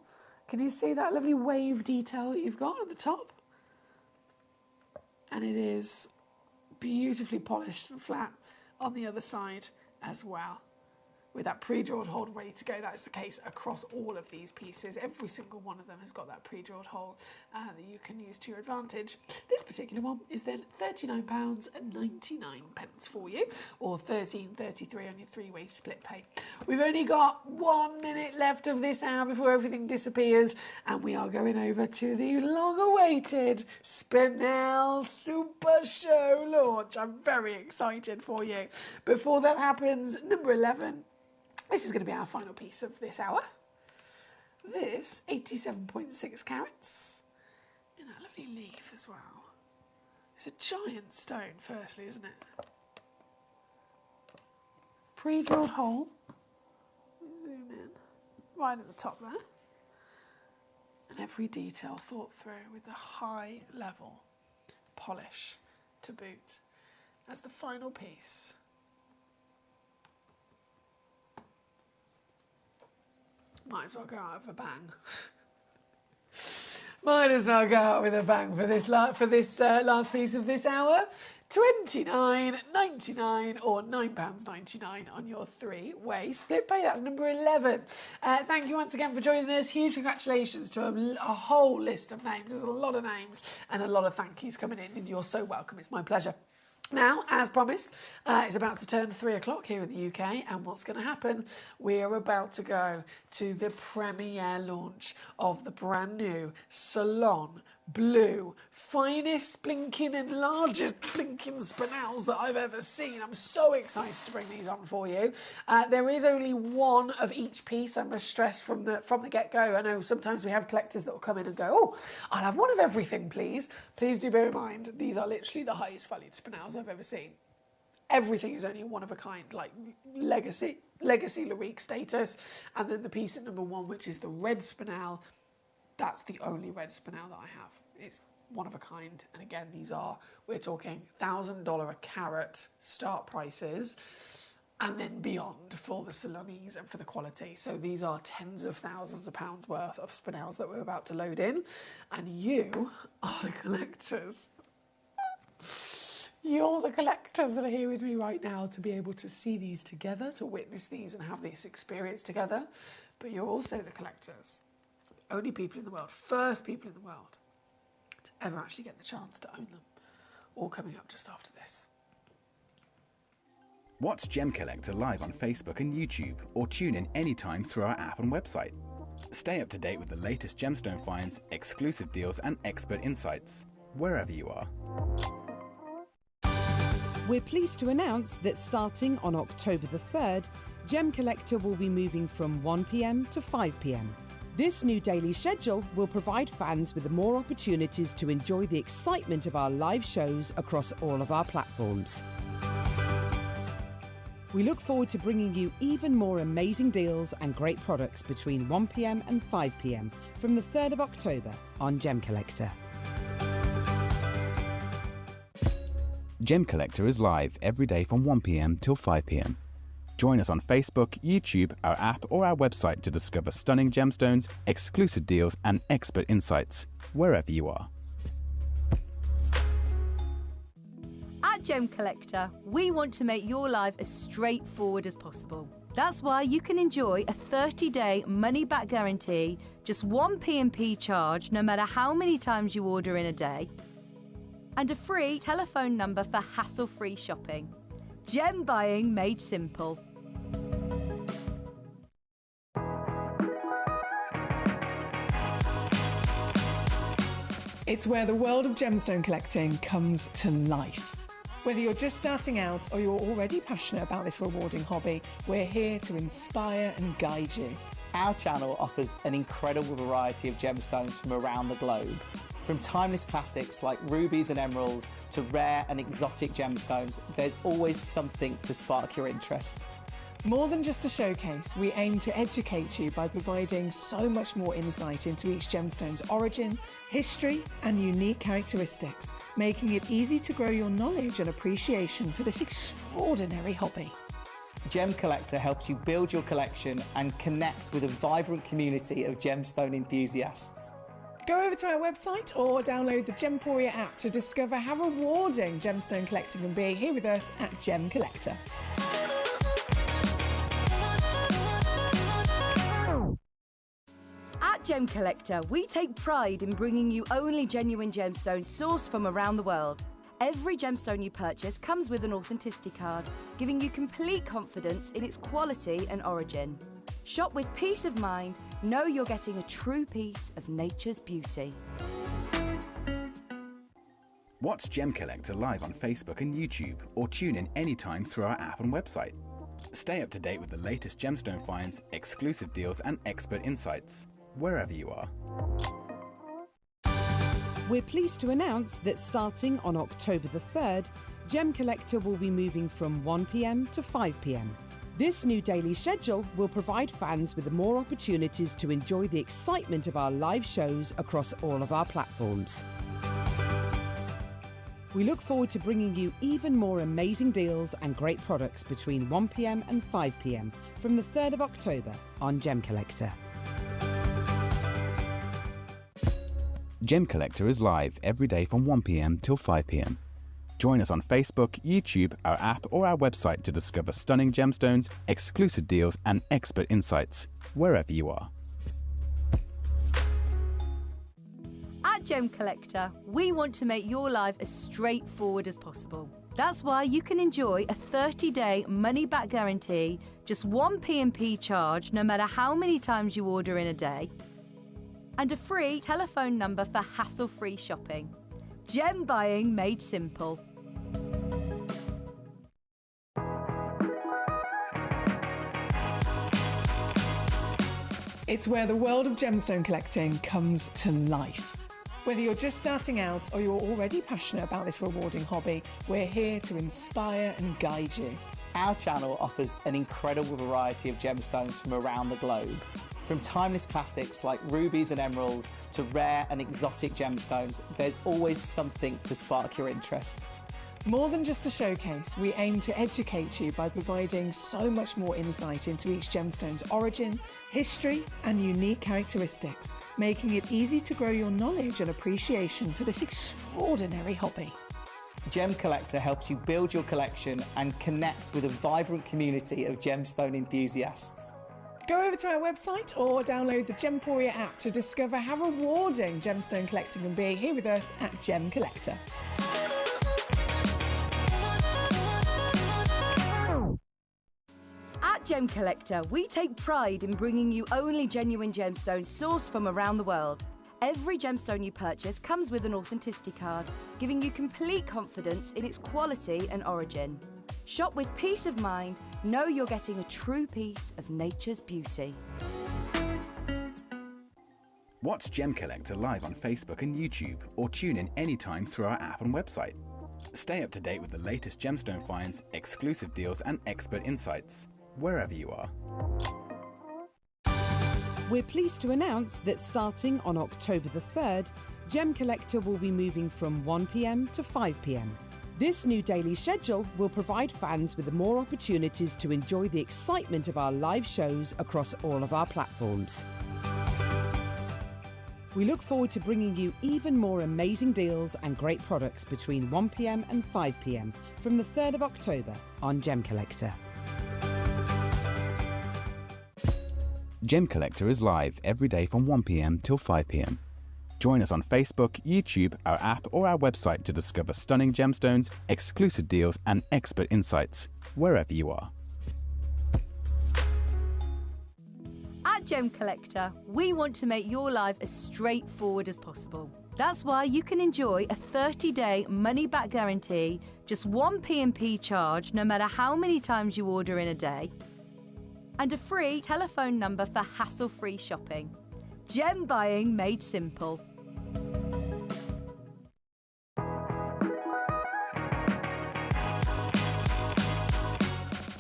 Can you see that lovely wave detail that you've got at the top? And it is beautifully polished and flat on the other side as well, with that pre-drilled hole ready to go. That is the case across all of these pieces. Every single one of them has got that pre-drilled hole that you can use to your advantage. This particular one is then £39.99 for you, or £13.33 on your 3-way split pay. We've only got 1 minute left of this hour before everything disappears, and we are going over to the long-awaited Spinel Super Show launch. I'm very excited for you. Before that happens, number 11. This is going to be our final piece of this hour. This, 87.6 carats, in that lovely leaf as well. It's a giant stone, firstly, isn't it? Pre-drilled hole. Zoom in, right at the top there. And every detail thought through with the high level polish to boot. As the final piece. Might as well go out of a bang. Might as well go out with a bang for this last piece of this hour. £29.99 or £9.99 on your three-way split pay. That's number 11. Thank you once again for joining us. Huge congratulations to a whole list of names. There's a lot of names and a lot of thank yous coming in, and you're so welcome. It's my pleasure. Now, as promised, it's about to turn 3 o'clock here in the UK, and what's going to happen? We're about to go to the premiere launch of the brand new Salon Blue, finest blinking and largest blinking spinels that I've ever seen. I'm so excited to bring these on for you. There is only one of each piece, I must stress from the get-go. I know sometimes we have collectors that will come in and go, oh, I'll have one of everything, please. Please do bear in mind, these are literally the highest valued spinels I've ever seen. Everything is only one of a kind, like legacy Larique status. And then the piece at number 1, which is the red spinel, that's the only red spinel that I have. It's one of a kind. And again, we're talking $1,000 a carat start prices, and then beyond for the Salonese and for the quality. So these are tens of thousands of pounds worth of spinels that we're about to load in. And you are the collectors. You're the collectors that are here with me right now to be able to see these together, to witness these and have this experience together. But you're also the collectors. Only people in the world, first people in the world to ever actually get the chance to own them. All coming up just after this. Watch Gemcollector live on Facebook and YouTube, or tune in anytime through our app and website. Stay up to date with the latest gemstone finds, exclusive deals and expert insights, wherever you are. We're pleased to announce that starting on October the 3rd, Gemcollector will be moving from 1 p.m. to 5 p.m. This new daily schedule will provide fans with more opportunities to enjoy the excitement of our live shows across all of our platforms. We look forward to bringing you even more amazing deals and great products between 1 p.m. and 5 p.m. from the 3rd of October on Gemcollector. Gemcollector is live every day from 1 p.m. till 5 p.m. Join us on Facebook, YouTube, our app or our website to discover stunning gemstones, exclusive deals and expert insights, wherever you are. At Gemcollector, we want to make your life as straightforward as possible. That's why you can enjoy a 30-day money-back guarantee, just one P&P charge no matter how many times you order in a day, and a free telephone number for hassle-free shopping. Gem buying made simple. It's where the world of gemstone collecting comes to life. Whether you're just starting out or you're already passionate about this rewarding hobby, we're here to inspire and guide you. Our channel offers an incredible variety of gemstones from around the globe. From timeless classics like rubies and emeralds to rare and exotic gemstones, there's always something to spark your interest. More than just a showcase, we aim to educate you by providing so much more insight into each gemstone's origin, history, and unique characteristics, making it easy to grow your knowledge and appreciation for this extraordinary hobby. Gemcollector helps you build your collection and connect with a vibrant community of gemstone enthusiasts. Go over to our website or download the Gemporia app to discover how rewarding gemstone collecting can be here with us at Gemcollector. At Gemcollector, we take pride in bringing you only genuine gemstones sourced from around the world. Every gemstone you purchase comes with an authenticity card, giving you complete confidence in its quality and origin. Shop with peace of mind, know you're getting a true piece of nature's beauty. Watch Gemcollector live on Facebook and YouTube, or tune in anytime through our app and website. Stay up to date with the latest gemstone finds, exclusive deals and expert insights, wherever you are. We're pleased to announce that starting on October the 3rd, Gemcollector will be moving from 1 p.m. to 5 p.m. This new daily schedule will provide fans with more opportunities to enjoy the excitement of our live shows across all of our platforms. We look forward to bringing you even more amazing deals and great products between 1 p.m. and 5 p.m. from the 3rd of October on Gemcollector. Gemcollector is live every day from 1 p.m. till 5 p.m. Join us on Facebook, YouTube, our app, or our website to discover stunning gemstones, exclusive deals, and expert insights wherever you are. At Gemcollector, we want to make your life as straightforward as possible. That's why you can enjoy a 30-day money-back guarantee, just one P&P charge no matter how many times you order in a day, and a free telephone number for hassle-free shopping. Gem buying made simple. It's where the world of gemstone collecting comes to life. Whether you're just starting out or you're already passionate about this rewarding hobby, we're here to inspire and guide you. Our channel offers an incredible variety of gemstones from around the globe. From timeless classics like rubies and emeralds to rare and exotic gemstones, there's always something to spark your interest. More than just a showcase, we aim to educate you by providing so much more insight into each gemstone's origin, history, and unique characteristics, making it easy to grow your knowledge and appreciation for this extraordinary hobby. Gemcollector helps you build your collection and connect with a vibrant community of gemstone enthusiasts. Go over to our website or download the Gemporia app to discover how rewarding gemstone collecting can be here with us at Gemcollector. At Gemcollector, we take pride in bringing you only genuine gemstones sourced from around the world. Every gemstone you purchase comes with an authenticity card, giving you complete confidence in its quality and origin. Shop with peace of mind, know you're getting a true piece of nature's beauty. Watch Gemcollector live on Facebook and YouTube, or tune in anytime through our app and website. Stay up to date with the latest gemstone finds, exclusive deals, and expert insights wherever you are. We're pleased to announce that starting on October the 3rd, Gemcollector will be moving from 1 p.m. to 5 p.m. This new daily schedule will provide fans with more opportunities to enjoy the excitement of our live shows across all of our platforms. We look forward to bringing you even more amazing deals and great products between 1 p.m. and 5 p.m. from the 3rd of October on Gemcollector. Gemcollector is live every day from 1 p.m. till 5 p.m. Join us on Facebook, YouTube, our app, or our website to discover stunning gemstones, exclusive deals, and expert insights wherever you are. At Gemcollector, we want to make your life as straightforward as possible. That's why you can enjoy a 30-day money-back guarantee, just one P&P charge no matter how many times you order in a day, and a free telephone number for hassle-free shopping. Gem buying made simple.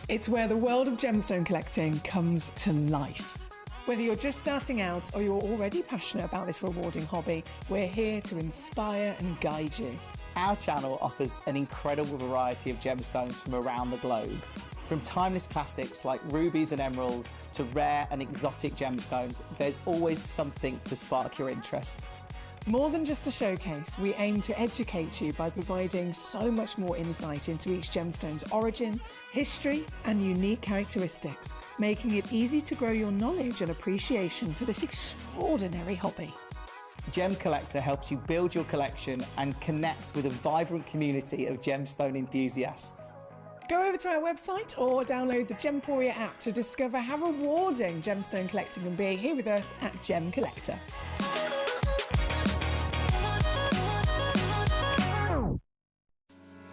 It's where the world of gemstone collecting comes to life. Whether you're just starting out or you're already passionate about this rewarding hobby, we're here to inspire and guide you. Our channel offers an incredible variety of gemstones from around the globe. From timeless classics like rubies and emeralds to rare and exotic gemstones, there's always something to spark your interest. More than just a showcase, we aim to educate you by providing so much more insight into each gemstone's origin, history, and unique characteristics, making it easy to grow your knowledge and appreciation for this extraordinary hobby. Gemcollector helps you build your collection and connect with a vibrant community of gemstone enthusiasts. Go over to our website or download the Gemporia app to discover how rewarding gemstone collecting can be here with us at Gemcollector.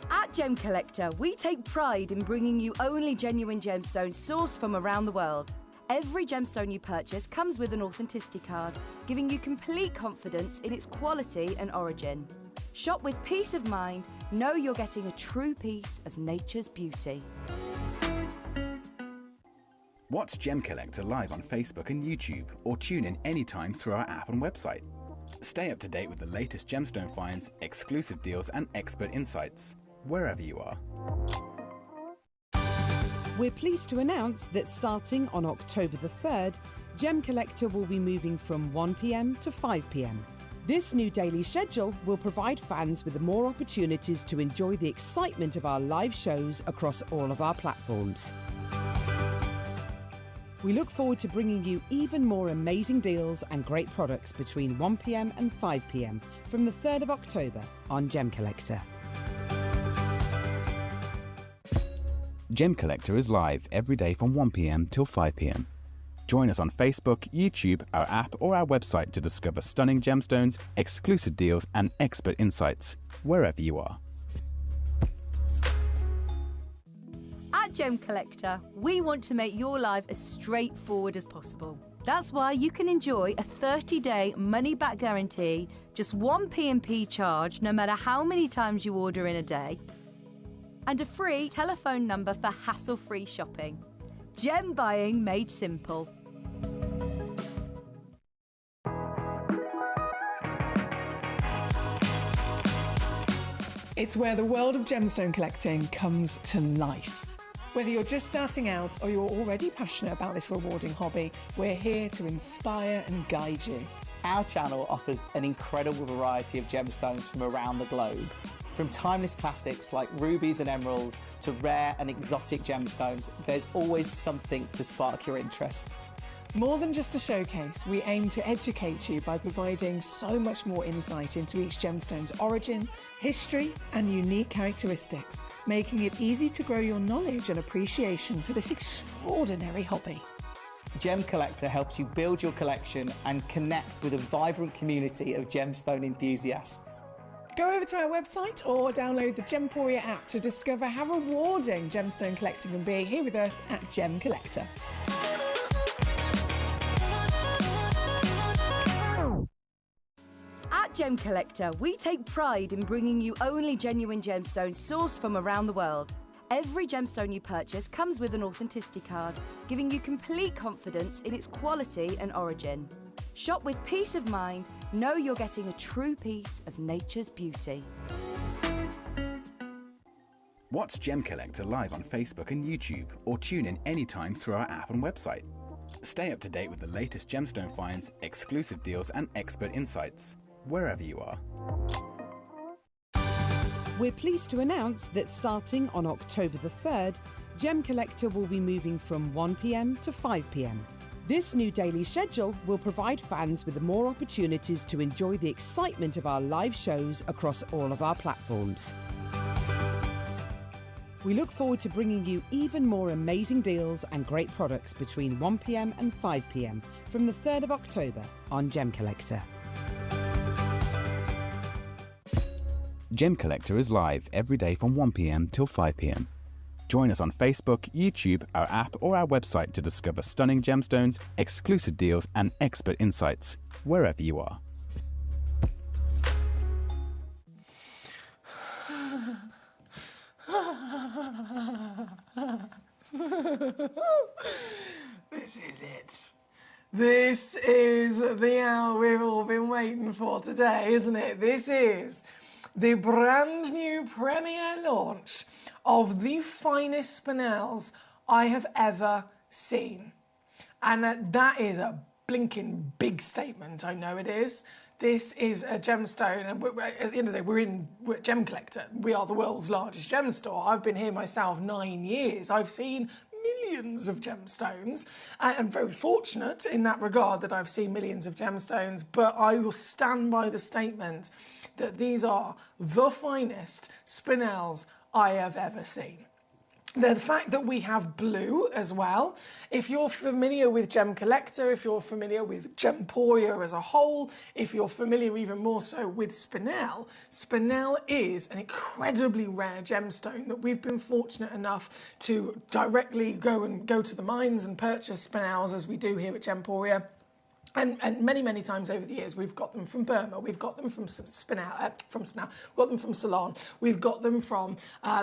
At Gemcollector, we take pride in bringing you only genuine gemstones sourced from around the world. Every gemstone you purchase comes with an authenticity card, giving you complete confidence in its quality and origin. Shop with peace of mind, know you're getting a true piece of nature's beauty. Watch Gemcollector live on Facebook and YouTube, or tune in anytime through our app and website. Stay up to date with the latest gemstone finds, exclusive deals, and expert insights wherever you are. We're pleased to announce that starting on October the 3rd, Gemcollector will be moving from 1 p.m. to 5 p.m. This new daily schedule will provide fans with more opportunities to enjoy the excitement of our live shows across all of our platforms. We look forward to bringing you even more amazing deals and great products between 1 p.m. and 5 p.m. from the 3rd of October on Gemcollector. Gemcollector is live every day from 1 p.m. till 5 p.m. Join us on Facebook, YouTube, our app or our website to discover stunning gemstones, exclusive deals and expert insights wherever you are. At Gemcollector, we want to make your life as straightforward as possible. That's why you can enjoy a 30-day money-back guarantee, just 1 P&P charge no matter how many times you order in a day, and a free telephone number for hassle-free shopping. Gem buying made simple. It's where the world of gemstone collecting comes to life. Whether you're just starting out or you're already passionate about this rewarding hobby, we're here to inspire and guide you. Our channel offers an incredible variety of gemstones from around the globe. From timeless classics like rubies and emeralds to rare and exotic gemstones, there's always something to spark your interest. More than just a showcase, we aim to educate you by providing so much more insight into each gemstone's origin, history, and unique characteristics, making it easy to grow your knowledge and appreciation for this extraordinary hobby. Gemcollector helps you build your collection and connect with a vibrant community of gemstone enthusiasts. Go over to our website or download the Gemporia app to discover how rewarding gemstone collecting can be here with us at Gemcollector. At Gemcollector, we take pride in bringing you only genuine gemstones sourced from around the world. Every gemstone you purchase comes with an authenticity card, giving you complete confidence in its quality and origin. Shop with peace of mind, know you're getting a true piece of nature's beauty. Watch Gemcollector live on Facebook and YouTube or tune in anytime through our app and website. Stay up to date with the latest gemstone finds, exclusive deals and expert insights wherever you are. We're pleased to announce that starting on October the 3rd, Gemcollector will be moving from 1 p.m. to 5 p.m. This new daily schedule will provide fans with more opportunities to enjoy the excitement of our live shows across all of our platforms. We look forward to bringing you even more amazing deals and great products between 1 p.m. and 5 p.m. from the 3rd of October on Gemcollector. Gemcollector is live every day from 1 p.m. till 5 p.m. Join us on Facebook, YouTube, our app or our website to discover stunning gemstones, exclusive deals and expert insights wherever you are. This is it. This is the hour we've all been waiting for today, isn't it? This is the brand new premiere launch of the finest spinels I have ever seen. And that is a blinking big statement, I know it is. This is a gemstone, and at the end of the day, we're at Gemcollector. We are the world's largest gem store. I've been here myself 9 years. I've seen millions of gemstones. I'm very fortunate in that regard that I've seen millions of gemstones, but I will stand by the statement that these are the finest spinels I have ever seen. The fact that we have blue as well. If you're familiar with Gemcollector, if you're familiar with Gemporia as a whole, if you're familiar even more so with spinel, spinel is an incredibly rare gemstone that we've been fortunate enough to directly go to the mines and purchase spinels as we do here at Gemporia. And many times over the years, we've got them from Burma, we've got them from Spinel, we've got them from Ceylon, we've got them from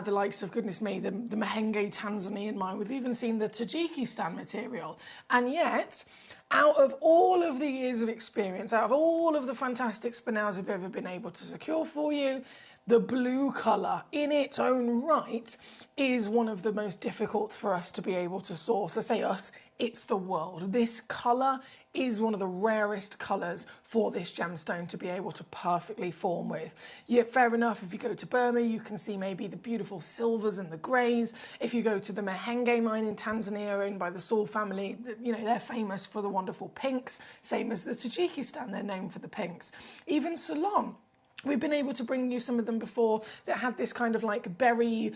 the likes of, goodness me, the Mahenge Tanzanian mine, we've even seen the Tajikistan material. And yet, out of all of the years of experience, out of all of the fantastic spinels we've ever been able to secure for you, The blue colour in its own right is one of the most difficult for us to be able to source. I say us, it's the world. This colour is one of the rarest colours for this gemstone to be able to perfectly form with. Yeah, fair enough, if you go to Burma, you can see maybe the beautiful silvers and the greys. If you go to the Mahenge mine in Tanzania, owned by the Saul family, you know, they're famous for the wonderful pinks, same as the Tajikistan, they're known for the pinks. Even Ceylon, we've been able to bring you some of them before that had this kind of like berry,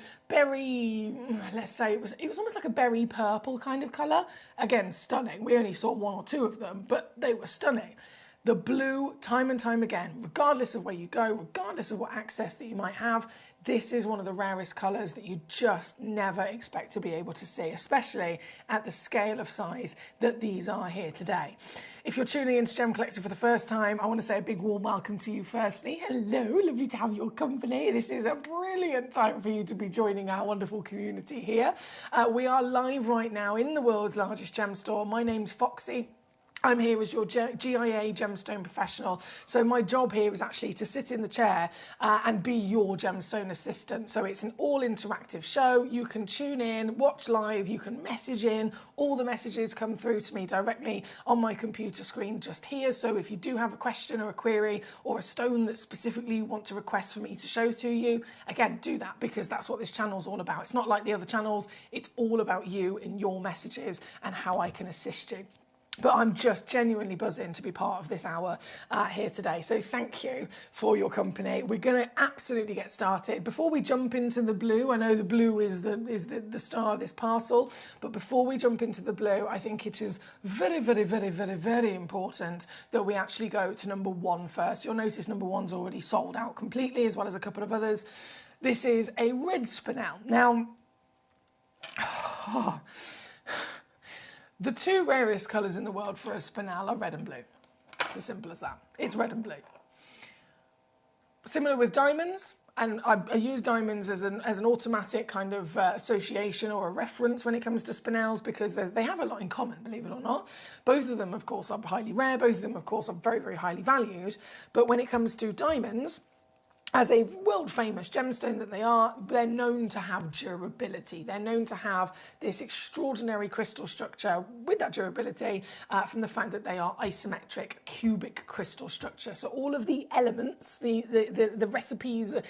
let's say it was almost like a berry purple kind of colour. Again, stunning. We only saw one or two of them, but they were stunning. The blue, time and time again, regardless of where you go, regardless of what access that you might have, this is one of the rarest colours that you just never expect to be able to see, especially at the scale of size that these are here today. If you're tuning into Gemcollector for the first time, I want to say a big warm welcome to you firstly. Hello, lovely to have your company. This is a brilliant time for you to be joining our wonderful community here. We are live right now in the world's largest gem store. My name's Foxy. I'm here as your GIA gemstone professional. So my job here is actually to sit in the chair and be your gemstone assistant. So it's an all interactive show. You can tune in, watch live, you can message in. All the messages come through to me directly on my computer screen just here. So if you do have a question or a query or a stone that specifically you want to request for me to show to you, again, do that, because that's what this channel is all about. It's not like the other channels. It's all about you and your messages and how I can assist you. But I'm just genuinely buzzing to be part of this hour here today. So thank you for your company. We're going to absolutely get started. Before we jump into the blue, I know the blue is the star of this parcel, but before we jump into the blue, I think it is very, very, very, very, very important that we actually go to number one first. You'll notice number one's already sold out completely, as well as a couple of others. This is a red spinel. Now, the two rarest colours in the world for a spinel are red and blue. It's as simple as that. It's red and blue. Similar with diamonds, and I use diamonds as an automatic kind of association or a reference when it comes to spinels, because they have a lot in common, believe it or not. Both of them, of course, are highly rare. Both of them, of course, are very, very highly valued. But when it comes to diamonds, as a world-famous gemstone that they are, they're known to have durability. They're known to have this extraordinary crystal structure with that durability from the fact that they are isometric cubic crystal structure. So all of the elements, the recipes, the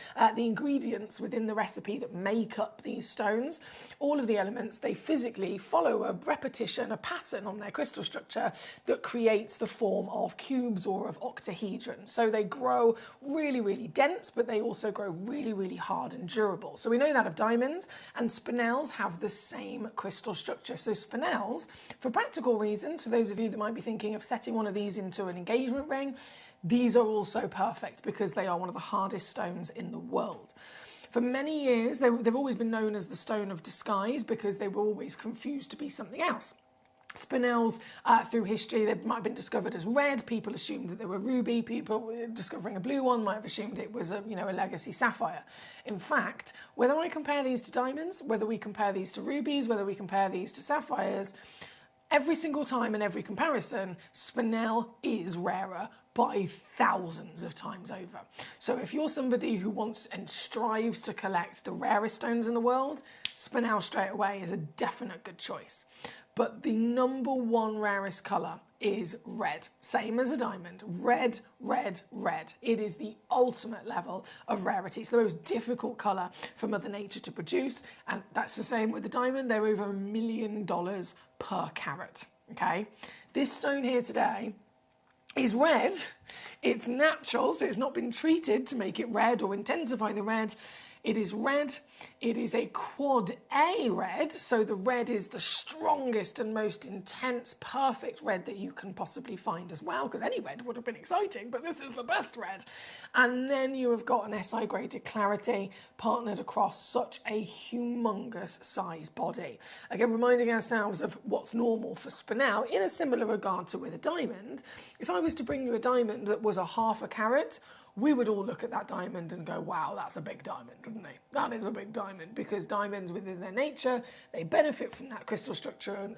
ingredients within the recipe that make up these stones, all of the elements, they physically follow a repetition, a pattern on their crystal structure that creates the form of cubes or of octahedrons. So they grow really, really dense, but they also grow really, really hard and durable. So we know that of diamonds, and spinels have the same crystal structure. So spinels, for practical reasons, for those of you that might be thinking of setting one of these into an engagement ring, these are also perfect because they are one of the hardest stones in the world. For many years, they've always been known as the stone of disguise because they were always confused to be something else. Spinels, through history, they might have been discovered as red. People assumed that they were ruby. People discovering a blue one might have assumed it was a legacy sapphire. In fact, whether I compare these to diamonds, whether we compare these to rubies, whether we compare these to sapphires, every single time in every comparison, spinel is rarer by thousands of times over. So if you're somebody who wants and strives to collect the rarest stones in the world, spinel straight away is a definite good choice. But the number one rarest colour is red, same as a diamond. Red, red, red. It is the ultimate level of rarity. It's the most difficult colour for Mother Nature to produce, and that's the same with the diamond. They're over $1 million per carat, okay? This stone here today is red. It's natural, so it's not been treated to make it red or intensify the red. It is red. It is a quad A red, so the red is the strongest and most intense, perfect red that you can possibly find as well, because any red would have been exciting, but this is the best red. And then you have got an SI graded clarity partnered across such a humongous size body. Again, reminding ourselves of what's normal for spinel in a similar regard to with a diamond. If I was to bring you a diamond that was a half a carat, we would all look at that diamond and go, wow, that's a big diamond, wouldn't they? That is a big diamond, because diamonds within their nature, they benefit from that crystal structure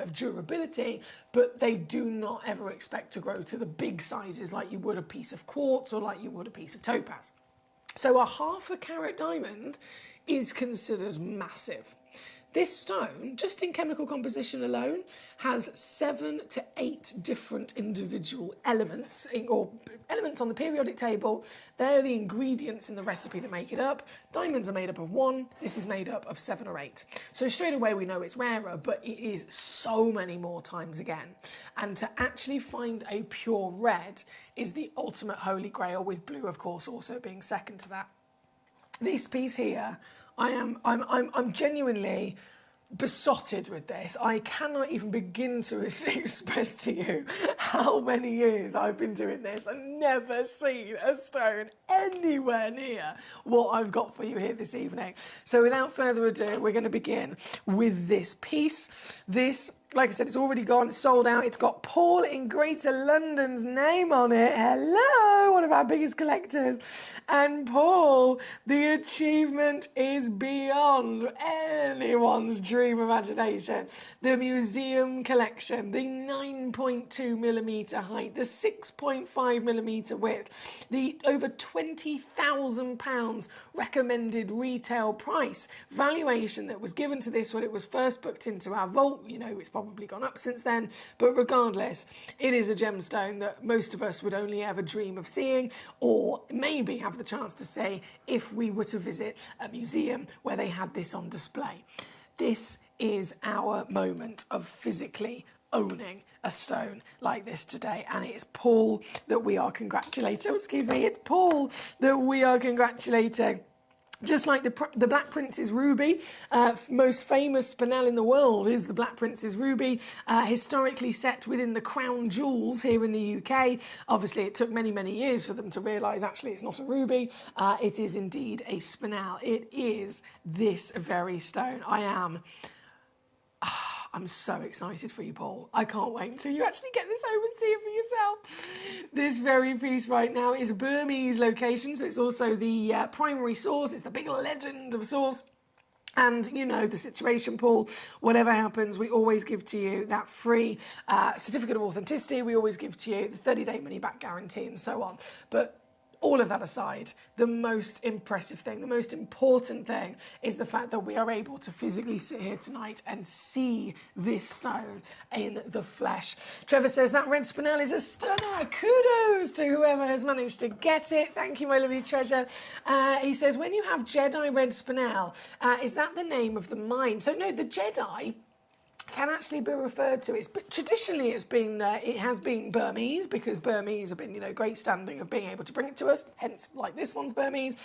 of durability, but they do not ever expect to grow to the big sizes like you would a piece of quartz or like you would a piece of topaz. So a half a carat diamond is considered massive. This stone, just in chemical composition alone, has 7 to 8 different individual elements, or elements on the periodic table. They're the ingredients in the recipe that make it up. Diamonds are made up of 1, this is made up of 7 or 8. So straight away we know it's rarer, but it is so many more times again. And to actually find a pure red is the ultimate holy grail, with blue, of course, also being second to that. This piece here, I'm genuinely besotted with this. I cannot even begin to express to you how many years I've been doing this and never seen a stone anywhere near what I've got for you here this evening. So without further ado, we're going to begin with this piece. This, like I said, it's already gone, it's sold out. It's got Paul in Greater London's name on it. Hello, one of our biggest collectors. And Paul, the achievement is beyond anyone's dream imagination. The museum collection, the 9.2mm height, the 6.5mm width, the over £20,000 recommended retail price valuation that was given to this when it was first booked into our vault. You know, it's probably gone up since then, but regardless, it is a gemstone that most of us would only ever dream of seeing, or maybe have the chance to say if we were to visit a museum where they had this on display. This is our moment of physically owning a stone like this today, and it is Paul that we are congratulating. Excuse me, it's Paul that we are congratulating. Just like the Black Prince's ruby, most famous spinel in the world is the Black Prince's ruby, historically set within the crown jewels here in the UK. Obviously, it took many, many years for them to realise actually it's not a ruby. It is indeed a spinel. It is this very stone. I'm so excited for you, Paul. I can't wait until you actually get this home and see it for yourself. This very piece right now is a Burmese location, so it's also the primary source. It's the big legend of source. And you know the situation, Paul. Whatever happens, we always give to you that free certificate of authenticity. We always give to you the 30-day money-back guarantee and so on. But all of that aside, the most impressive thing, the most important thing is the fact that we are able to physically sit here tonight and see this stone in the flesh. Trevor says that red spinel is a stunner. Kudos to whoever has managed to get it. Thank you, my lovely treasure. He says, when you have Jedi red spinel, is that the name of the mine? So no, the Jedi can actually be referred to. Traditionally it has been Burmese, because Burmese have been, you know, great standing of being able to bring it to us, hence like this one's Burmese.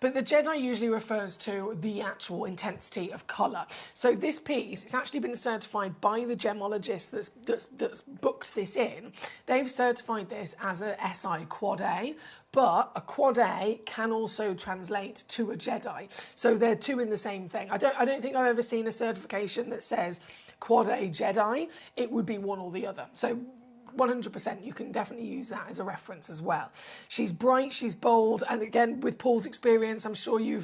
But the Jedi usually refers to the actual intensity of colour. So this piece, it's actually been certified by the gemologist that's booked this in. They've certified this as a SI Quad A, but a Quad A can also translate to a Jedi. So they're two in the same thing. I don't think I've ever seen a certification that says Quad A Jedi. It would be one or the other. So 100%, you can definitely use that as a reference as well. She's bright, she's bold, and again, with Paul's experience, you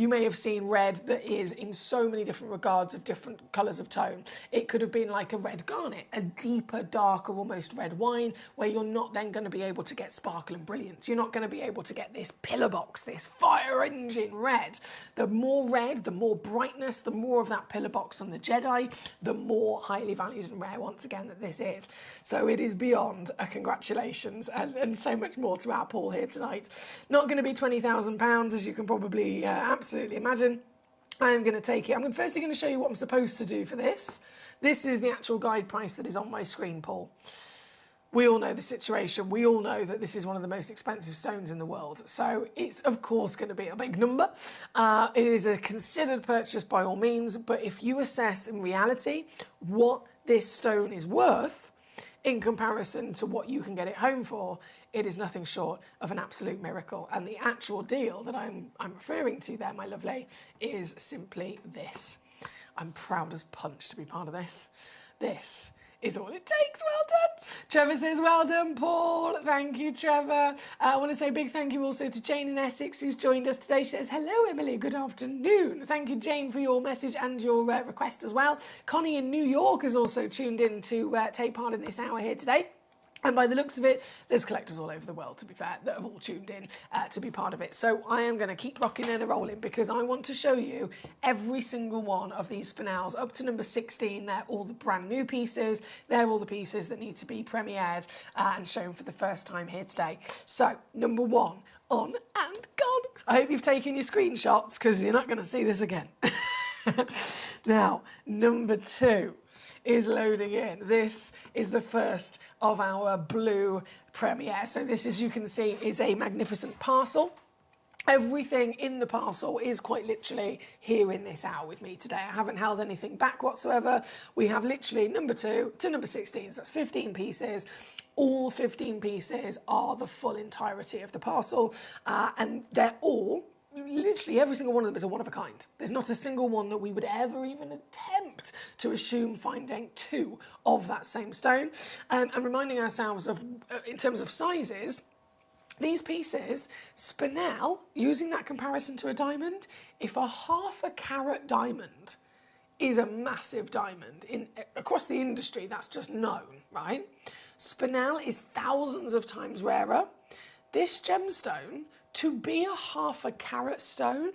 may have seen red that is in so many different regards of different colours of tone. It could have been like a red garnet, a deeper, darker, almost red wine, where you're not then going to be able to get sparkle and brilliance. You're not going to be able to get this pillar box, this fire engine red. The more red, the more brightness, the more of that pillar box on the Jedi, the more highly valued and rare, once again, that this is. So it is beyond a congratulations, and so much more to our Paul here tonight. Not going to be £20,000, as you can probably absolutely imagine. I'm going to take it. I'm firstly going to show you what I'm supposed to do for this. This is the actual guide price that is on my screen, Paul. We all know the situation. We all know that this is one of the most expensive stones in the world. So it's, of course, going to be a big number. It is a considered purchase by all means. But if you assess in reality what this stone is worth in comparison to what you can get it home for, it is nothing short of an absolute miracle. And the actual deal that I'm referring to there, my lovely, is simply this. I'm proud as punch to be part of this. This is all it takes. Well done. Trevor says, well done, Paul. Thank you, Trevor. I want to say a big thank you also to Jane in Essex, who's joined us today. She says, hello, Emily. Good afternoon. Thank you, Jane, for your message and your request as well. Connie in New York has also tuned in to take part in this hour here today. And by the looks of it, there's collectors all over the world, to be fair, that have all tuned in to be part of it. So I am going to keep rocking and rolling because I want to show you every single one of these spinels up to number 16. They're all the brand new pieces. They're all the pieces that need to be premiered and shown for the first time here today. So number 1, on and gone. I hope you've taken your screenshots because you're not going to see this again. Now, number 2 is loading in. This is the first of our blue premiere. So this, as you can see, is a magnificent parcel. Everything in the parcel is quite literally here in this hour with me today. I haven't held anything back whatsoever. We have literally number 2 to number 16, so that's 15 pieces. All 15 pieces are the full entirety of the parcel, and they're all, literally every single one of them is a one of a kind. There's not a single one that we would ever even attempt to assume finding 2 of that same stone. And reminding ourselves of, in terms of sizes, these pieces, spinel, using that comparison to a diamond, if a half a carat diamond is a massive diamond, across the industry that's just known, right? Spinel is thousands of times rarer. This gemstone, to be a half a carat stone,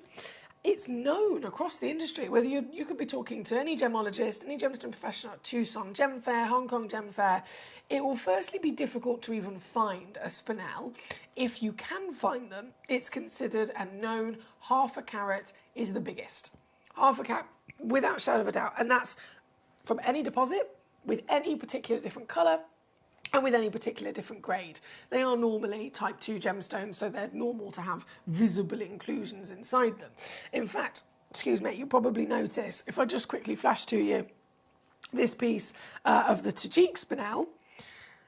it's known across the industry. Whether you could be talking to any gemologist, any gemstone professional at Tucson Gem Fair, Hong Kong Gem Fair, it will firstly be difficult to even find a spinel. If you can find them, it's considered and known half a carat is the biggest. Half a carat, without a shadow of a doubt. And that's from any deposit, with any particular different colour, and with any particular different grade. They are normally type 2 gemstones, so they're normal to have visible inclusions inside them. In fact, excuse me, you'll probably notice, if I just quickly flash to you, this piece of the Tajik spinel,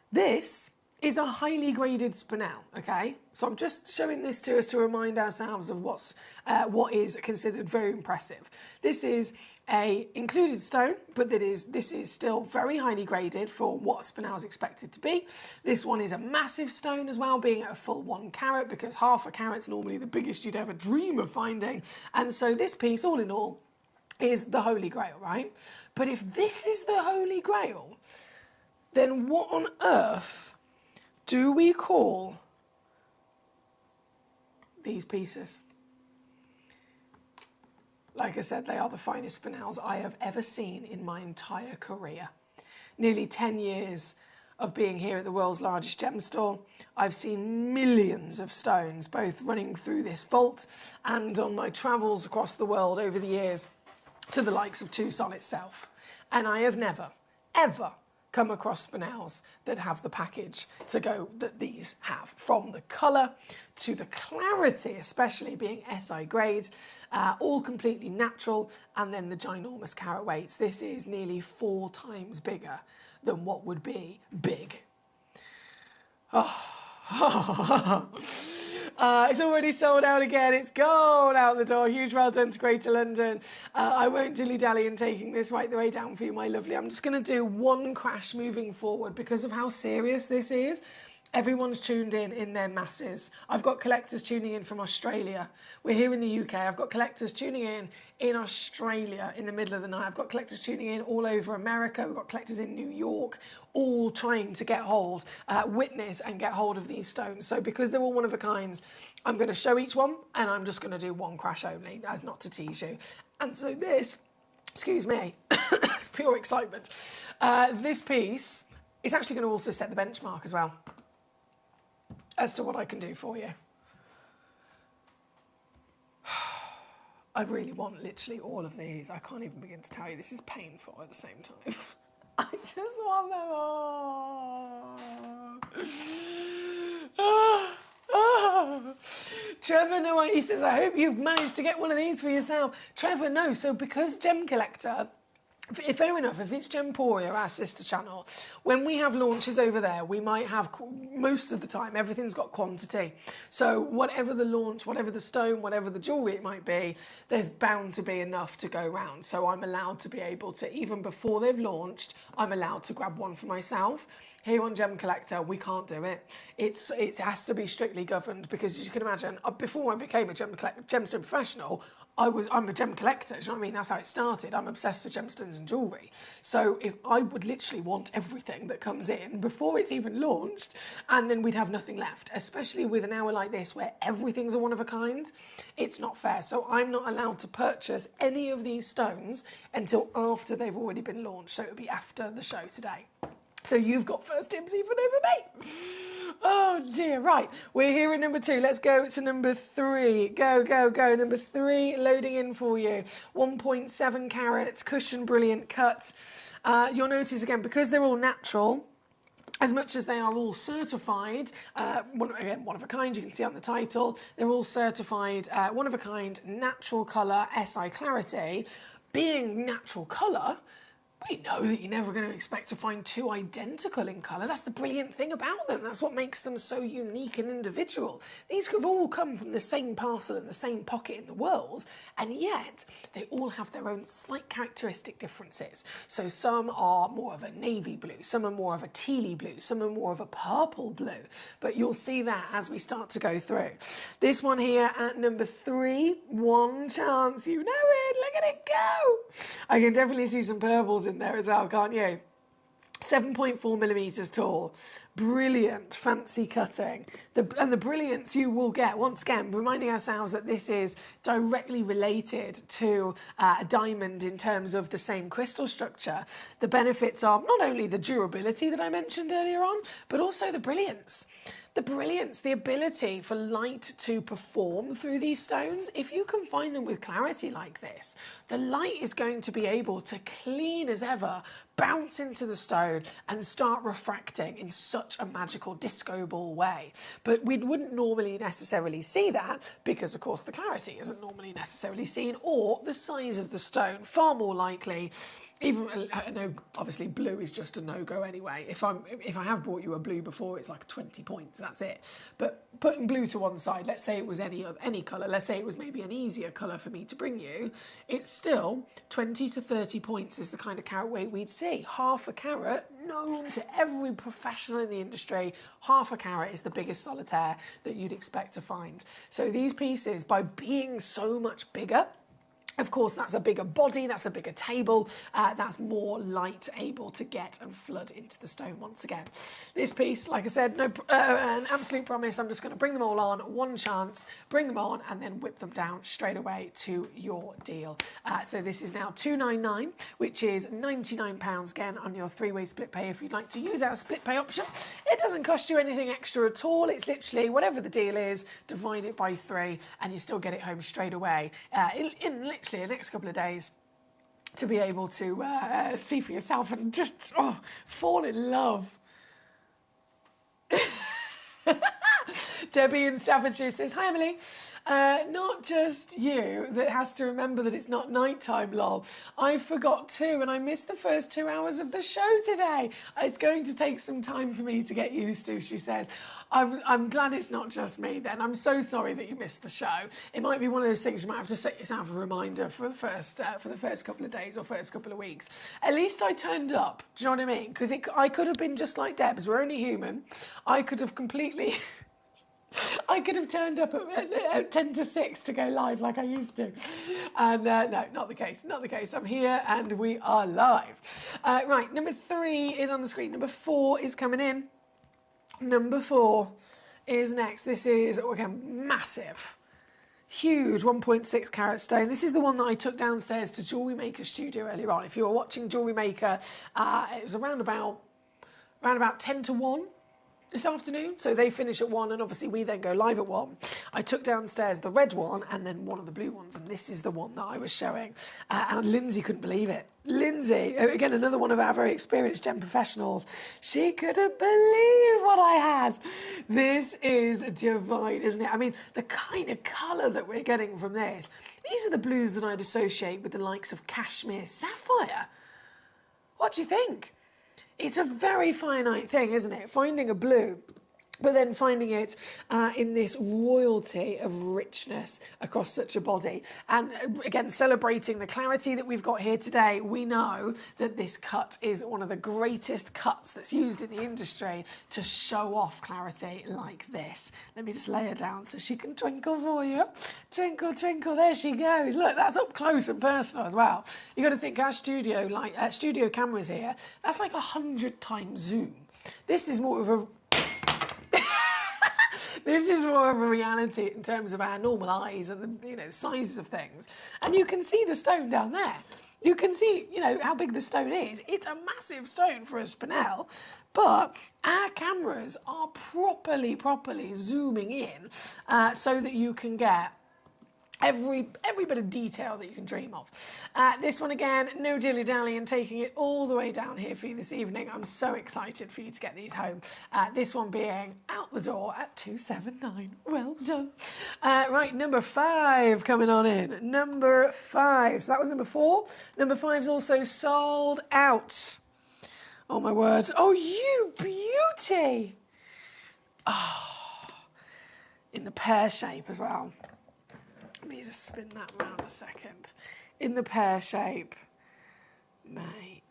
this is a highly graded spinel, okay? So I'm just showing this to us to remind ourselves of what is considered very impressive. This is a included stone, but this is still very highly graded for what spinel is expected to be. This one is a massive stone as well, being at a full 1 carat, because half a carat's normally the biggest you'd ever dream of finding. And so this piece, all in all, is the Holy Grail, right? But if this is the Holy Grail, then what on earth do we call these pieces? Like I said, they are the finest spinels I have ever seen in my entire career. Nearly 10 years of being here at the world's largest gem store, I've seen millions of stones, both running through this vault and on my travels across the world over the years to the likes of Tucson itself. And I have never, ever come across spinels that have the package to go that these have, from the colour to the clarity, especially being SI grade, all completely natural, and then the ginormous carat weights. This is nearly 4 times bigger than what would be big. It's already sold out again. It's gone out the door. Huge well done to Greater London. I won't dilly-dally in taking this right the way down for you, my lovely. I'm just going to do one crash moving forward because of how serious this is. Everyone's tuned in their masses. I've got collectors tuning in from Australia. We're here in the UK. I've got collectors tuning in Australia in the middle of the night. I've got collectors tuning in all over America. We've got collectors in New York, all trying to get hold, witness and get hold of these stones. So because they're all one of a kinds, I'm going to show each one and I'm just going to do one crash only, as not to tease you. And so this, excuse me, it's pure excitement. This piece is actually going to also set the benchmark as well as to what I can do for you. I really want literally all of these. I can't even begin to tell you. This is painful at the same time. I just want them all. Trevor, no, he says, I hope you've managed to get one of these for yourself. Trevor, no. So because Gemcollector, fair enough, if it's Gemporia, our sister channel, when we have launches over there, we might have, most of the time, everything's got quantity. So whatever the launch, whatever the stone, whatever the jewellery it might be, there's bound to be enough to go round. So I'm allowed to be able to, even before they've launched, I'm allowed to grab one for myself. Here on Gemcollector, we can't do it. It has to be strictly governed because, as you can imagine, before I became a gemstone professional, I'm a gem collector, do you know what I mean? That's how it started. I'm obsessed with gemstones and jewellery. So if I would literally want everything that comes in before it's even launched, and then we'd have nothing left, especially with an hour like this where everything's a one of a kind, it's not fair. So I'm not allowed to purchase any of these stones until after they've already been launched. So it'll be after the show today. So you've got first dibs even over me. Oh dear, right. We're here at number 2. Let's go to number 3. Go, go, go. Number 3, loading in for you. 1.7 carats, cushion brilliant cut. You'll notice again, because they're all natural, as much as they are all certified, one of a kind, you can see on the title, they're all certified one of a kind, natural colour, SI clarity. Being natural colour, we know that you're never going to expect to find 2 identical in colour. That's the brilliant thing about them. That's what makes them so unique and individual. These could have all come from the same parcel in the same pocket in the world, and yet they all have their own slight characteristic differences. So some are more of a navy blue, some are more of a tealy blue, some are more of a purple blue. But you'll see that as we start to go through. This one here at number 3, one chance, you know it, look at it go. I can definitely see some purples in there as well, can't you? 7.4 millimeters tall, brilliant, fancy cutting. And the brilliance you will get, once again, reminding ourselves that this is directly related to a diamond in terms of the same crystal structure. The benefits are not only the durability that I mentioned earlier on, but also the brilliance. The brilliance, the ability for light to perform through these stones. If you can find them with clarity like this, the light is going to be able to, clean as ever, bounce into the stone and start refracting in such a magical disco ball way. But we wouldn't normally necessarily see that because, of course, the clarity isn't normally necessarily seen, or the size of the stone, far more likely. Even, I know, obviously, blue is just a no-go anyway. If I have bought you a blue before, it's like 20 points, that's it. But putting blue to one side, let's say it was any colour, let's say it was maybe an easier colour for me to bring you, it's still 20 to 30 points is the kind of carat weight we'd see. Half a carat, known to every professional in the industry, half a carat is the biggest solitaire that you'd expect to find. So these pieces, by being so much bigger, of course, that's a bigger body, that's a bigger table, that's more light able to get and flood into the stone once again. This piece, like I said, an absolute promise. I'm just going to bring them all on, one chance, bring them on, and then whip them down straight away to your deal. So this is now $299, which is £99 again on your 3-way split pay if you'd like to use our split pay option. It doesn't cost you anything extra at all. It's literally whatever the deal is, divide it by 3, and you still get it home straight away. In the next couple of days, to be able to see for yourself and just fall in love. Debbie in Staffordshire says, hi Emily, not just you that has to remember that it's not nighttime, lol. I forgot too, and I missed the first 2 hours of the show today. It's going to take some time for me to get used to, she says. I'm glad it's not just me then. I'm so sorry that you missed the show. It might be one of those things you might have to set yourself a reminder for the first couple of days or first couple of weeks. At least I turned up. Do you know what I mean? Because I could have been just like Debs. We're only human. I could have completely... I could have turned up at 10 to 6 to go live like I used to. And no, not the case. Not the case. I'm here and we are live. Right, number 3 is on the screen. Number 4 is coming in. Number 4 is next. This is, again, massive, huge 1.6 carat stone. This is the one that I took downstairs to Jewellery Maker Studio earlier on. If you were watching Jewellery Maker, it was around about 10 to 1 this afternoon. So they finish at 1 and obviously we then go live at 1. I took downstairs the red one and then one of the blue ones, and this is the one that I was showing. And Lindsay couldn't believe it. Lindsay, again, another one of our very experienced gem professionals, she couldn't believe what I had. This is divine, isn't it? I mean, the kind of colour that we're getting from this, these are the blues that I'd associate with the likes of cashmere sapphire. What do you think? It's a very finite thing, isn't it? Finding a blue But then finding it in this royalty of richness across such a body. And again, celebrating the clarity that we've got here today, we know that this cut is one of the greatest cuts that's used in the industry to show off clarity like this. Let me just lay her down so she can twinkle for you. Twinkle, twinkle, there she goes. Look, that's up close and personal as well. You've got to think our studio, studio cameras here, that's like 100 times zoom. This is more of a This is more of a reality in terms of our normal eyes and the sizes of things. And you can see the stone down there. You can see, how big the stone is. It's a massive stone for a spinel, but our cameras are properly zooming in so that you can get every bit of detail that you can dream of. This one again, no dilly-dally and taking it all the way down here for you this evening. I'm so excited for you to get these home. This one being out the door at $279. Well done. Right, number 5 coming on in. Number 5. So that was number 4. Number 5's also sold out. Oh my word. Oh, you beauty. Oh, in the pear shape as well. Let me just spin that round a second. In the pear shape, mate,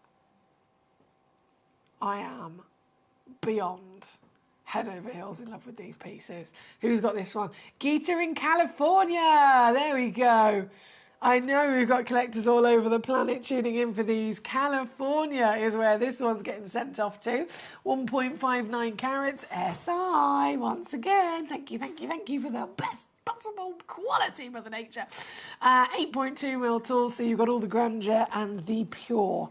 I am beyond head over heels in love with these pieces. Who's got this one? Gita in California. There we go. I know we've got collectors all over the planet tuning in for these. California is where this one's getting sent off to. 1.59 carats SI. Once again, thank you for the best possible quality, Mother Nature. 8.2 mil tall, so you've got all the grandeur and the pure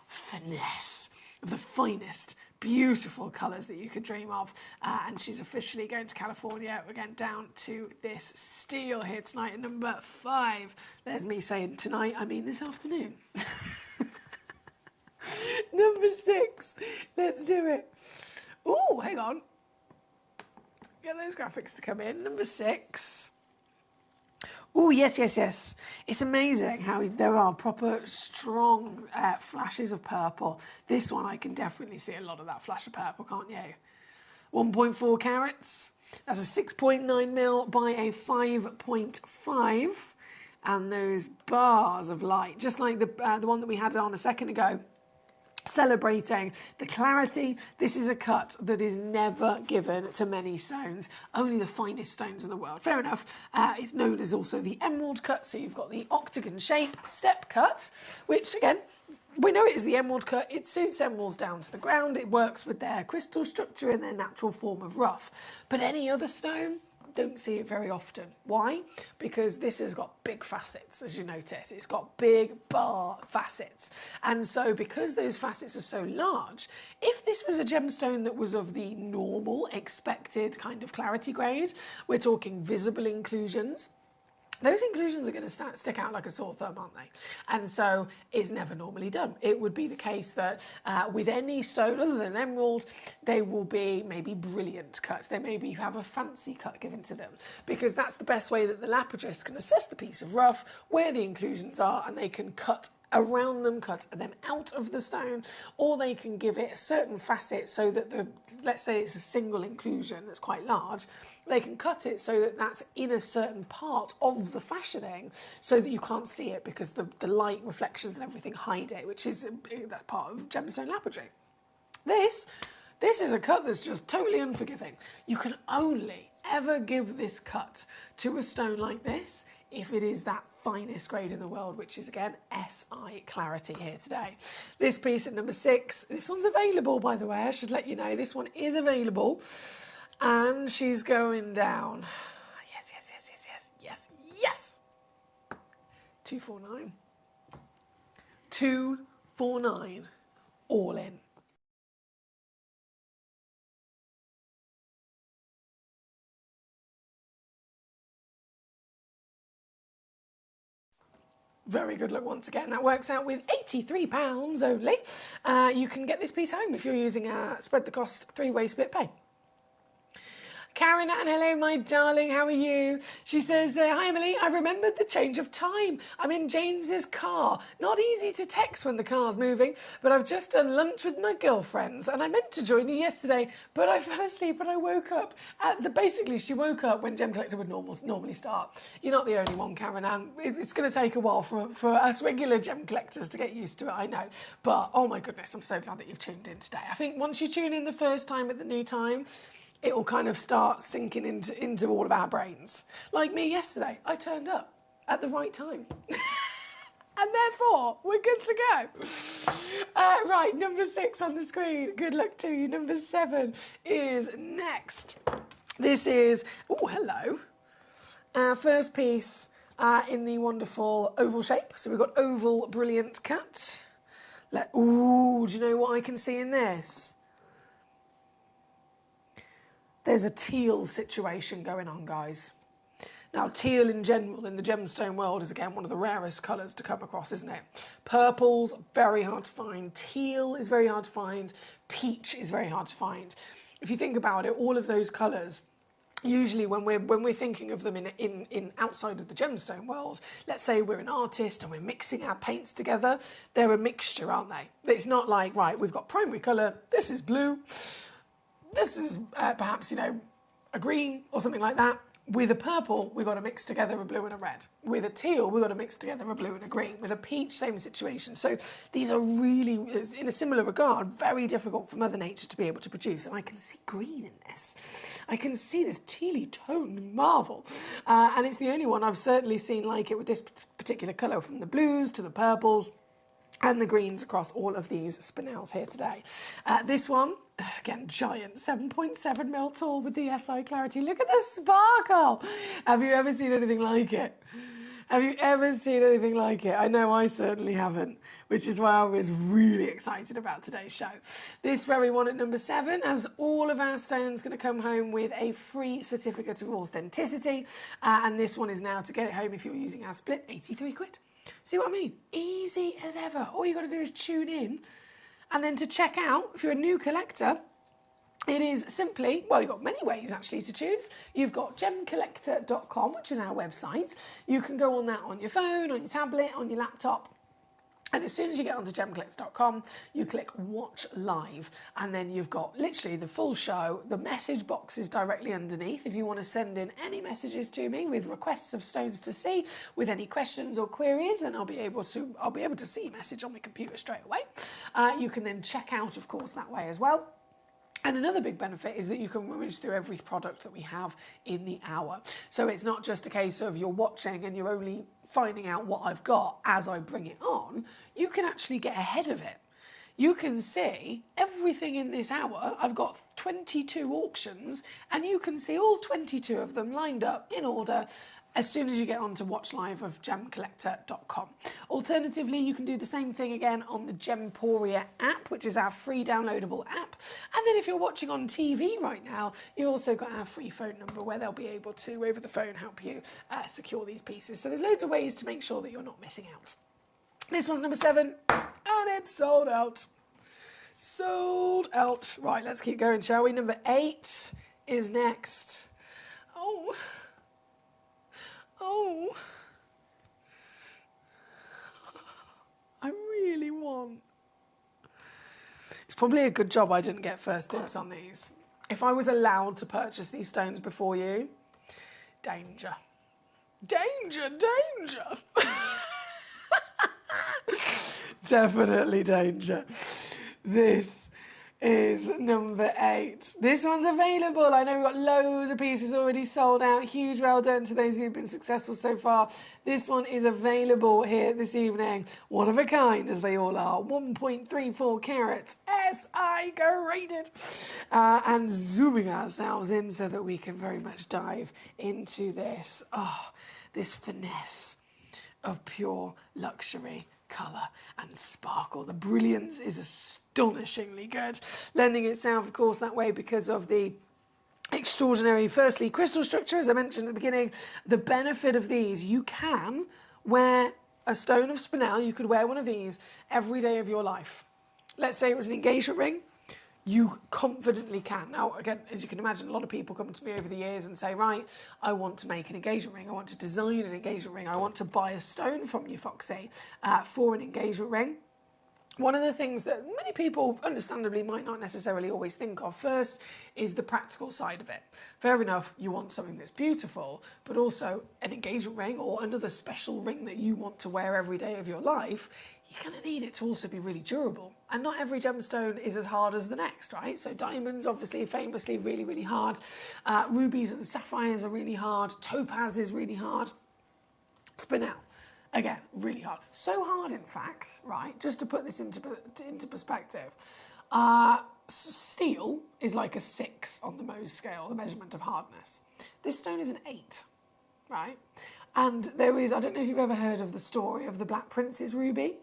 finesse of the finest beautiful colours that you could dream of. And she's officially going to California. We're going down to this steel here tonight at number 5. There's me saying tonight, I mean this afternoon. Number 6. Let's do it. Oh, hang on. Get those graphics to come in. Number 6. Oh, yes. It's amazing how there are proper, strong flashes of purple. This one, I can definitely see a lot of that flash of purple, can't you? 1.4 carats. That's a 6.9 mil by a 5.5. And those bars of light, just like the one that we had on a second ago, celebrating the clarity. This is a cut that is never given to many stones, only the finest stones in the world. Fair enough. It's known as also the emerald cut, so you've got the octagon shape step cut, which again, we know it is the emerald cut. It suits emeralds down to the ground. It works with their crystal structure and their natural form of rough. But any other stone, don't see it very often. Why? Because this has got big facets, as you notice. It's got big bar facets. And so because those facets are so large, if this was a gemstone that was of the normal, expected kind of clarity grade, we're talking visible inclusions, those inclusions are going to stick out like a sore thumb, aren't they? And so it's never normally done. It would be the case that with any stone other than emerald, they will be maybe brilliant cuts. They maybe have a fancy cut given to them, because that's the best way that the lapidus can assess the piece of rough, where the inclusions are, and they can cut around them, cut them out of the stone, or they can give it a certain facet so that let's say it's a single inclusion that's quite large, they can cut it so that that's in a certain part of the fashioning so that you can't see it because the light reflections and everything hide it, that's part of gemstone lapidary. This is a cut that's just totally unforgiving. You can only ever give this cut to a stone like this if it is that finest grade in the world, which is again SI clarity here today. This piece at number 6, this one's available, by the way, I should let you know, this one is available, and she's going down. Yes. 249. 249, all in. Very good look once again. That works out with £83 only. You can get this piece home if you're using a spread the cost 3-way split pay. Karen Ann, hello, my darling. How are you? She says, hi, Emily. I remembered the change of time. I'm in James's car. Not easy to text when the car's moving, but I've just done lunch with my girlfriends, and I meant to join you yesterday, but I fell asleep and I woke up. Basically, she woke up when Gem Collector would normally start. You're not the only one, Karen Ann. It's going to take a while for us regular Gem Collectors to get used to it, I know. But, oh my goodness, I'm so glad that you've tuned in today. I think once you tune in the first time at the new time, it will kind of start sinking into all of our brains. Like me yesterday, I turned up at the right time. And therefore, we're good to go. Right, number 6 on the screen. Good luck to you. Number 7 is next. This is, oh, hello. Our first piece in the wonderful oval shape. So we've got oval brilliant cut. Ooh, do you know what I can see in this? There's a teal situation going on, guys. Now, teal in general in the gemstone world is, again, one of the rarest colours to come across, isn't it? Purple's very hard to find. Teal is very hard to find. Peach is very hard to find. If you think about it, all of those colours, usually when we're thinking of them in outside of the gemstone world, let's say we're an artist and we're mixing our paints together, they're a mixture, aren't they? It's not like, right, we've got primary colour, this is blue, this is perhaps, a green or something like that. With a purple, we've got to mix together a blue and a red. With a teal, we've got to mix together a blue and a green. With a peach, same situation. So these are really, in a similar regard, very difficult for Mother Nature to be able to produce. And I can see green in this. I can see this tealy toned marvel. And it's the only one I've certainly seen like it with this particular colour, from the blues to the purples and the greens across all of these spinels here today. This one, again, giant, 7.7mm tall with the SI clarity. Look at the sparkle. Have you ever seen anything like it? Have you ever seen anything like it? I know I certainly haven't, which is why I was really excited about today's show. This very one at number 7 has all of our stones going to come home with a free certificate of authenticity. And this one is now, to get it home if you're using our split, 83 quid. See what I mean? Easy as ever. All you got to do is tune in. And then to check out, if you're a new collector, it is simply, well, you've got many ways actually to choose. You've got gemcollector.com, which is our website. You can go on that on your phone, on your tablet, on your laptop. And as soon as you get onto gemcollector.com, you click Watch Live, and then you've got literally the full show. The message box is directly underneath. If you want to send in any messages to me with requests of stones to see, with any questions or queries, then I'll be able to see a message on my computer straight away. You can then check out, of course, that way as well. And another big benefit is that you can rummage through every product that we have in the hour. So it's not just a case of you're watching and you're only finding out what I've got as I bring it on. You can actually get ahead of it. You can see everything in this hour. I've got 22 auctions, and you can see all 22 of them lined up in order as soon as you get on to Watch Live of gemcollector.com. Alternatively, you can do the same thing again on the Gemporia app, which is our free downloadable app. And then if you're watching on TV right now, you've also got our free phone number where they'll be able to, over the phone, help you secure these pieces. So there's loads of ways to make sure that you're not missing out. This one's number 7, and it's sold out. Sold out. Right, let's keep going, shall we? Number 8 is next. Oh, I really want. It's probably a good job I didn't get first dibs on these. If I was allowed to purchase these stones before you, danger. Danger, danger. Definitely danger. This is number 8. This one's available. I know we've got loads of pieces already sold out. Huge well done to those who've been successful so far. This one is available here this evening. One of a kind, as they all are. 1.34 carats. SI graded. And zooming ourselves in so that we can very much dive into this. This finesse of pure luxury, colour and sparkle. The brilliance is astonishingly good, lending itself, of course, that way because of the extraordinary, firstly, crystal structure, as I mentioned at the beginning. The benefit of these, you can wear a stone of spinel, you could wear one of these every day of your life. Let's say it was an engagement ring. you confidently can. Now, again, as you can imagine, a lot of people come to me over the years and say, right, I want to make an engagement ring, I want to design an engagement ring, I want to buy a stone from you, Foxy, for an engagement ring. One of the things that many people understandably might not necessarily always think of first is the practical side of it. Fair enough, you want something that's beautiful, but also an engagement ring or another special ring that you want to wear every day of your life, you're going to need it to also be really durable. And not every gemstone is as hard as the next, right? So diamonds, obviously, famously really, really hard. Rubies and sapphires are really hard. Topaz is really hard. Spinel, again, really hard. So hard, in fact, right, just to put this into perspective, steel is like a 6 on the Mohs scale, the measurement of hardness. This stone is an 8, right? And there is, I don't know if you've ever heard of the story of the Black Prince's ruby.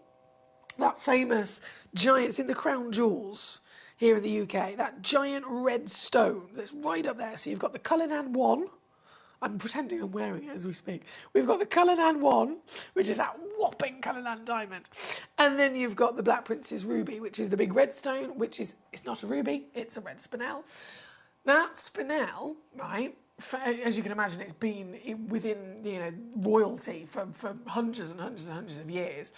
That famous giant, it's in the Crown Jewels here in the UK, that giant red stone that's right up there. So you've got the Cullinan 1. I'm pretending I'm wearing it as we speak. We've got the Cullinan 1, which is that whopping Cullinan diamond. And then you've got the Black Prince's ruby, which is the big red stone, which is, it's not a ruby, it's a red spinel. That spinel, right, as you can imagine, it's been within, you know, royalty for hundreds and hundreds and hundreds of years.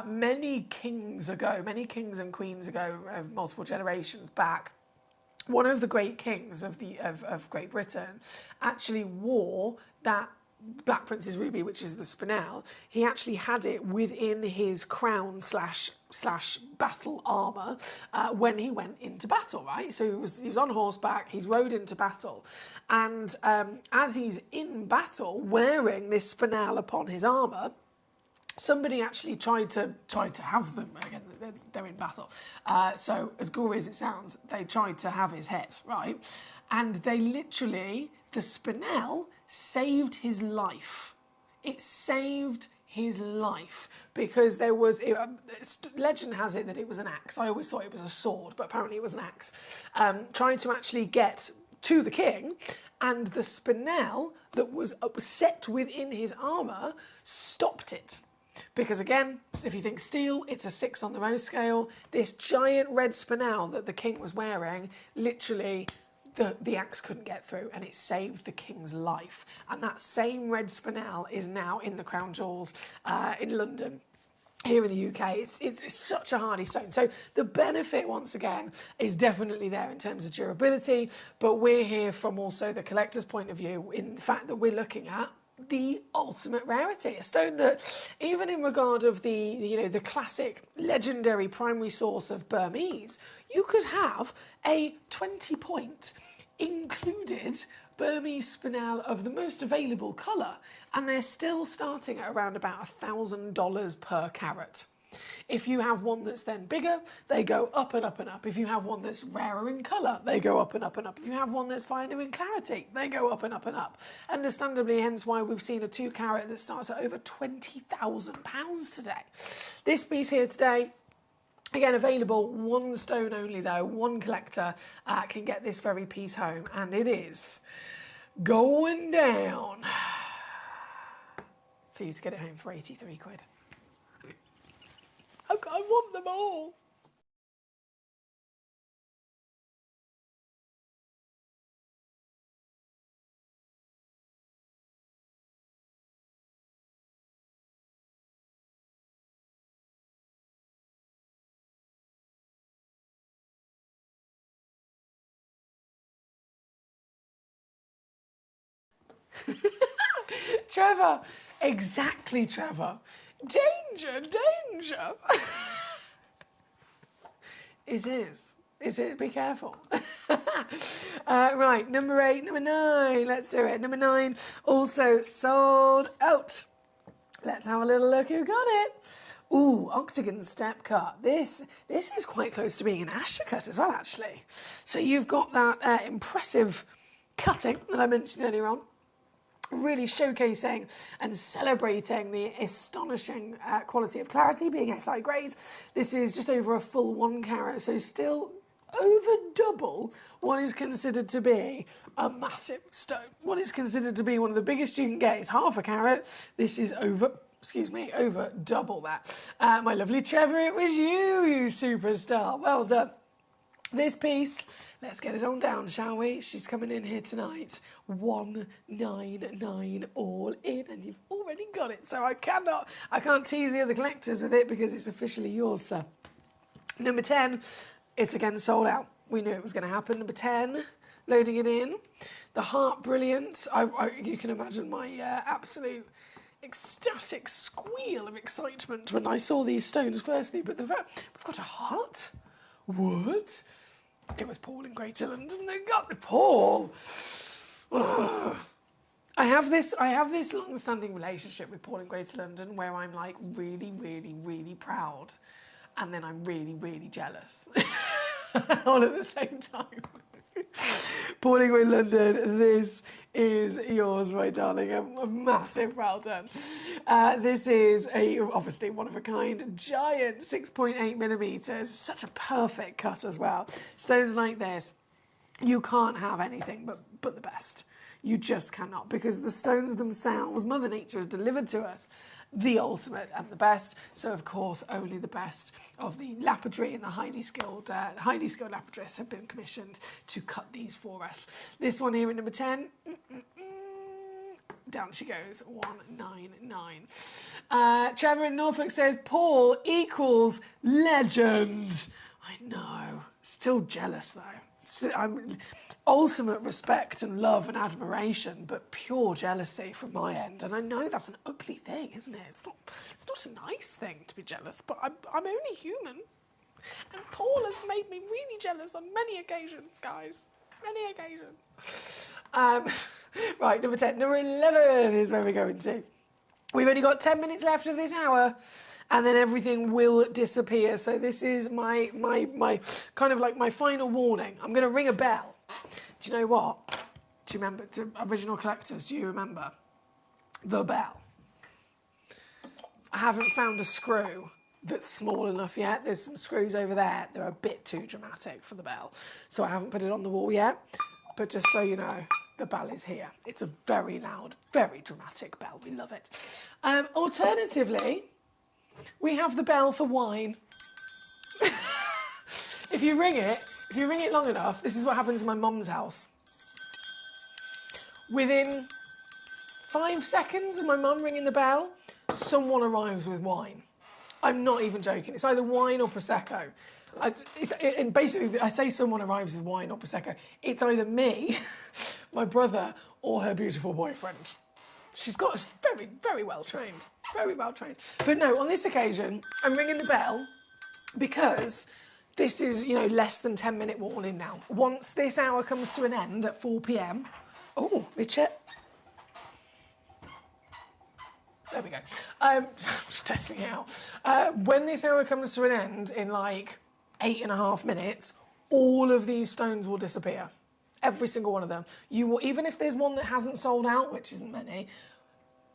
Many kings and queens ago, multiple generations back, one of the great kings of Great Britain actually wore that Black Prince's ruby, which is the spinel. He actually had it within his crown slash battle armour when he went into battle, right? So he was on horseback, he's rode into battle, and as he's in battle wearing this spinel upon his armour, somebody actually tried to have them. Again, they're in battle. So as gory as it sounds, they tried to have his head, right? And they literally, the spinel saved his life. It saved his life because there was, legend has it that it was an axe. I always thought it was a sword, but apparently it was an axe. Trying to actually get to the king, and the spinel that was set within his armour stopped it. Because again, if you think steel, it's a 6 on the Mohs scale. This giant red spinel that the king was wearing, literally the axe couldn't get through, and it saved the king's life. And that same red spinel is now in the Crown Jewels in London. Here in the UK, it's such a hardy stone. So the benefit, once again, is definitely there in terms of durability, but we're here from also the collector's point of view in the fact that we're looking at the ultimate rarity, a stone that, even in regard of the classic legendary primary source of Burmese, you could have a 20-point included Burmese spinel of the most available colour, and they're still starting at around about $1,000 per carat. If you have one that's then bigger, they go up and up and up. If you have one that's rarer in colour, they go up and up and up. If you have one that's finer in clarity, they go up and up and up. Understandably, hence why we've seen a 2 carat that starts at over £20,000 today. This piece here today, again, available, one stone only though, one collector can get this very piece home, and it is going down for you to get it home for 83 quid. I want them all. Trevor, exactly, Trevor. Danger, danger. It is. Is it? Be careful. Right, number 8, number 9. Let's do it. Number 9 also sold out. Let's have a little look who got it. Ooh, octagon step cut. This is quite close to being an Asher cut as well, actually. So you've got that impressive cutting that I mentioned earlier on, really showcasing and celebrating the astonishing quality of clarity, being SI grade. This is just over a full 1 carat, so still over double what is considered to be a massive stone. What is considered to be one of the biggest you can get is half a carat. This is over double that. My lovely Trevor, it was you superstar. Well done. This piece, let's get it on down, shall we? She's coming in here tonight. 199 all in, and you've already got it. So I can't tease the other collectors with it because it's officially yours, sir. Number 10, it's again sold out. We knew it was going to happen. Number 10, loading it in. The Heart Brilliant. You can imagine my absolute ecstatic squeal of excitement when I saw these stones firstly, but we've got a heart. What? It was Paul in Greater London that got the Paul. Ugh. I have this long-standing relationship with Paul in Greater London where I'm like really, really, really proud, and then I'm really, really jealous, all at the same time. Paul in Greater London, this is yours, my darling. A massive well done. This is obviously one of a kind, giant 6.8 millimeters. Such a perfect cut as well. Stones like this, you can't have anything but the best. You just cannot, because the stones themselves, Mother Nature has delivered to us the ultimate and the best. So, of course, only the best of the lapidary and the highly skilled lapidarists have been commissioned to cut these for us. This one here at number 10, down she goes, 199. Trevor in Norfolk says, Paul equals legend. I know. Still jealous, though. I'm ultimate respect and love and admiration, but pure jealousy from my end. And I know that's an ugly thing, isn't it? It's not a nice thing to be jealous, but I'm only human. And Paul has made me really jealous on many occasions, guys. Many occasions. Right, number 10. Number 11 is where we're going to. We've only got 10 minutes left of this hour, and then everything will disappear. So this is my kind of like my final warning. I'm going to ring a bell. Do you know what? Do you remember, to original collectors, do you remember the bell? I haven't found a screw that's small enough yet. There's some screws over there. They're a bit too dramatic for the bell. So I haven't put it on the wall yet. But just so you know, the bell is here. It's a very loud, very dramatic bell. We love it. Alternatively, we have the bell for wine. If you ring it long enough, this is what happens in my mum's house. Within 5 seconds of my mum ringing the bell, someone arrives with wine. I'm not even joking. It's either wine or Prosecco. And basically, I say someone arrives with wine or Prosecco. It's either me, my brother, or her beautiful boyfriend. She's got us very, very well trained. Very well trained. But no, on this occasion, I'm ringing the bell because this is, less than 10-minute warning now. Once this hour comes to an end at 4 p.m. Oh, Richard. There we go. Just testing it out. When this hour comes to an end in like 8.5 minutes, all of these stones will disappear. Every single one of them. You will, even if there's one that hasn't sold out, which isn't many,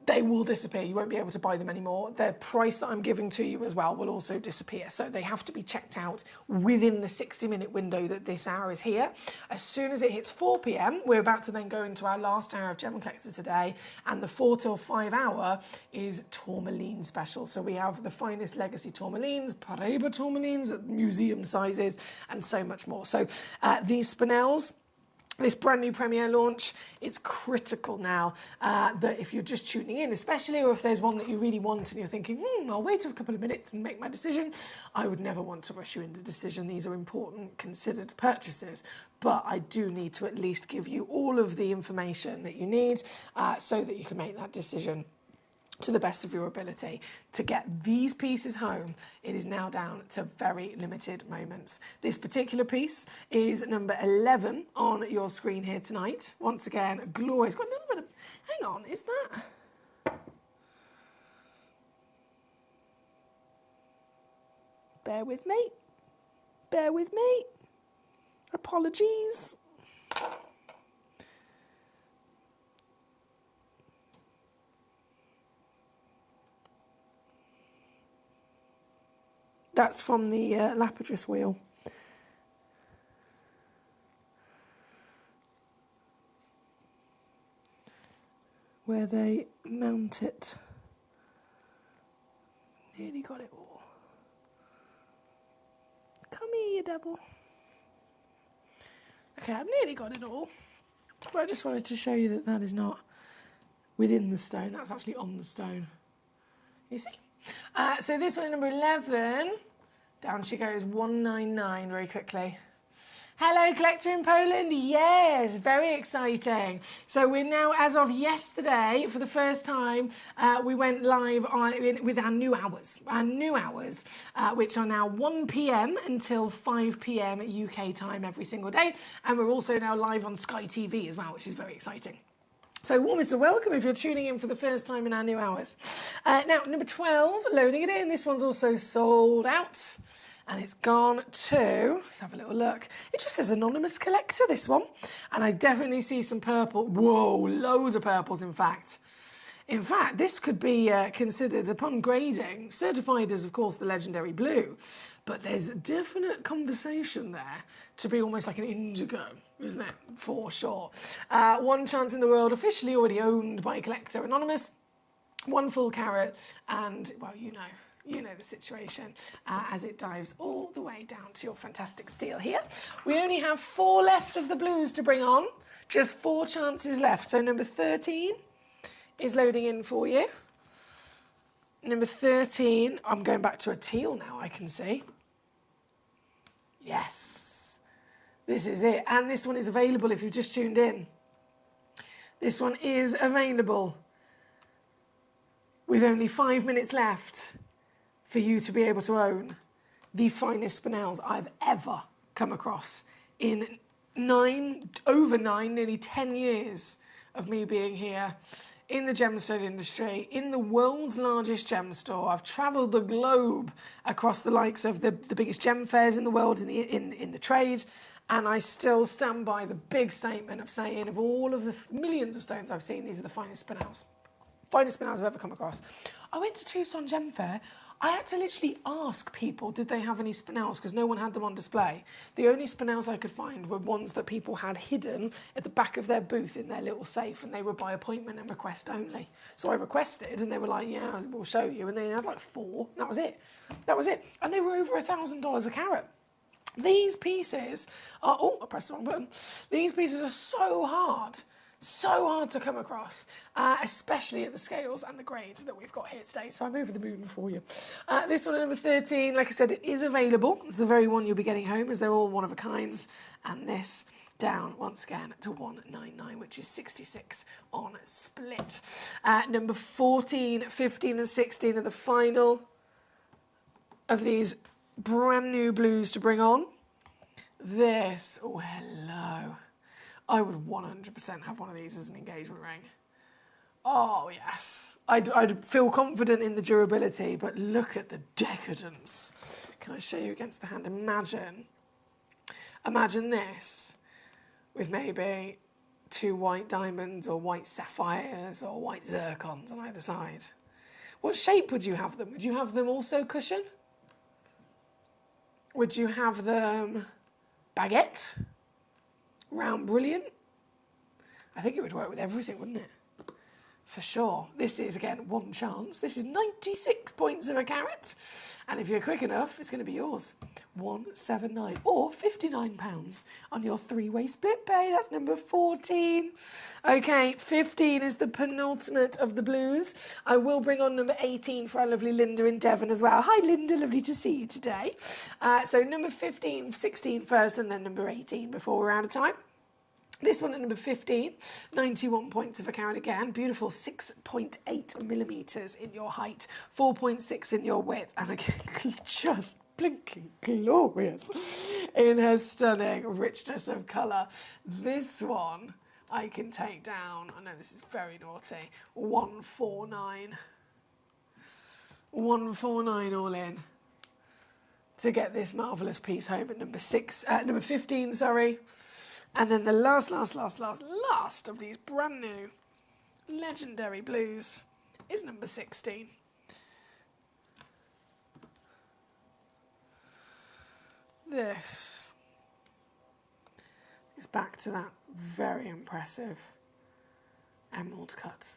they will disappear. You won't be able to buy them anymore. The price that I'm giving to you as well will also disappear. So they have to be checked out within the 60-minute window that this hour is here. As soon as it hits 4 p.m, we're about to then go into our last hour of Gemcollector today. And the 4 till 5 hour is tourmaline special. So we have the finest legacy tourmalines, Paraiba tourmalines at museum sizes, and so much more. So these spinels, this brand new premiere launch, it's critical now that if you're just tuning in, especially, or if there's one that you really want and you're thinking, I'll wait a couple of minutes and make my decision, I would never want to rush you into decision. These are important, considered purchases. But I do need to at least give you all of the information that you need so that you can make that decision to the best of your ability. To get these pieces home, it is now down to very limited moments. This particular piece is number 11 on your screen here tonight. Once again, glorious. Got a little bit of, hang on, is that? Bear with me. Bear with me. Apologies. That's from the lapidus wheel. Where they mount it. Nearly got it all. Come here, you devil. Okay, I've nearly got it all. But I just wanted to show you that that is not within the stone. That's actually on the stone. You see? So this one, number 11. Down she goes, 199 very quickly. Hello, collector in Poland. Yes, very exciting. So we're now, as of yesterday, for the first time, we went live with our new hours. Our new hours, which are now 1 p.m. until 5 p.m. UK time every single day. And we're also now live on Sky TV as well, which is very exciting. So warmest of welcome if you're tuning in for the first time in our new hours. Now, number 12, loading it in. This one's also sold out. And it's gone to, let's have a little look. It just says anonymous collector, this one. And I definitely see some purple. Whoa, loads of purples, in fact. In fact, this could be considered, upon grading, certified as, of course, the legendary blue. But there's a definite conversation there to be almost like an indigo, isn't it? For sure. One chance in the world, officially already owned by Collector Anonymous. 1 full carat, and, well, you know the situation as it dives all the way down to your fantastic steel here. We only have 4 left of the blues to bring on. Just 4 chances left. So number 13 is loading in for you. Number 13, I'm going back to a teal now, I can see. Yes, this is it. And this one is available if you've just tuned in. This one is available with only 5 minutes left for you to be able to own the finest spinels I've ever come across in over 9, nearly 10 years of me being here in the gemstone industry, in the world's largest gem store. I've travelled the globe across the likes of the biggest gem fairs in the world, in the trade, and I still stand by the big statement of saying, of all of the millions of stones I've seen, these are the finest spinels. Finest spinels I've ever come across. I went to Tucson Gem Fair. I had to literally ask people, did they have any spinels, because no one had them on display. The only spinels I could find were ones that people had hidden at the back of their booth in their little safe, and they were by appointment and request only. So I requested, and they were like, yeah, we'll show you. And they had like 4. That was it. That was it. And they were over $1,000 a carat. These pieces are, oh, I pressed the wrong button. These pieces are so hard to come across, especially at the scales and the grades that we've got here today. So I'm over the moon for you. This one, number 13, like I said, it is available. It's the very one you'll be getting home, as they're all one of a kinds. And this down once again to 199, which is 66 on split. Number 14, 15 and 16 are the final of these brand new blues to bring on. This, oh hello. I would 100% have one of these as an engagement ring. Oh, yes. I'd feel confident in the durability, but look at the decadence. Can I show you against the hand? Imagine this with maybe 2 white diamonds or white sapphires or white zircons on either side. What shape would you have them? Would you have them also cushion? Would you have them baguette? Round brilliant? I think it would work with everything, wouldn't it? For sure. This is, again, 1 chance. This is 96 points of a carat. And if you're quick enough, it's going to be yours. 179 or £59 on your 3-way split pay. That's number 14. Okay, 15 is the penultimate of the blues. I will bring on number 18 for our lovely Linda in Devon as well. Hi, Linda. Lovely to see you today. So number 15, 16 first, and then number 18 before we're out of time. This one at number 15, 91 points of a carat again. Beautiful 6.8 millimetres in your height, 4.6 in your width, and again, just blinking glorious in her stunning richness of colour. This one I can take down, I know this is very naughty, 149. 149 all in to get this marvellous piece home at number 15, sorry. And then the last of these brand new legendary blues is number 16. This is back to that very impressive emerald cut.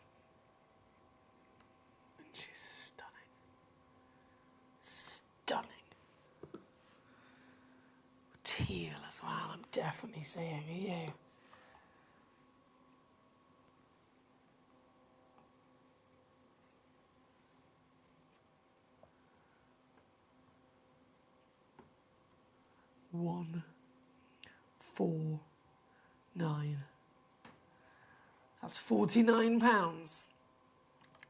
And she's stunning. Stunning. teal as well. I'm definitely seeing you. £1, 4, 9. That's £49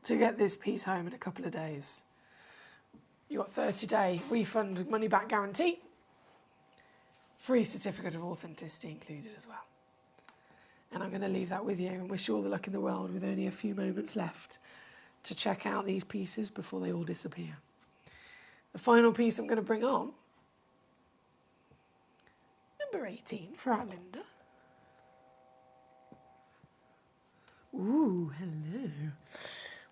to get this piece home in a couple of days. You got 30-day refund money back guarantee. Free certificate of authenticity included as well. And I'm going to leave that with you and wish you all the luck in the world with only a few moments left to check out these pieces before they all disappear. The final piece I'm going to bring on, number 18 for our Linda. Ooh, hello.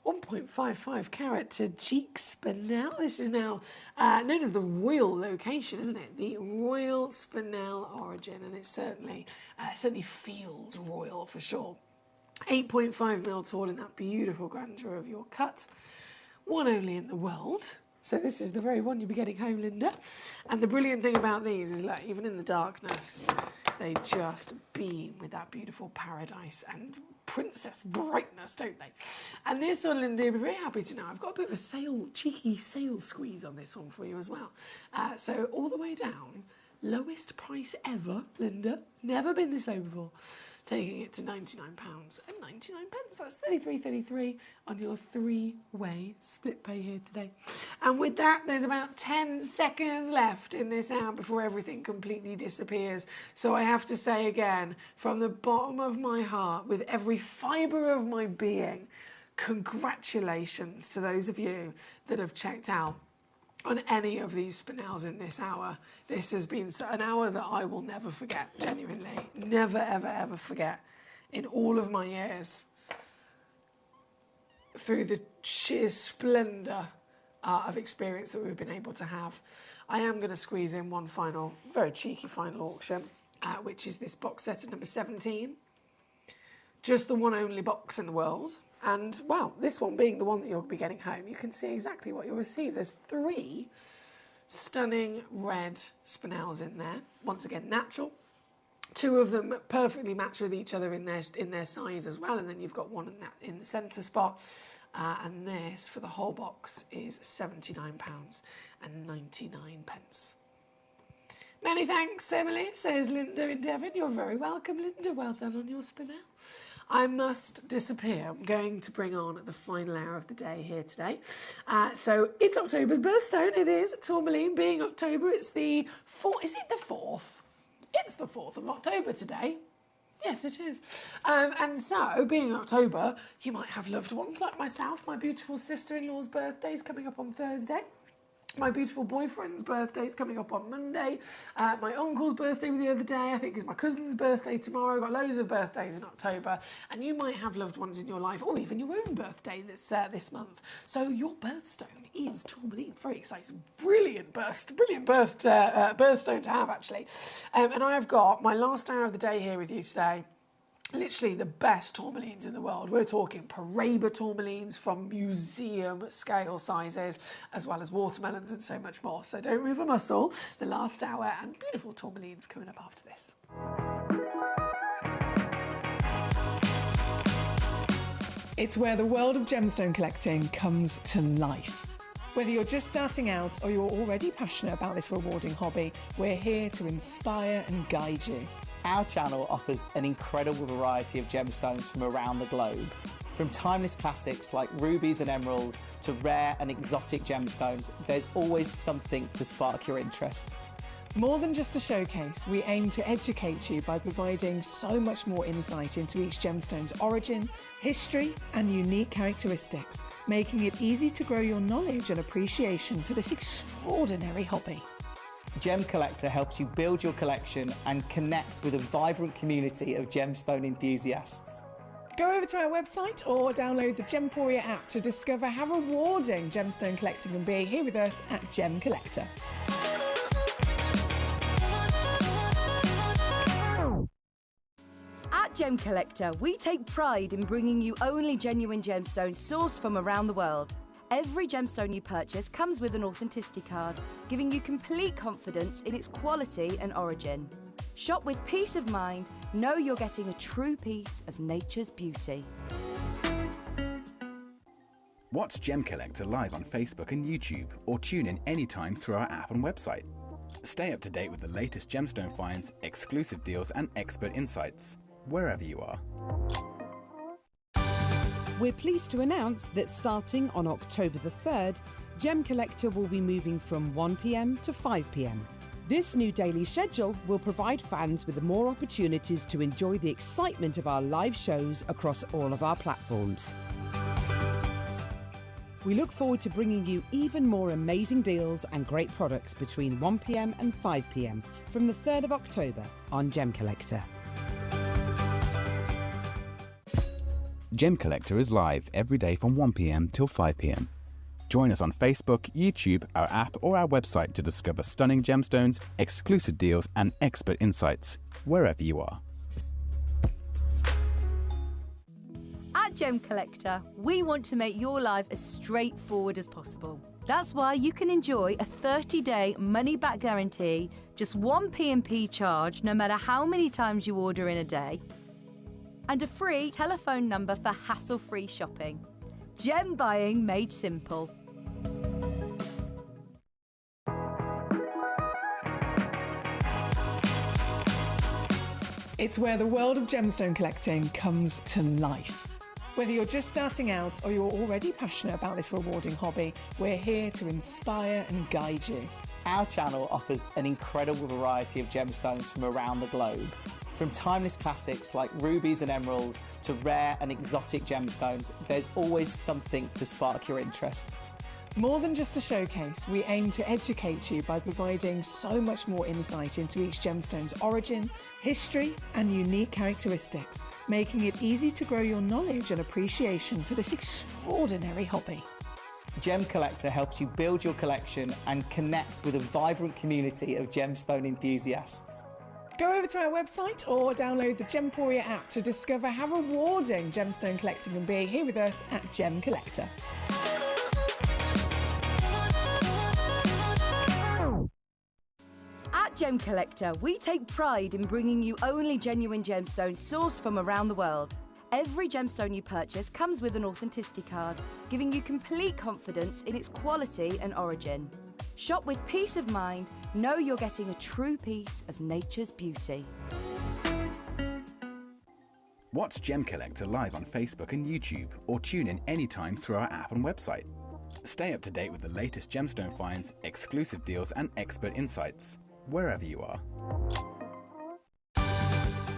1.55 carat to cheek spinel. This is now known as the royal location, isn't it? The royal spinel origin, and it certainly feels royal for sure. 8.5 mil tall in that beautiful grandeur of your cut. One only in the world. So this is the very one you'll be getting home, Linda. And the brilliant thing about these is that even in the darkness, they just beam with that beautiful paradise and princess brightness, don't they? And this one, Linda, you'll be very happy to know I've got a bit of a cheeky sale squeeze on this one for you as well. So all the way down, lowest price ever, Linda. Never been this low before. Taking it to £99.99. That's 33.33 on your three-way split pay here today. And with that, there's about 10 seconds left in this hour before everything completely disappears. So I have to say again, from the bottom of my heart, with every fibre of my being, congratulations to those of you that have checked out on any of these spinels in this hour. This has been an hour that I will never forget, genuinely. Never, ever, ever forget in all of my years through the sheer splendour of experience that we've been able to have. I am going to squeeze in one final, very cheeky final auction, which is this box set at number 17. Just the one only box in the world. And, well, this one being the one that you'll be getting home, you can see exactly what you'll receive. There's 3 stunning red spinels in there. Once again, natural. 2 of them perfectly match with each other in their size as well. And then you've got one in the centre spot. And this, for the whole box, is £79.99. Many thanks, Emily, says Linda in Devon. You're very welcome, Linda. Well done on your spinel. I must disappear. I'm going to bring on the final hour of the day here today. So it's October's birthstone. It is. Tourmaline being October. It's the 4th. Is it the 4th? It's the 4th of October today. Yes, it is. And so, being October, you might have loved ones like myself. My beautiful sister-in-law's birthday is coming up on Thursday. My beautiful boyfriend's birthday is coming up on Monday. My uncle's birthday was the other day. I think it's my cousin's birthday tomorrow. I've got loads of birthdays in October. And you might have loved ones in your life, or even your own birthday this month. So your birthstone is Tourmaline. Very exciting. Brilliant birthstone to have, actually. And I have got my last hour of the day here with you today. Literally the best tourmalines in the world. We're talking Paraiba tourmalines from museum scale sizes, as well as watermelons and so much more. So don't move a muscle. The last hour and beautiful tourmalines coming up after this. It's where the world of gemstone collecting comes to life. Whether you're just starting out or you're already passionate about this rewarding hobby, we're here to inspire and guide you. Our channel offers an incredible variety of gemstones from around the globe. From timeless classics like rubies and emeralds to rare and exotic gemstones, there's always something to spark your interest. More than just a showcase, we aim to educate you by providing so much more insight into each gemstone's origin, history, and unique characteristics, making it easy to grow your knowledge and appreciation for this extraordinary hobby. Gemcollector helps you build your collection and connect with a vibrant community of gemstone enthusiasts. Go over to our website or download the Gemporia app to discover how rewarding gemstone collecting can be here with us at Gemcollector. At Gemcollector, we take pride in bringing you only genuine gemstones sourced from around the world. Every gemstone you purchase comes with an authenticity card, giving you complete confidence in its quality and origin. Shop with peace of mind, know you're getting a true piece of nature's beauty. Watch Gemcollector live on Facebook and YouTube, or tune in anytime through our app and website. Stay up to date with the latest gemstone finds, exclusive deals and expert insights, wherever you are. We're pleased to announce that starting on October the 3rd, Gemcollector will be moving from 1 p.m. to 5 p.m. This new daily schedule will provide fans with more opportunities to enjoy the excitement of our live shows across all of our platforms. We look forward to bringing you even more amazing deals and great products between 1 p.m. and 5 p.m. from the 3rd of October on Gemcollector. Gemcollector is live every day from 1 p.m. till 5 p.m. Join us on Facebook, YouTube, our app or our website to discover stunning gemstones, exclusive deals and expert insights, wherever you are. At Gemcollector, we want to make your life as straightforward as possible. That's why you can enjoy a 30-day money-back guarantee, just one P&P charge no matter how many times you order in a day, and a free telephone number for hassle-free shopping. Gem buying made simple. It's where the world of gemstone collecting comes to life. Whether you're just starting out or you're already passionate about this rewarding hobby, we're here to inspire and guide you. Our channel offers an incredible variety of gemstones from around the globe. From timeless classics like rubies and emeralds to rare and exotic gemstones, there's always something to spark your interest. More than just a showcase, we aim to educate you by providing so much more insight into each gemstone's origin, history, and unique characteristics, making it easy to grow your knowledge and appreciation for this extraordinary hobby. Gemcollector helps you build your collection and connect with a vibrant community of gemstone enthusiasts. Go over to our website or download the Gemporia app to discover how rewarding gemstone collecting can be here with us at Gemcollector. At Gemcollector, we take pride in bringing you only genuine gemstones sourced from around the world. Every gemstone you purchase comes with an authenticity card, giving you complete confidence in its quality and origin. Shop with peace of mind, know you're getting a true piece of nature's beauty. Watch Gemcollector live on Facebook and YouTube, or tune in anytime through our app and website. Stay up to date with the latest gemstone finds, exclusive deals and expert insights, wherever you are.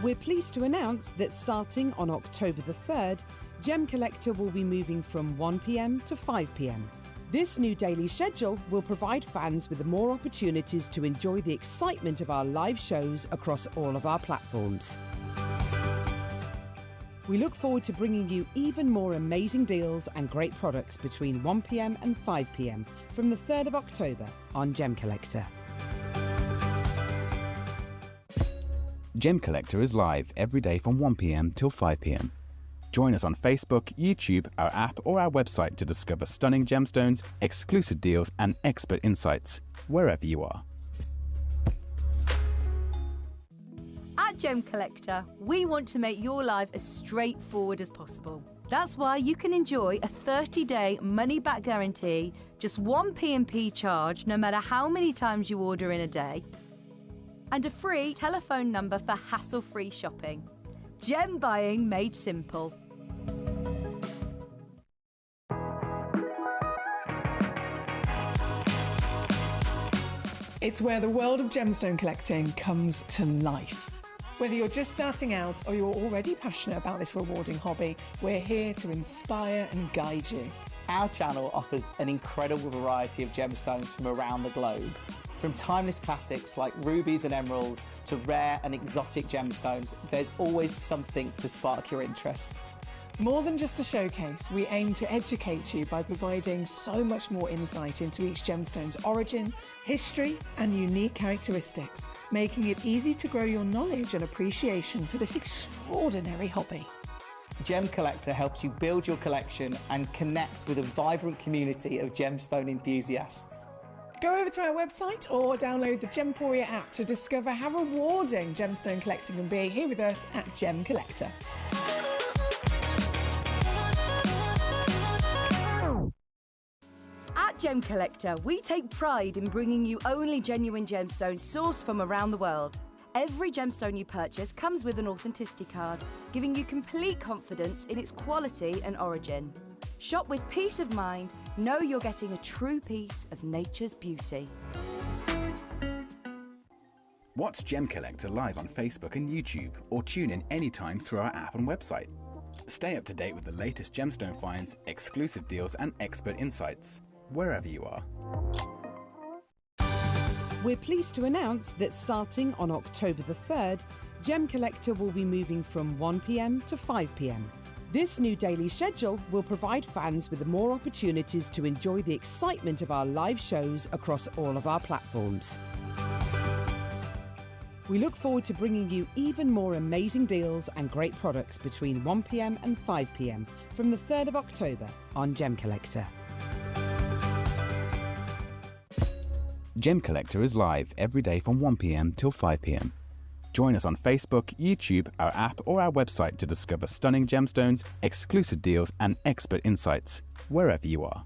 We're pleased to announce that starting on October the 3rd, Gemcollector will be moving from 1 p.m. to 5 p.m. This new daily schedule will provide fans with more opportunities to enjoy the excitement of our live shows across all of our platforms. We look forward to bringing you even more amazing deals and great products between 1 p.m. and 5 p.m. from the 3rd of October on Gemcollector. Gemcollector is live every day from 1 p.m. till 5 p.m. Join us on Facebook, YouTube, our app or our website to discover stunning gemstones, exclusive deals and expert insights, wherever you are. At Gemcollector, we want to make your life as straightforward as possible. That's why you can enjoy a 30-day money-back guarantee, just one P&P charge no matter how many times you order in a day, and a free telephone number for hassle-free shopping. Gem buying made simple. It's where the world of gemstone collecting comes to life. Whether you're just starting out or you're already passionate about this rewarding hobby, we're here to inspire and guide you. Our channel offers an incredible variety of gemstones from around the globe. From timeless classics like rubies and emeralds to rare and exotic gemstones, there's always something to spark your interest. More than just a showcase, we aim to educate you by providing so much more insight into each gemstone's origin, history, and unique characteristics, making it easy to grow your knowledge and appreciation for this extraordinary hobby. Gemcollector helps you build your collection and connect with a vibrant community of gemstone enthusiasts. Go over to our website or download the Gemporia app to discover how rewarding gemstone collecting can be here with us at Gemcollector. At Gemcollector, we take pride in bringing you only genuine gemstones sourced from around the world. Every gemstone you purchase comes with an authenticity card, giving you complete confidence in its quality and origin. Shop with peace of mind, know you're getting a true piece of nature's beauty. Watch Gemcollector live on Facebook and YouTube, or tune in anytime through our app and website. Stay up to date with the latest gemstone finds, exclusive deals and expert insights, wherever you are. We're pleased to announce that starting on October the 3rd, Gemcollector will be moving from 1 p.m. to 5 p.m. This new daily schedule will provide fans with more opportunities to enjoy the excitement of our live shows across all of our platforms. We look forward to bringing you even more amazing deals and great products between 1 p.m. and 5 p.m. from the 3rd of October on Gemcollector. Gemcollector is live every day from 1 p.m. till 5 p.m. Join us on Facebook, YouTube, our app or our website to discover stunning gemstones, exclusive deals and expert insights, wherever you are.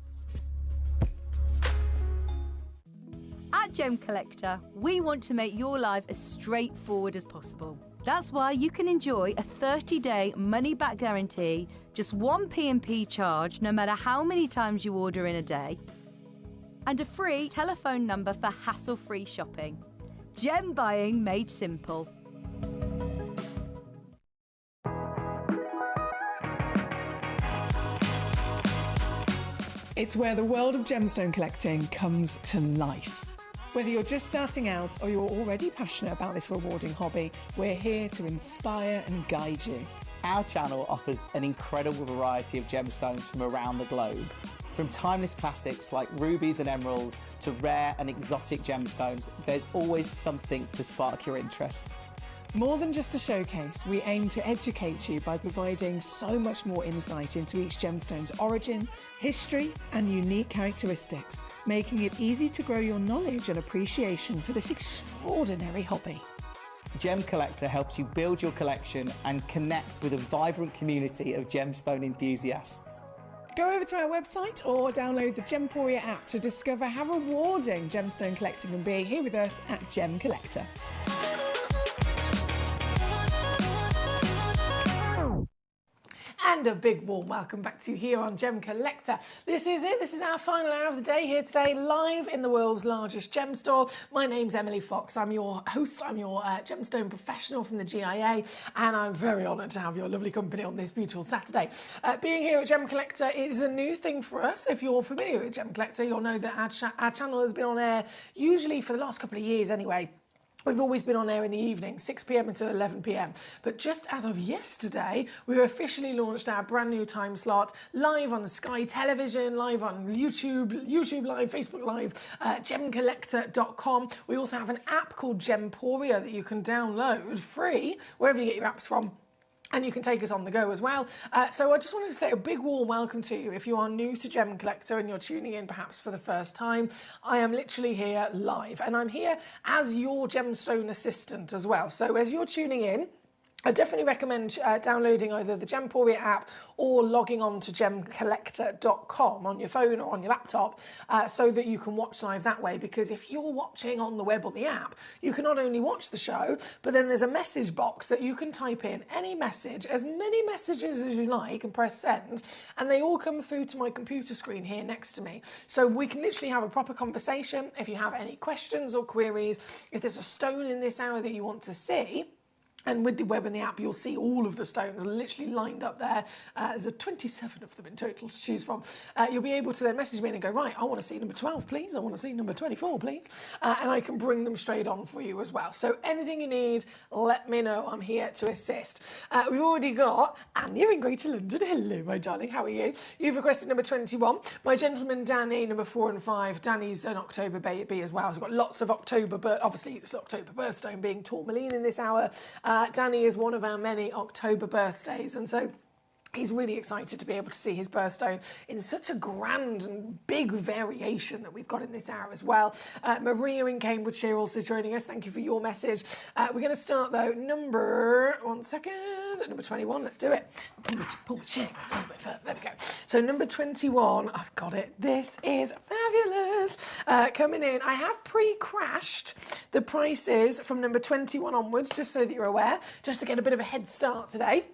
At Gemcollector, we want to make your life as straightforward as possible. That's why you can enjoy a 30-day money-back guarantee, just one P&P charge no matter how many times you order in a day, and a free telephone number for hassle-free shopping. Gem buying made simple. It's where the world of gemstone collecting comes to life. Whether you're just starting out or you're already passionate about this rewarding hobby, we're here to inspire and guide you. Our channel offers an incredible variety of gemstones from around the globe. From timeless classics like rubies and emeralds to rare and exotic gemstones, there's always something to spark your interest. More than just a showcase, we aim to educate you by providing so much more insight into each gemstone's origin, history, and unique characteristics, making it easy to grow your knowledge and appreciation for this extraordinary hobby. Gemcollector helps you build your collection and connect with a vibrant community of gemstone enthusiasts. Go over to our website or download the Gemporia app to discover how rewarding gemstone collecting can be here with us at Gemcollector. And a big warm welcome back to you here on Gemcollector. This is it. This is our final hour of the day here today, live in the world's largest gem store. My name's Emily Fox. I'm your host. I'm your gemstone professional from the GIA, and I'm very honoured to have your lovely company on this beautiful Saturday. Being here at Gemcollector is a new thing for us. If you're familiar with Gemcollector, you'll know that our channel has been on air usually for the last couple of years anyway. We've always been on air in the evening, 6 p.m. until 11 p.m. But just as of yesterday, we've officially launched our brand new time slot, live on Sky Television, live on YouTube Live, Facebook Live, gemcollector.com. We also have an app called Gemporia that you can download free, wherever you get your apps from. And you can take us on the go as well. So I just wanted to say a big warm welcome to you. If you are new to Gemcollector and you're tuning in perhaps for the first time, I am literally here live. And I'm here as your gemstone assistant as well. So as you're tuning in, I definitely recommend downloading either the Gemporia app or logging on to gemcollector.com on your phone or on your laptop so that you can watch live that way. Because if you're watching on the web or the app, you can not only watch the show, but then there's a message box that you can type in any message, as many messages as you like, and press send, and they all come through to my computer screen here next to me. So we can literally have a proper conversation. If you have any questions or queries, if there's a stone in this hour that you want to see, and with the web and the app, you'll see all of the stones literally lined up there. There's 27 of them in total to choose from. You'll be able to then message me and go, right, I want to see number 12, please. I want to see number 24, please. And I can bring them straight on for you as well. So anything you need, let me know. I'm here to assist. We've already got Anya in Greater London. Hello, my darling. How are you? You've requested number 21. My gentleman, Danny, number 4 and 5. Danny's an October baby as well. So we've got lots of October, but obviously it's October birthstone being tourmaline in this hour. Danny is one of our many October birthdays, and so He's really excited to be able to see his birthstone in such a grand and big variation that we've got in this hour as well. Maria in Cambridgeshire also joining us. Thank you for your message. We're going to start though, number 21. Let's do it. Pull my chair a little bit further. There we go. So number 21, I've got it. This is fabulous. Coming in, I have pre-crashed the prices from number 21 onwards, just so that you're aware, just to get a bit of a head start today.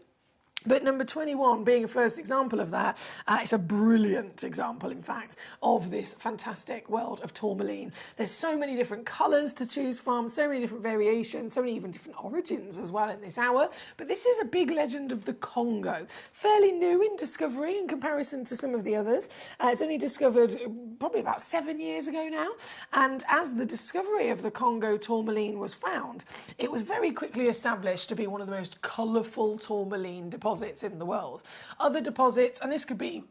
But number 21 being a first example of that, it's a brilliant example, in fact, of this fantastic world of tourmaline. There's so many different colours to choose from, so many different variations, so many even different origins as well in this hour. But this is a big legend of the Congo. Fairly new in discovery in comparison to some of the others. It's only discovered probably about 7 years ago now. And as the discovery of the Congo tourmaline was found, it was very quickly established to be one of the most colourful tourmaline deposits in the world. Other deposits, and this could be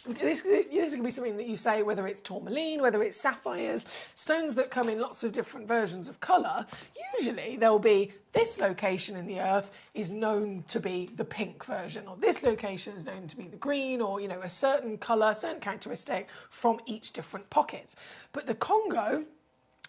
something that you say, whether it's tourmaline, whether it's sapphires, stones that come in lots of different versions of colour. Usually there'll be this location in the earth is known to be the pink version, or this location is known to be the green, or, you know, a certain colour, certain characteristic from each different pocket. But the Congo,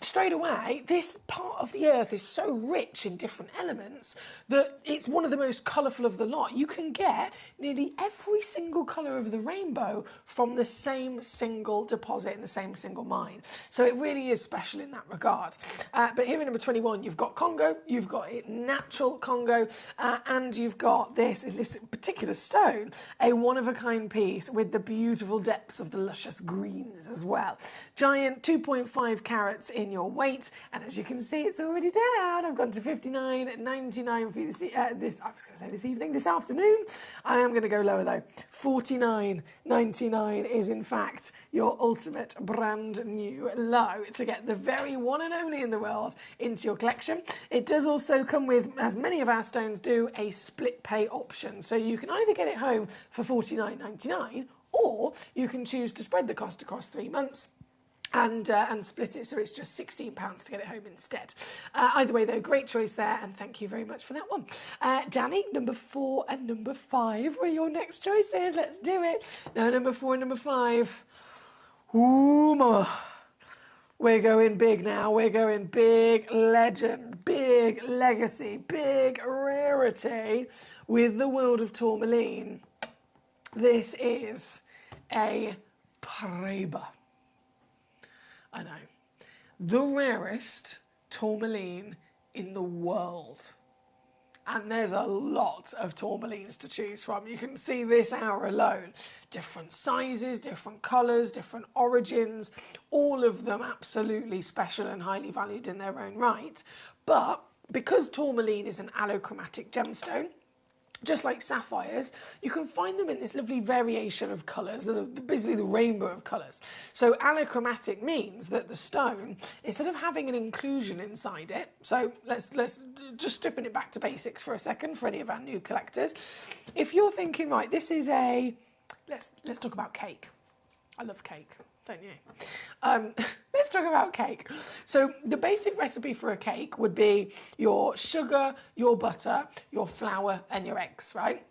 straight away, this part of the earth is so rich in different elements that it's one of the most colourful of the lot. You can get nearly every single colour of the rainbow from the same single deposit in the same single mine. So it really is special in that regard. But here in number 21, you've got Congo, you've got it natural Congo, and you've got this particular stone, a one-of-a-kind piece with the beautiful depths of the luscious greens as well. Giant 2.5 carats in your weight, and as you can see, it's already down. I've gone to $59.99 for you this afternoon. I am going to go lower though. $49.99 is in fact your ultimate brand new low to get the very one and only in the world into your collection. It does also come with, as many of our stones do, a split pay option. So you can either get it home for $49.99 or you can choose to spread the cost across 3 months and split it, so it's just £16 to get it home instead. Either way though, great choice there, and thank you very much for that one. Danny, number 4 and number 5 were your next choices. Let's do it. Now, number 4 and number 5. Ooh, mama. We're going big now. We're going big legend, big legacy, big rarity with the world of tourmaline. This is a Paraiba. I know. The rarest tourmaline in the world. And there's a lot of tourmalines to choose from. You can see this hour alone. Different sizes, different colours, different origins. All of them absolutely special and highly valued in their own right. But because tourmaline is an allochromatic gemstone, just like sapphires, you can find them in this lovely variation of colours, basically the rainbow of colours. So allochromatic means that the stone, instead of having an inclusion inside it, so let's just stripping it back to basics for a second for any of our new collectors. If you're thinking, right, this is let's talk about cake. I love cake, don't you? Let's talk about cake. So the basic recipe for a cake would be your sugar, your butter, your flour, and your eggs, right?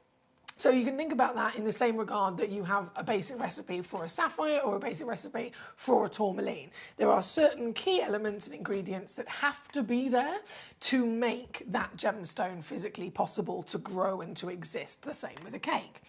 So you can think about that in the same regard that you have a basic recipe for a sapphire or a basic recipe for a tourmaline. There are certain key elements and ingredients that have to be there to make that gemstone physically possible to grow and to exist. The same with a cake.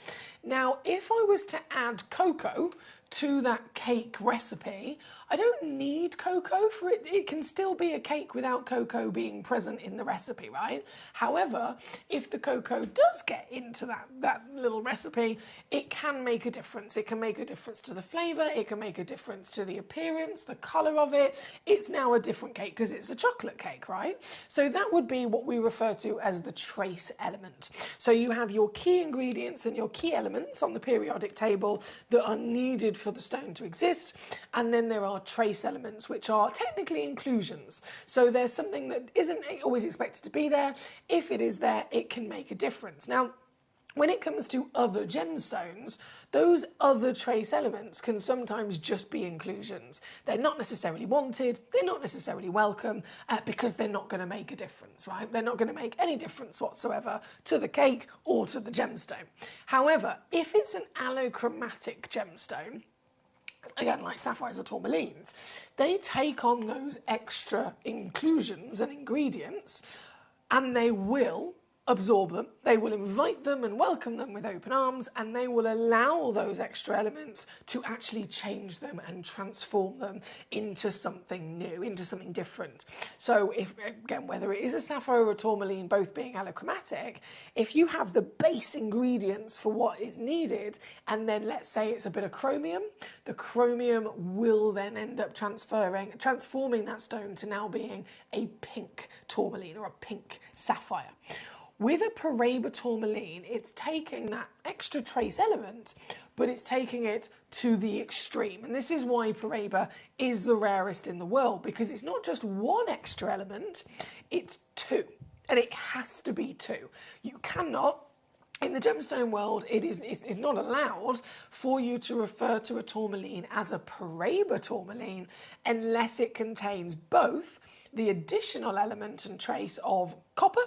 Now, if I was to add cocoa to that cake recipe, I don't need cocoa for it. It can still be a cake without cocoa being present in the recipe, right? However, if the cocoa does get into that little recipe, it can make a difference. It can make a difference to the flavour. It can make a difference to the appearance, the colour of it. It's now a different cake because it's a chocolate cake, right? So that would be what we refer to as the trace element. So you have your key ingredients and your key elements on the periodic table that are needed for the stone to exist, and then there are trace elements, which are technically inclusions. So there's something that isn't always expected to be there. If it is there, it can make a difference. Now, When it comes to other gemstones, those other trace elements can sometimes just be inclusions. They're not necessarily wanted, they're not necessarily welcome, because they're not going to make a difference, right? They're not going to make any difference whatsoever to the cake or to the gemstone. However, if it's an allochromatic gemstone, again, like sapphires or tourmalines, they take on those extra inclusions and ingredients, and they will absorb them, they will invite them and welcome them with open arms, and they will allow those extra elements to actually change them and transform them into something new, into something different. So if, again, whether it is a sapphire or a tourmaline, both being allochromatic, if you have the base ingredients for what is needed, and then let's say it's a bit of chromium, the chromium will then end up transforming that stone to now being a pink tourmaline or a pink sapphire. With a Paraiba tourmaline, it's taking that extra trace element, but it's taking it to the extreme. And this is why Paraiba is the rarest in the world, because it's not just one extra element, it's two. And it has to be two. You cannot, in the gemstone world, it's not allowed for you to refer to a tourmaline as a Paraiba tourmaline unless it contains both the additional element and trace of copper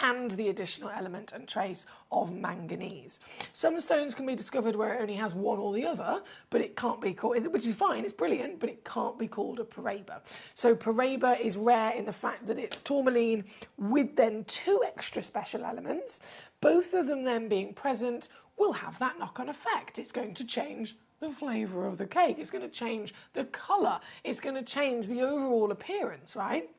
and the additional element and trace of manganese. Some stones can be discovered where it only has one or the other, but it can't be called, which is fine, it's brilliant, but it can't be called a Paraiba. So Paraiba is rare in the fact that it's tourmaline with then two extra special elements. Both of them then being present will have that knock-on effect. It's going to change the flavour of the cake. It's going to change the colour. It's going to change the overall appearance, right?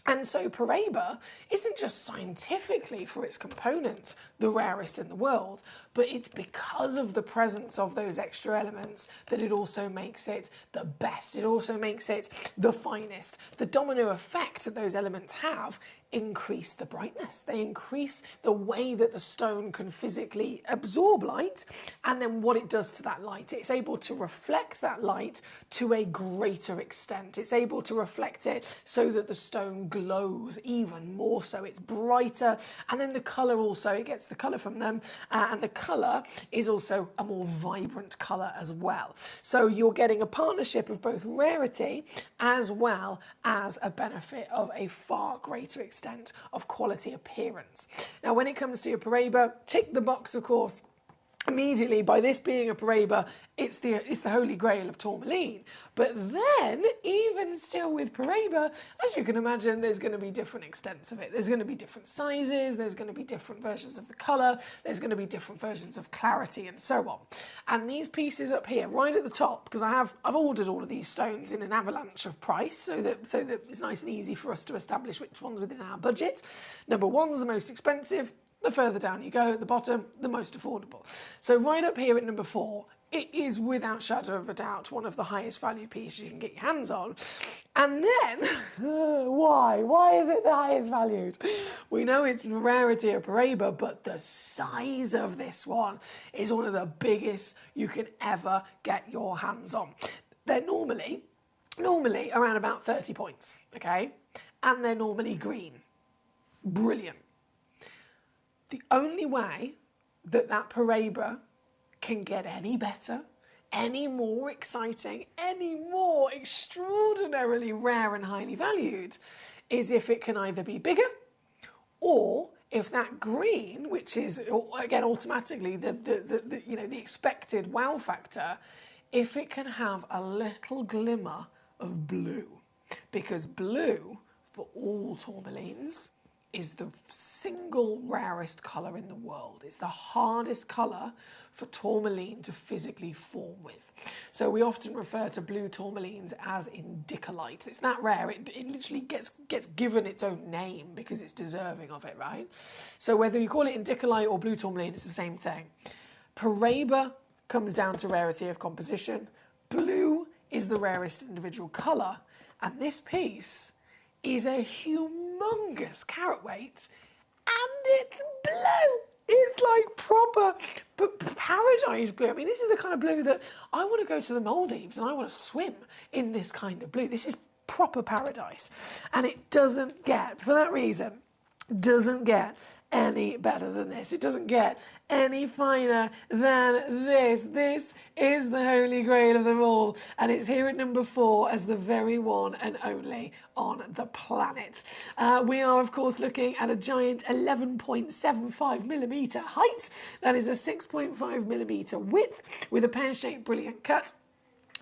And so Paraiba isn't just scientifically for its components the rarest in the world, but it's because of the presence of those extra elements that it also makes it the best. It also makes it the finest. The domino effect that those elements have increase the brightness. They increase the way that the stone can physically absorb light, and then what it does to that light. It's able to reflect that light to a greater extent. It's able to reflect it so that the stone glows even more so. It's brighter, and then the colour also, it gets the colour from them, and the colour is also a more vibrant colour as well. So you're getting a partnership of both rarity as well as a benefit of a far greater extent of quality appearance. Now, when it comes to your Paraiba, tick the box, of course, immediately by this being a Paraiba, it's the holy grail of tourmaline. But then, even still with Paraiba, as you can imagine, there's going to be different extents of it. There's going to be different sizes, there's going to be different versions of the colour, there's going to be different versions of clarity, and so on. And these pieces up here, right at the top, because I've ordered all of these stones in an avalanche of price, so that it's nice and easy for us to establish which one's within our budget. Number one's the most expensive. The further down you go, at the bottom, the most affordable. So right up here at number 4, it is without shadow of a doubt one of the highest value pieces you can get your hands on. And then, why? Why is it the highest valued? We know it's the rarity of Paraiba, but the size of this one is one of the biggest you can ever get your hands on. They're normally around about 30 points, okay? And they're normally green. Brilliant. The only way that Paraiba can get any better, any more exciting, any more extraordinarily rare and highly valued is if it can either be bigger, or if that green, which is again automatically the expected wow factor, if it can have a little glimmer of blue, because blue for all tourmalines is the single rarest colour in the world. It's the hardest colour for tourmaline to physically form with. So we often refer to blue tourmalines as indicolite. It's that rare, it literally gets given its own name because it's deserving of it, right? So whether you call it indicolite or blue tourmaline, it's the same thing. Paraiba comes down to rarity of composition. Blue is the rarest individual colour, and this piece is a humongous carat weight, and it's blue. It's like proper paradise blue. I mean, this is the kind of blue that I want to go to the Maldives and I want to swim in this kind of blue. This is proper paradise, and it doesn't get, for that reason, doesn't get any better than this. It doesn't get any finer than this. This is the holy grail of them all, and it's here at number 4 as the very one and only on the planet. We are, of course, looking at a giant 11.75mm height. That is a 6.5mm width with a pear-shaped brilliant cut.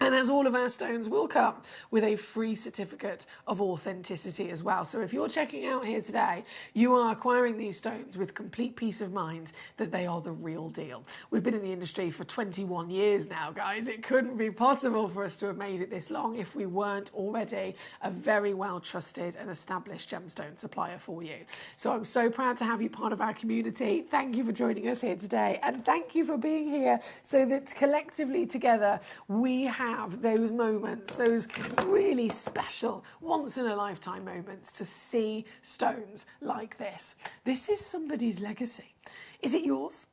And as all of our stones will come with a free certificate of authenticity as well. So if you're checking out here today, you are acquiring these stones with complete peace of mind that they are the real deal. We've been in the industry for 21 years now, guys. It couldn't be possible for us to have made it this long if we weren't already a very well trusted and established gemstone supplier for you. So I'm so proud to have you part of our community. Thank you for joining us here today, and thank you for being here so that collectively together we have those moments, those really special, once-in-a-lifetime moments to see stones like this. This is somebody's legacy. Is it yours?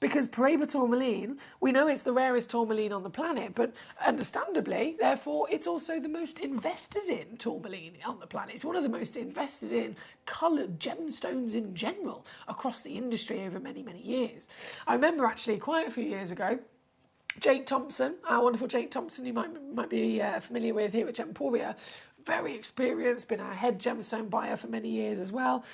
Because Paraiba tourmaline, we know it's the rarest tourmaline on the planet, but understandably, therefore, it's also the most invested in tourmaline on the planet. It's one of the most invested in coloured gemstones in general across the industry over many, many years. I remember actually quite a few years ago, Jake Thompson, our wonderful Jake Thompson, you might be familiar with here at Gemporia, very experienced, been our head gemstone buyer for many years as well.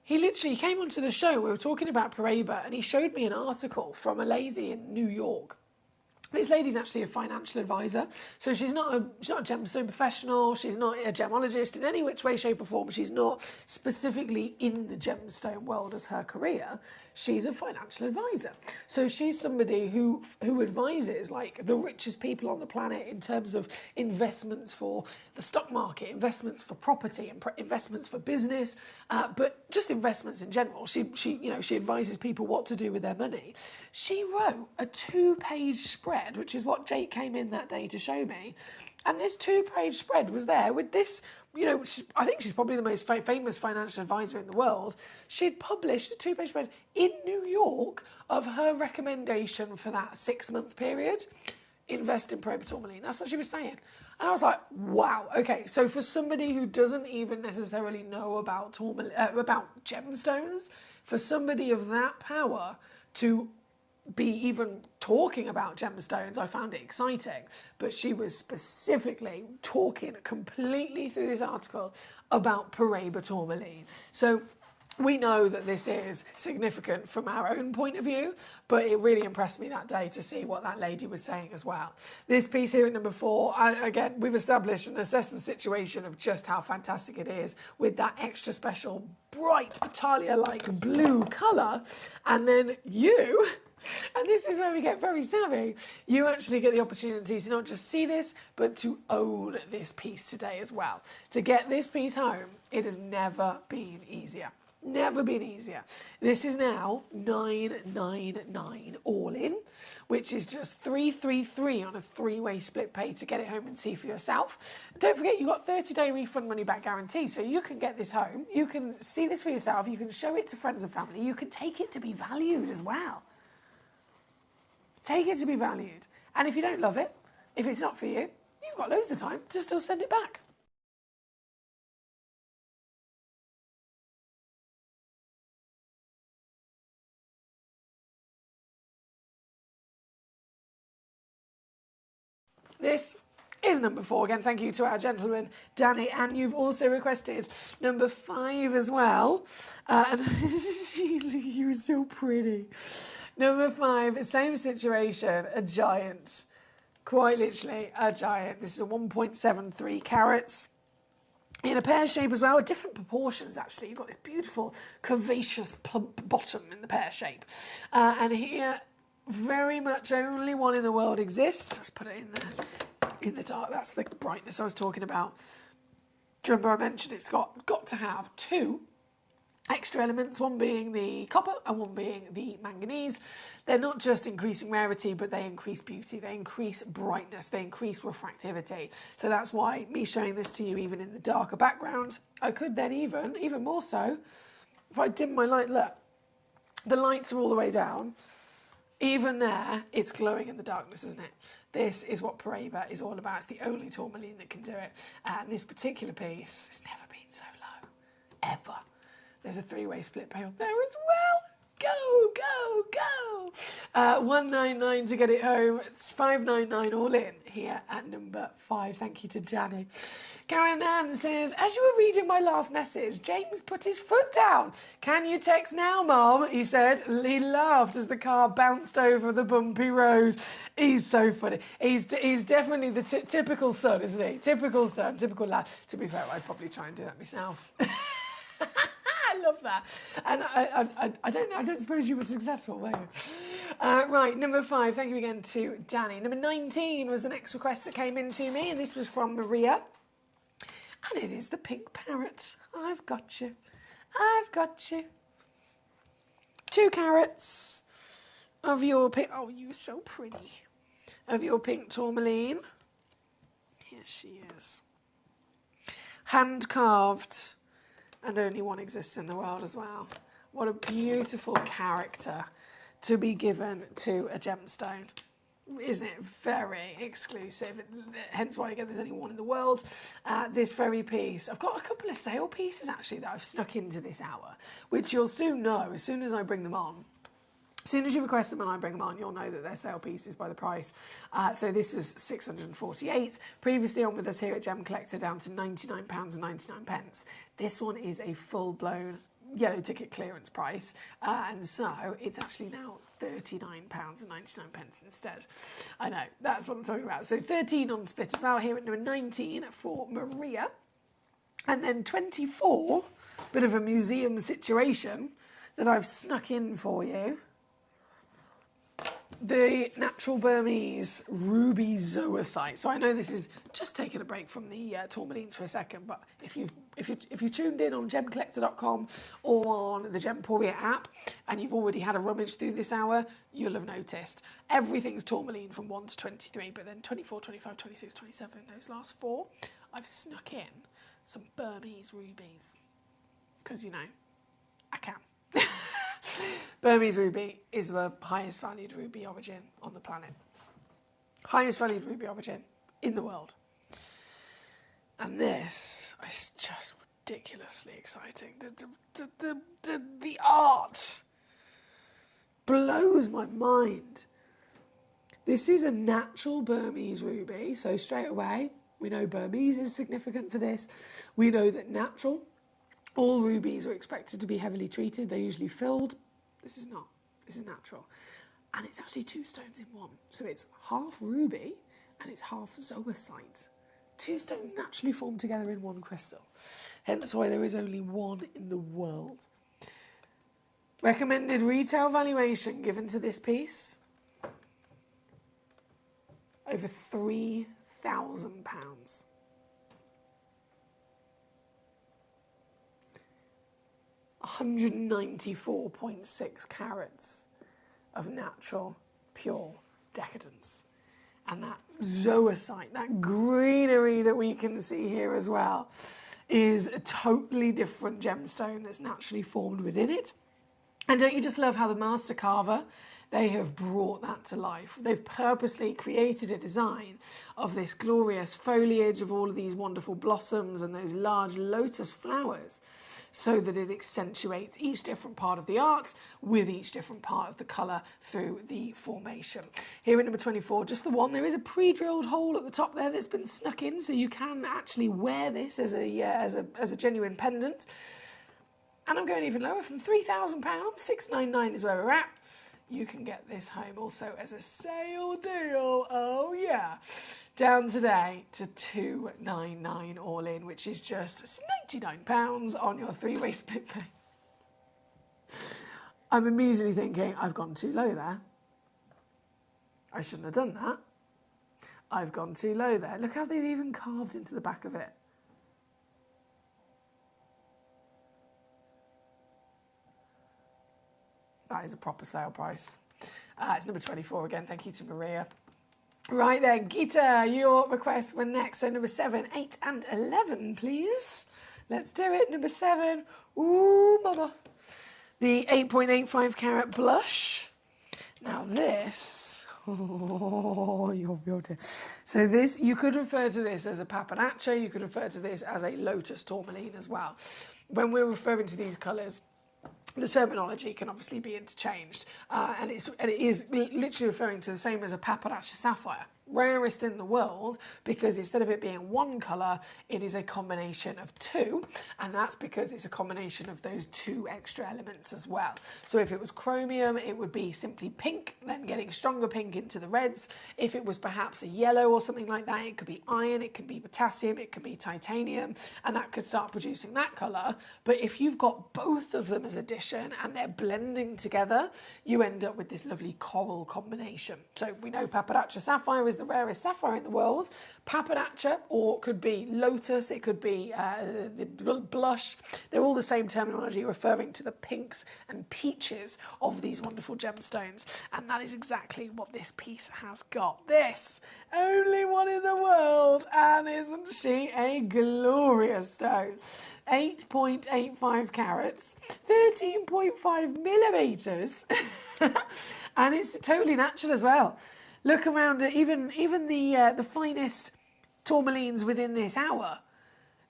He literally came onto the show, we were talking about Paraiba, and he showed me an article from a lady in New York. This lady's actually a financial advisor, so she's not a gemstone professional, she's not a gemologist in any which way, shape or form, she's not specifically in the gemstone world as her career, she's a financial advisor. So she's somebody who advises like the richest people on the planet in terms of investments for the stock market, investments for property, and investments for business, but just investments in general. She advises people what to do with their money. She wrote a 2-page spread, which is what Jake came in that day to show me. And this 2-page spread was there with this, I think she's probably the most famous financial advisor in the world. She'd published a 2-page spread in New York of her recommendation for that 6-month period. Invest in Paraiba tourmaline. That's what she was saying. And I was like, wow, okay. So for somebody who doesn't even necessarily know about about gemstones, for somebody of that power to be even talking about gemstones, I found it exciting. But she was specifically talking completely through this article about Paraiba tourmaline. So we know that this is significant from our own point of view, but it really impressed me that day to see what that lady was saying as well. This piece here at number 4, again, we've established and assessed the situation of just how fantastic it is with that extra special, bright, Battaglia-like blue colour. And then you, and this is where we get very savvy, you actually get the opportunity to not just see this, but to own this piece today as well. To get this piece home, it has never been easier. Never been easier. This is now 999 all in, which is just 333 on a 3-way split pay to get it home and see for yourself. Don't forget, you've got 30-day refund money back guarantee, so you can get this home, you can see this for yourself, you can show it to friends and family, you can take it to be valued as well. Take it to be valued. And if you don't love it, if it's not for you, you've got loads of time to still send it back. This is number 4. Again, thank you to our gentleman, Danny. And you've also requested number 5 as well. And you were so pretty. Number 5, same situation, a giant. Quite literally, a giant. This is a 1.73 carats. In a pear shape as well, with different proportions actually. You've got this beautiful curvaceous plump bottom in the pear shape. And here, very much only one in the world exists. Let's put it in the dark. That's the brightness I was talking about. Do you remember I mentioned it's got to have 2 extra elements, one being the copper and one being the manganese. They're not just increasing rarity, but they increase beauty, they increase brightness, they increase refractivity. So that's why me showing this to you even in the darker background, I could then even more so, if I dim my light, look, the lights are all the way down. Even there, it's glowing in the darkness, isn't it? This is what Paraiba is all about. It's the only tourmaline that can do it. And this particular piece has never been so low, ever. There's a three-way split pay on there as well. Go, go, go. 199 to get it home. It's 599 all in here at number 5. Thank you to Danny. Karen Ann says, as you were reading my last message, James put his foot down. Can you text now, Mom? He said. He laughed as the car bounced over the bumpy road. He's so funny. He's definitely the typical son, isn't he? Typical son, typical lad. To be fair, I'd probably try and do that myself. I love that. And I don't know, I don't suppose you were successful, were you? Right, number 5, thank you again to Danny. Number 19 was the next request that came in to me, and this was from Maria. And it is the pink parrot. I've got you. I've got you. 2 carrots of your pink... Oh, you're so pretty. Of your pink tourmaline. Here she is. Hand-carved. And only one exists in the world as well. What a beautiful character to be given to a gemstone. Isn't it very exclusive? Hence why, again, there's only one in the world. This very piece. I've got a couple of sale pieces, actually, that I've snuck into this hour, which you'll soon know as soon as I bring them on. As soon as you request them and I bring them on, you'll know that they're sale pieces by the price. So this was £648. Previously on with us here at Gemcollector, down to £99.99. This one is a full-blown yellow ticket clearance price. And so it's actually now £39.99 instead. I know, that's what I'm talking about. So 13 on split as well here at number 19 for Maria. And then 24, bit of a museum situation that I've snuck in for you. The natural Burmese ruby zoisite. So I know this is just taking a break from the tourmalines for a second, but if you tuned in on gemcollector.com or on the Gemporia app and you've already had a rummage through this hour, you'll have noticed everything's tourmaline from 1 to 23, but then 24, 25, 26, 27, those last 4, I've snuck in some Burmese rubies because, you know, I can. Burmese ruby is the highest valued ruby origin on the planet. Highest valued ruby origin in the world. And this is just ridiculously exciting. The art blows my mind. This is a natural Burmese ruby, so straight away, we know Burmese is significant for this. We know that natural, all rubies are expected to be heavily treated. They're usually filled. This is not. This is natural. And it's actually 2 stones in one. So it's half ruby and it's half zoisite. 2 stones naturally formed together in one crystal. Hence why there is only one in the world. Recommended retail valuation given to this piece, over £3,000. 194.6 carats of natural, pure decadence. And that zoisite, that greenery that we can see here as well, is a totally different gemstone that's naturally formed within it. And don't you just love how the master carver, they have brought that to life. They've purposely created a design of this glorious foliage of all of these wonderful blossoms and those large lotus flowers, so that it accentuates each different part of the art with each different part of the colour through the formation. Here at number 24, just the one, there is a pre-drilled hole at the top there that's been snuck in, so you can actually wear this as a genuine pendant. And I'm going even lower, from £3,000, £699 is where we're at. You can get this home also as a sale deal. Oh yeah. Down today to £299 all in, which is just £99 on your 3-way split pay. I'm immediately thinking, I've gone too low there. I shouldn't have done that. I've gone too low there. Look how they've even carved into the back of it. That is a proper sale price. It's number 24 again. Thank you to Maria. Right there, Gita, your requests were next. So number 7, 8 and 11, please. Let's do it. Number 7. Ooh, mama. The 8.85 carat blush. Now this... Oh, you're beautiful. So this, you could refer to this as a papanacha. You could refer to this as a lotus tourmaline as well. when we're referring to these colours, the terminology can obviously be interchanged, and it is literally referring to the same as a paparazzi sapphire, rarest in the world, because instead of it being one colour, it is a combination of two, and that's because it's a combination of those two extra elements as well. So if it was chromium, it would be simply pink, then getting stronger pink into the reds. If it was perhaps a yellow or something like that, it could be iron, it could be potassium, it could be titanium, and that could start producing that colour. But if you've got both of them as addition and they're blending together, you end up with this lovely coral combination. So we know paparazzi sapphire is the rarest sapphire in the world. Paparazzi, or could be lotus, it could be the blush. They're all the same terminology referring to the pinks and peaches of these wonderful gemstones. And that is exactly what this piece has got. This, only one in the world, and isn't she a glorious stone? 8.85 carats, 13.5 millimetres, and it's totally natural as well. Look around at even the finest tourmalines within this hour.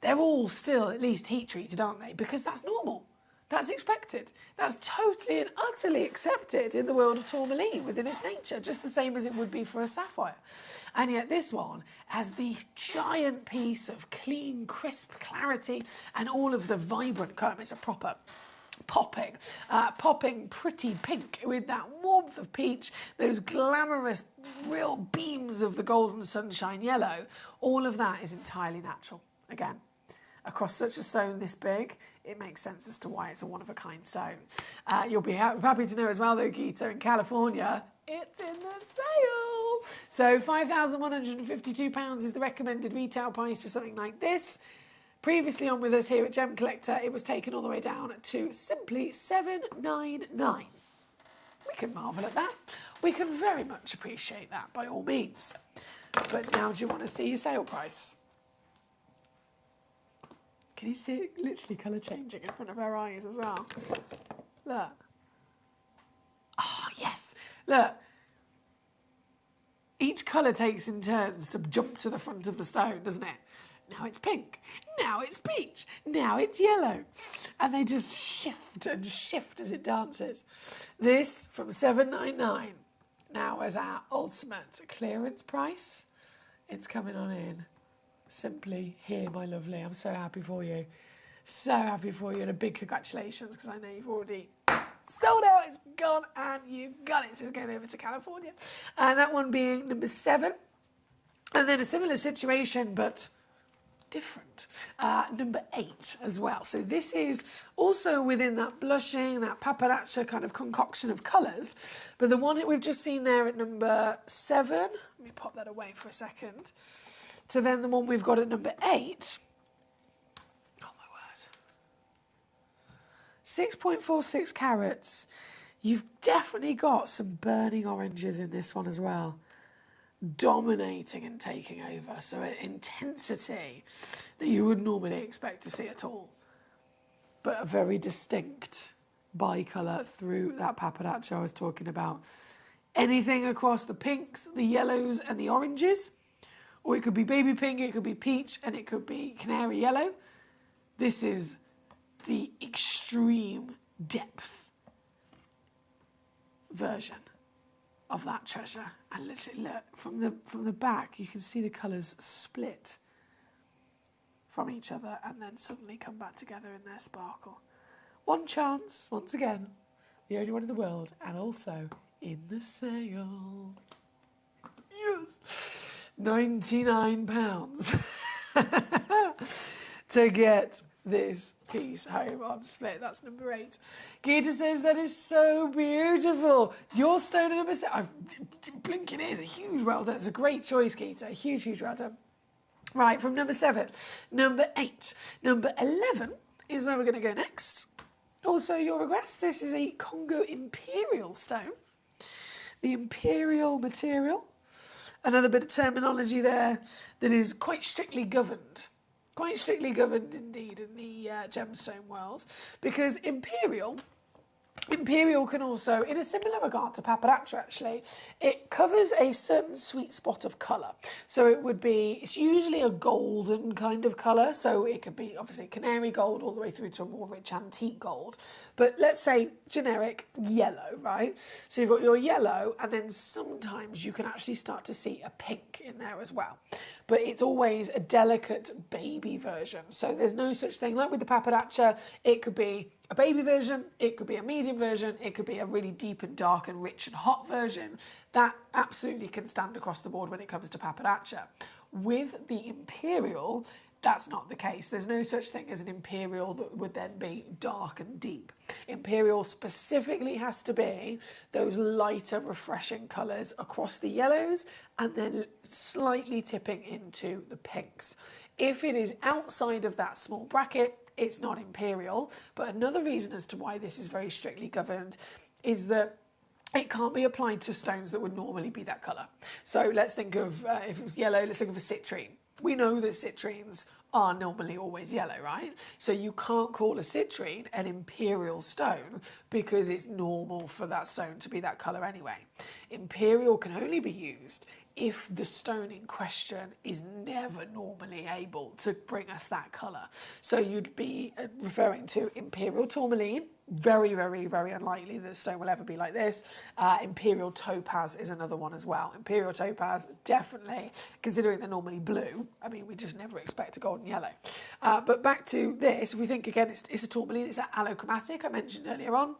They're all still at least heat treated, aren't they? Because that's normal. That's expected. That's totally and utterly accepted in the world of tourmaline within its nature, just the same as it would be for a sapphire. And yet this one has the giant piece of clean, crisp clarity and all of the vibrant colour. It's a proper popping pretty pink with that warmth of peach, those glamorous real beams of the golden sunshine yellow. All of that is entirely natural. Again, across such a stone this big, it makes sense as to why it's a one-of-a-kind stone. You'll be happy to know as well, though, Gita, in California, it's in the sale. So £5,152 is the recommended retail price for something like this. Previously on with us here at Gemcollector, it was taken all the way down to simply $799. We can marvel at that. We can very much appreciate that, by all means. But now do you want to see your sale price? Can you see it literally colour changing in front of our eyes as well? Look. Oh, yes. Look. Each colour takes in turns to jump to the front of the stone, doesn't it? Now it's pink. Now it's peach. Now it's yellow. And they just shift and shift as it dances. This from $799. Now as our ultimate clearance price, it's coming on in. Simply here, my lovely. I'm so happy for you. So happy for you, and a big congratulations, because I know you've already sold out. It's gone and you got it. So it's going over to California. And that one being number 7. And then a similar situation, but different. Number 8 as well. So this is also within that blushing, that paparazzi kind of concoction of colours. But the one that we've just seen there at number 7, let me pop that away for a second. So then the one we've got at number 8, oh my word, 6.46 carats. You've definitely got some burning oranges in this one as well, dominating and taking over. So an intensity that you would normally expect to see at all, but a very distinct bicolour through that paparazzi I was talking about. Anything across the pinks, the yellows and the oranges. Or it could be baby pink, it could be peach, and it could be canary yellow. This is the extreme depth version of that treasure. And literally, look, from the back, you can see the colours split from each other and then suddenly come back together in their sparkle. One chance, once again, the only one in the world, and also in the sale. Yes! £99 to get this piece home on split. That's number 8. Gita says that is so beautiful. Your stone at number 7. I'm blinking ears. A huge well done. It's a great choice, Gita. A huge well done. Right, from number 7. Number 8. Number 11 is where we're going to go next. Also, your request. This is a Congo Imperial stone. The Imperial material. Another bit of terminology there that is quite strictly governed. Quite strictly governed indeed in the gemstone world. Because imperial Imperial can also, in a similar regard to Paparacha actually, it covers a certain sweet spot of colour. So it would be, it's usually a golden kind of colour, so it could be obviously canary gold all the way through to a more rich antique gold. But let's say generic yellow, right? So you've got your yellow, and then sometimes you can actually start to see a pink in there as well. But it's always a delicate baby version. So there's no such thing, like with the Paparacha, it could be a baby version, it could be a medium version, it could be a really deep and dark and rich and hot version. That absolutely can stand across the board when it comes to Paparacha. With the Imperial, that's not the case. There's no such thing as an Imperial that would then be dark and deep. Imperial specifically has to be those lighter, refreshing colours across the yellows and then slightly tipping into the pinks. If it is outside of that small bracket, it's not Imperial. But another reason as to why this is very strictly governed is that it can't be applied to stones that would normally be that colour. So let's think of, if it was yellow, let's think of a citrine. We know that citrines are normally always yellow, right? So you can't call a citrine an Imperial stone because it's normal for that stone to be that colour anyway. Imperial can only be used if the stone in question is never normally able to bring us that colour. So you'd be referring to Imperial tourmaline. Very, very, very unlikely that the stone will ever be like this. Imperial topaz is another one as well. Imperial topaz, definitely, considering they're normally blue. I mean, we just never expect a golden yellow. But back to this, if we think again, it's a tourmaline, it's an allochromatic, I mentioned earlier on.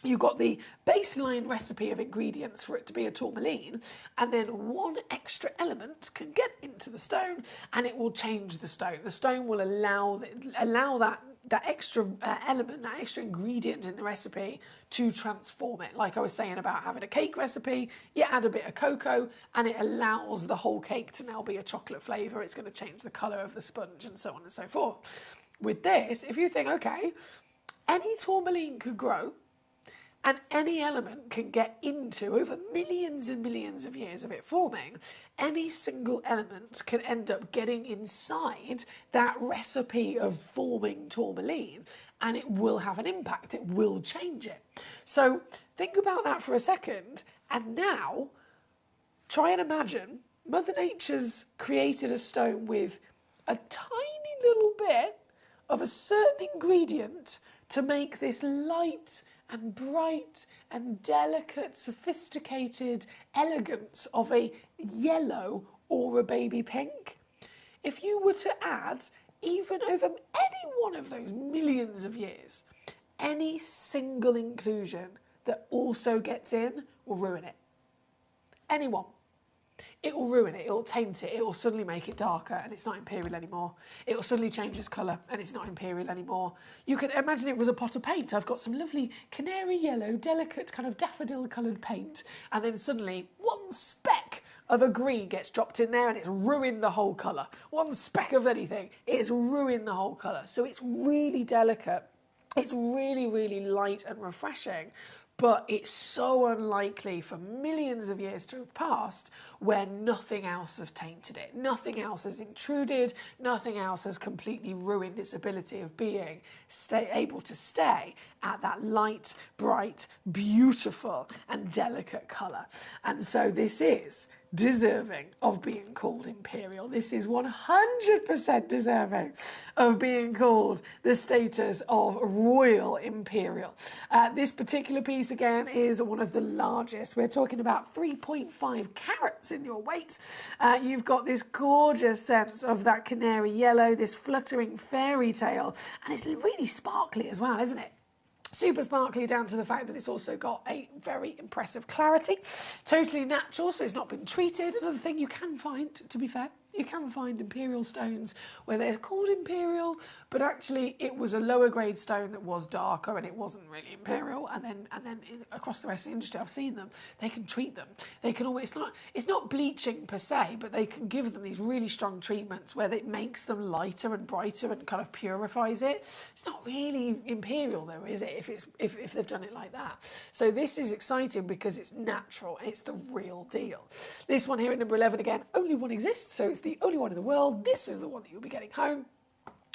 You've got the baseline recipe of ingredients for it to be a tourmaline, and then one extra element can get into the stone and it will change the stone. The stone will allow that extra element, that extra ingredient in the recipe to transform it. Like I was saying about having a cake recipe, you add a bit of cocoa and it allows the whole cake to now be a chocolate flavour. It's going to change the colour of the sponge and so on and so forth. With this, if you think, okay, any tourmaline could grow, and any element can get into, over millions and millions of years of it forming, any single element can end up getting inside that recipe of forming tourmaline, and it will have an impact, it will change it. So think about that for a second, and now try and imagine Mother Nature's created a stone with a tiny little bit of a certain ingredient to make this light and bright and delicate, sophisticated elegance of a yellow or a baby pink. If you were to add, even over any one of those millions of years, any single inclusion that also gets in will ruin it. Anyone. It will ruin it, it will taint it, it will suddenly make it darker and it's not Imperial anymore. It will suddenly change its colour and it's not Imperial anymore. You can imagine it was a pot of paint. I've got some lovely canary yellow, delicate kind of daffodil coloured paint, and then suddenly one speck of a green gets dropped in there and it's ruined the whole colour. One speck of anything, it's ruined the whole colour. So it's really delicate. It's really, really light and refreshing. But it's so unlikely for millions of years to have passed where nothing else has tainted it. Nothing else has intruded. Nothing else has completely ruined its ability of being able to stay at that light, bright, beautiful and delicate colour. And so this is deserving of being called Imperial. This is 100% deserving of being called the status of Royal Imperial. This particular piece, again, is one of the largest. We're talking about 3.5 carats in your weight. You've got this gorgeous sense of that canary yellow, this fluttering fairy tale, and it's really sparkly as well, isn't it? Super sparkly down to the fact that it's also got a very impressive clarity. Totally natural, so it's not been treated. Another thing you can find, to be fair, you can find Imperial stones where they're called Imperial, but actually it was a lower grade stone that was darker and it wasn't really Imperial. And then across the rest of the industry, I've seen them. They can treat them. They can always, it's not bleaching per se, but they can give them these really strong treatments where it makes them lighter and brighter and kind of purifies it. It's not really Imperial though, is it? If they've done it like that. So this is exciting because it's natural. It's the real deal. This one here at number 11, again, only one exists, so it's the only one in the world. This is the one that you'll be getting home.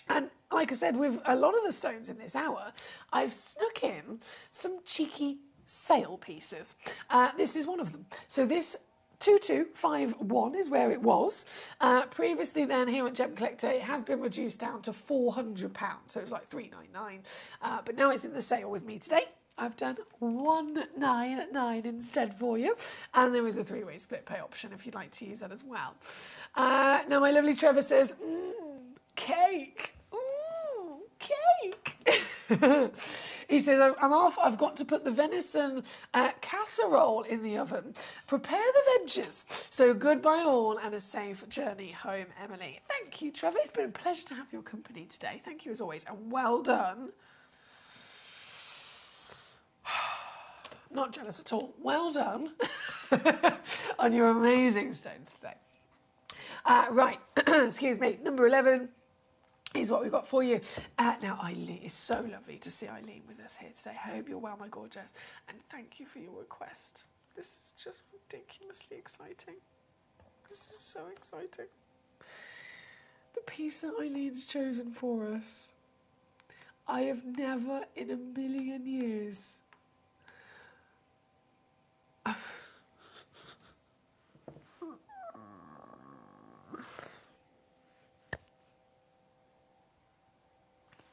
And like I said, with a lot of the stones in this hour, I've snuck in some cheeky sale pieces. This is one of them. So this 2251 is where it was. Previously then here at Gem Collector, it has been reduced down to £400. So it was like £399. But now it's in the sale with me today. I've done 199 instead for you. And there is a 3-way split pay option if you'd like to use that as well. Now my lovely Trevor says, cake. Ooh, cake. He says, I'm off. I've got to put the venison casserole in the oven. Prepare the veggies. So goodbye all and a safe journey home, Emily. Thank you, Trevor. It's been a pleasure to have your company today. Thank you as always. And well done. Not jealous at all. Well done on your amazing stones today. Right. Excuse me. Number 11. Is what we've got for you. Now, Eileen, it's so lovely to see Eileen with us here today. I hope you're well, my gorgeous. And thank you for your request. This is just ridiculously exciting. This is so exciting. The piece that Eileen's chosen for us. I have never in a million years...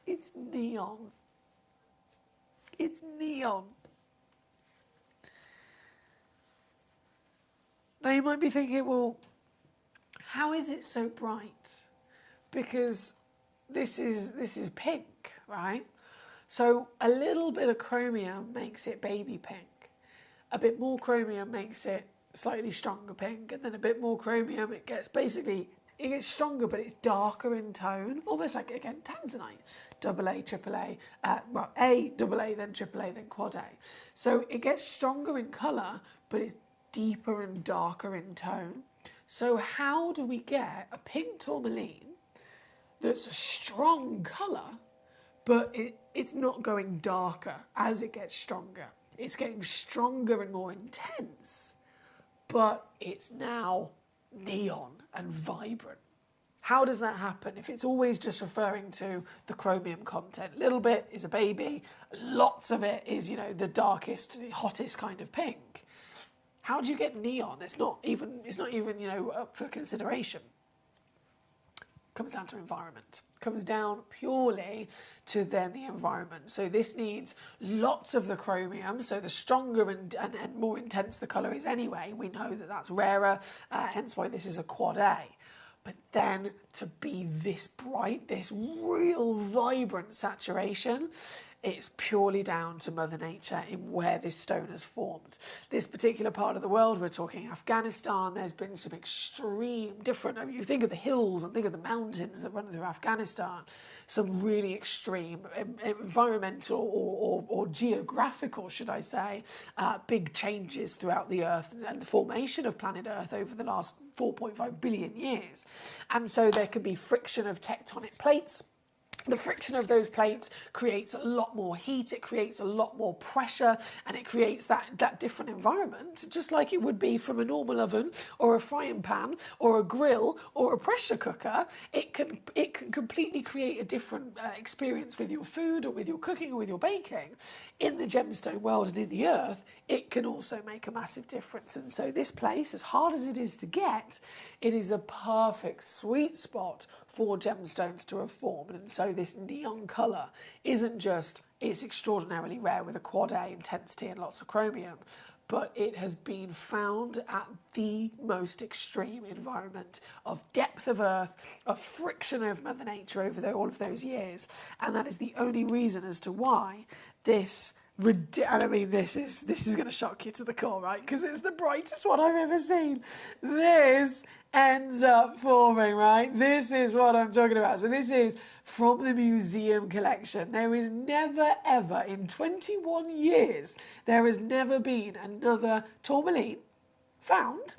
It's neon. It's neon. Now you might be thinking, well, how is it so bright? Because this is pink, right? So a little bit of chromium makes it baby pink. A bit more chromium makes it slightly stronger pink, and then a bit more chromium, it gets stronger, but it's darker in tone, almost like, again, tanzanite. AA, AAA, well, A, AA, then AAA, then quad A. So it gets stronger in colour, but it's deeper and darker in tone. So how do we get a pink tourmaline that's a strong colour, but it's not going darker as it gets stronger? It's getting stronger and more intense, but it's now neon and vibrant. How does that happen if it's always just referring to the chromium content? Little bit is a baby, lots of it is, the darkest, hottest kind of pink. How do you get neon? It's not even, up for consideration. Comes down to environment. Comes down purely to then the environment. So this needs lots of the chromium. So the stronger and more intense the colour is anyway, we know that that's rarer, hence why this is a quad A. But then to be this bright, this real vibrant saturation, it's purely down to Mother Nature in where this stone has formed. This particular part of the world, we're talking Afghanistan, there's been some extreme different, you think of the hills and think of the mountains that run through Afghanistan, some really extreme environmental or geographical, should I say, big changes throughout the Earth and the formation of planet Earth over the last 4.5 billion years. And so there can be friction of tectonic plates. The friction of those plates creates a lot more heat, it creates a lot more pressure, and it creates that different environment, just like it would be from a normal oven or a frying pan or a grill or a pressure cooker. It can completely create a different experience with your food or with your cooking or with your baking. In the gemstone world and in the earth, it can also make a massive difference. And so this place, as hard as it is to get, it is a perfect sweet spot for gemstones to have formed. And so this neon colour isn't just, it's extraordinarily rare with a quad A intensity and lots of chromium, but it has been found at the most extreme environment of depth of earth, of friction of Mother Nature over all of those years. And that is the only reason as to why this, and I mean, this is going to shock you to the core, right? Because it's the brightest one I've ever seen. This ends up forming, right? This is what I'm talking about. So this is from the museum collection. There is never, ever, in 21 years, there has never been another tourmaline found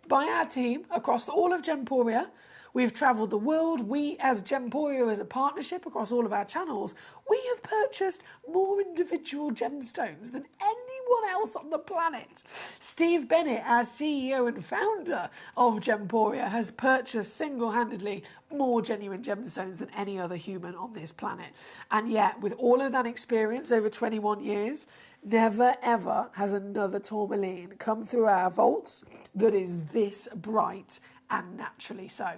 by our team across all of Gemporia. We've travelled the world. We, as Gemporia, as a partnership across all of our channels, we have purchased more individual gemstones than anyone else on the planet. Steve Bennett, our CEO and founder of Gemporia, has purchased single-handedly more genuine gemstones than any other human on this planet. And yet, with all of that experience over 21 years, never ever has another tourmaline come through our vaults that is this bright and naturally so.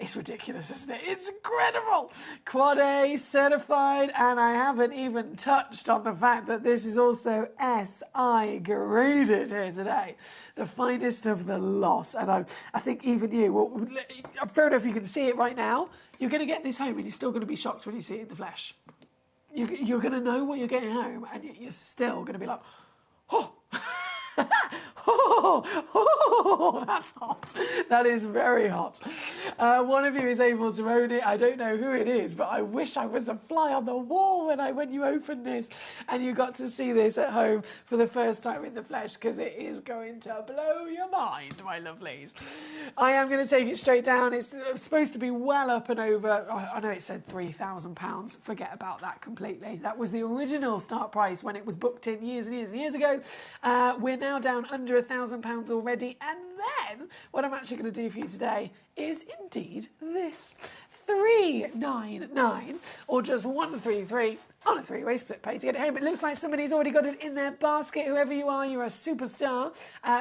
It's ridiculous, isn't it? It's incredible. Quad A certified, and I haven't even touched on the fact that this is also SI graded here today. The finest of the lot. And I think even you, well, fair enough, you can see it right now. You're going to get this home and you're still going to be shocked when you see it in the flesh. You're going to know what you're getting home, and you're still going to be like, oh, oh, that's hot. That is very hot. One of you is able to own it. I don't know who it is, but I wish I was a fly on the wall when you opened this and you got to see this at home for the first time in the flesh, because it is going to blow your mind, my lovelies. I am going to take it straight down. It's supposed to be well up and over. I know it said £3,000. Forget about that completely. That was the original start price when it was booked in years and years and years ago. We're now down under £1,000 already, and then what I'm actually going to do for you today is indeed this. 399 or just 133 on a three-way split pay to get it home. It looks like somebody's already got it in their basket. Whoever you are, you're a superstar.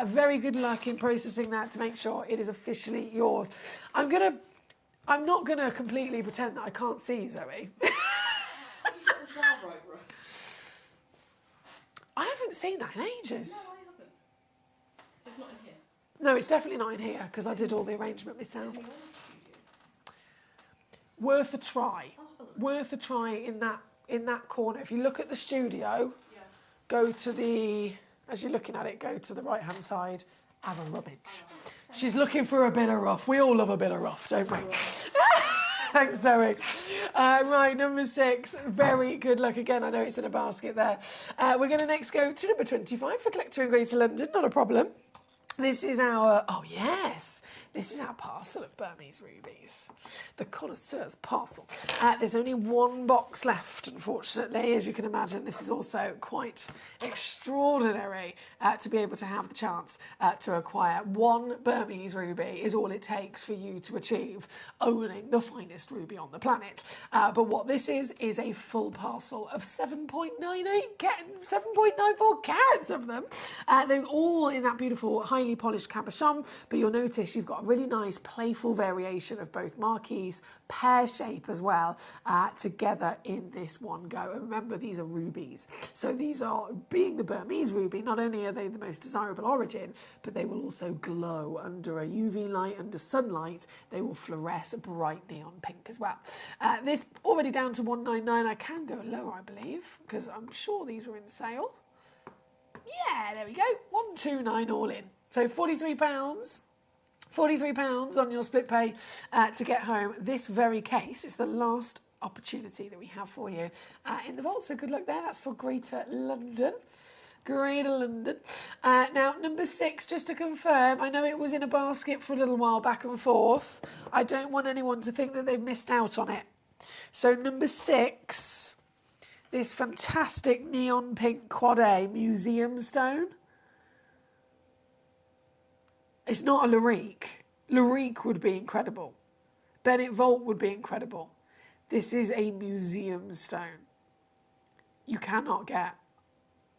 Very good luck in processing that to make sure it is officially yours. I'm not gonna completely pretend that I can't see you, Zoe. I haven't seen that in ages. No, I haven't. So it's not in here? No, it's definitely not in here because I did all the arrangement myself. Worth a try. Worth a try in that corner. If you look at the studio, go to the, as you're looking at it, go to the right-hand side, have a rummage. She's looking for a bit of rough. We all love a bit of rough, don't we? Thanks, Zoe. Right, number 6. Very good luck again. I know it's in a basket there. We're going to next go to number 25 for Collector in Greater London. Not a problem. This is our, oh yes, this is our parcel of Burmese rubies. The connoisseur's parcel. There's only one box left, unfortunately. As you can imagine, this is also quite extraordinary to be able to have the chance to acquire one Burmese ruby is all it takes for you to achieve owning the finest ruby on the planet. But what this is a full parcel of 7.94 carats of them. They're all in that beautiful, highly polished cabochon, but you'll notice you've got a really nice playful variation of both marquise, pear shape as well, together in this one go. And remember, these are rubies. So these are, being the Burmese ruby, not only are they the most desirable origin, but they will also glow under a UV light, under sunlight. They will fluoresce bright neon pink as well. This already down to 199. I can go lower, I believe, because I'm sure these were in sale. Yeah, there we go. 129 all in. So £43. £43 on your split pay to get home. This very case is the last opportunity that we have for you in the vault. So good luck there. That's for Greater London. Greater London. Now, number 6, just to confirm, I know it was in a basket for a little while back and forth. I don't want anyone to think that they've missed out on it. So number 6, this fantastic neon pink Quad A museum stone. It's not a Larique. Larique would be incredible. Bennett Vault would be incredible. This is a museum stone. You cannot get,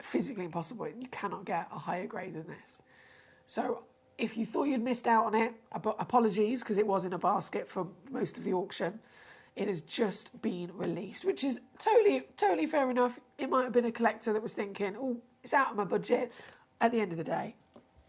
physically impossible, you cannot get a higher grade than this. So if you thought you'd missed out on it, apologies, because it was in a basket for most of the auction. It has just been released, which is totally fair enough. It might have been a collector that was thinking, oh, it's out of my budget. At the end of the day,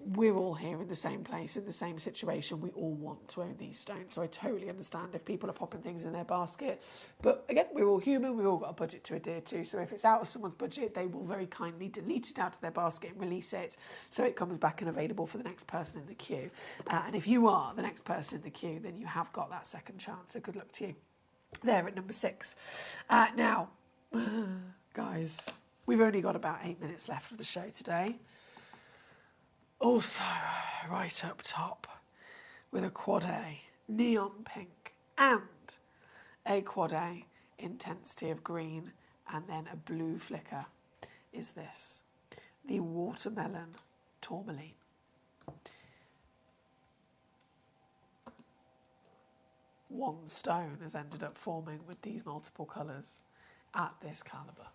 we're all here in the same place, in the same situation. We all want to own these stones. So I totally understand if people are popping things in their basket. But again, we're all human. We've all got a budget to adhere to. So if it's out of someone's budget, they will very kindly delete it out of their basket and release it so it comes back and available for the next person in the queue. And if you are the next person in the queue, then you have got that second chance. So good luck to you. There at number 6. Now, guys, we've only got about 8 minutes left of the show today. Also, right up top, with a Quad A, neon pink, and a Quad A, intensity of green, and then a blue flicker, is this the watermelon tourmaline. One stone has ended up forming with these multiple colours at this calibre.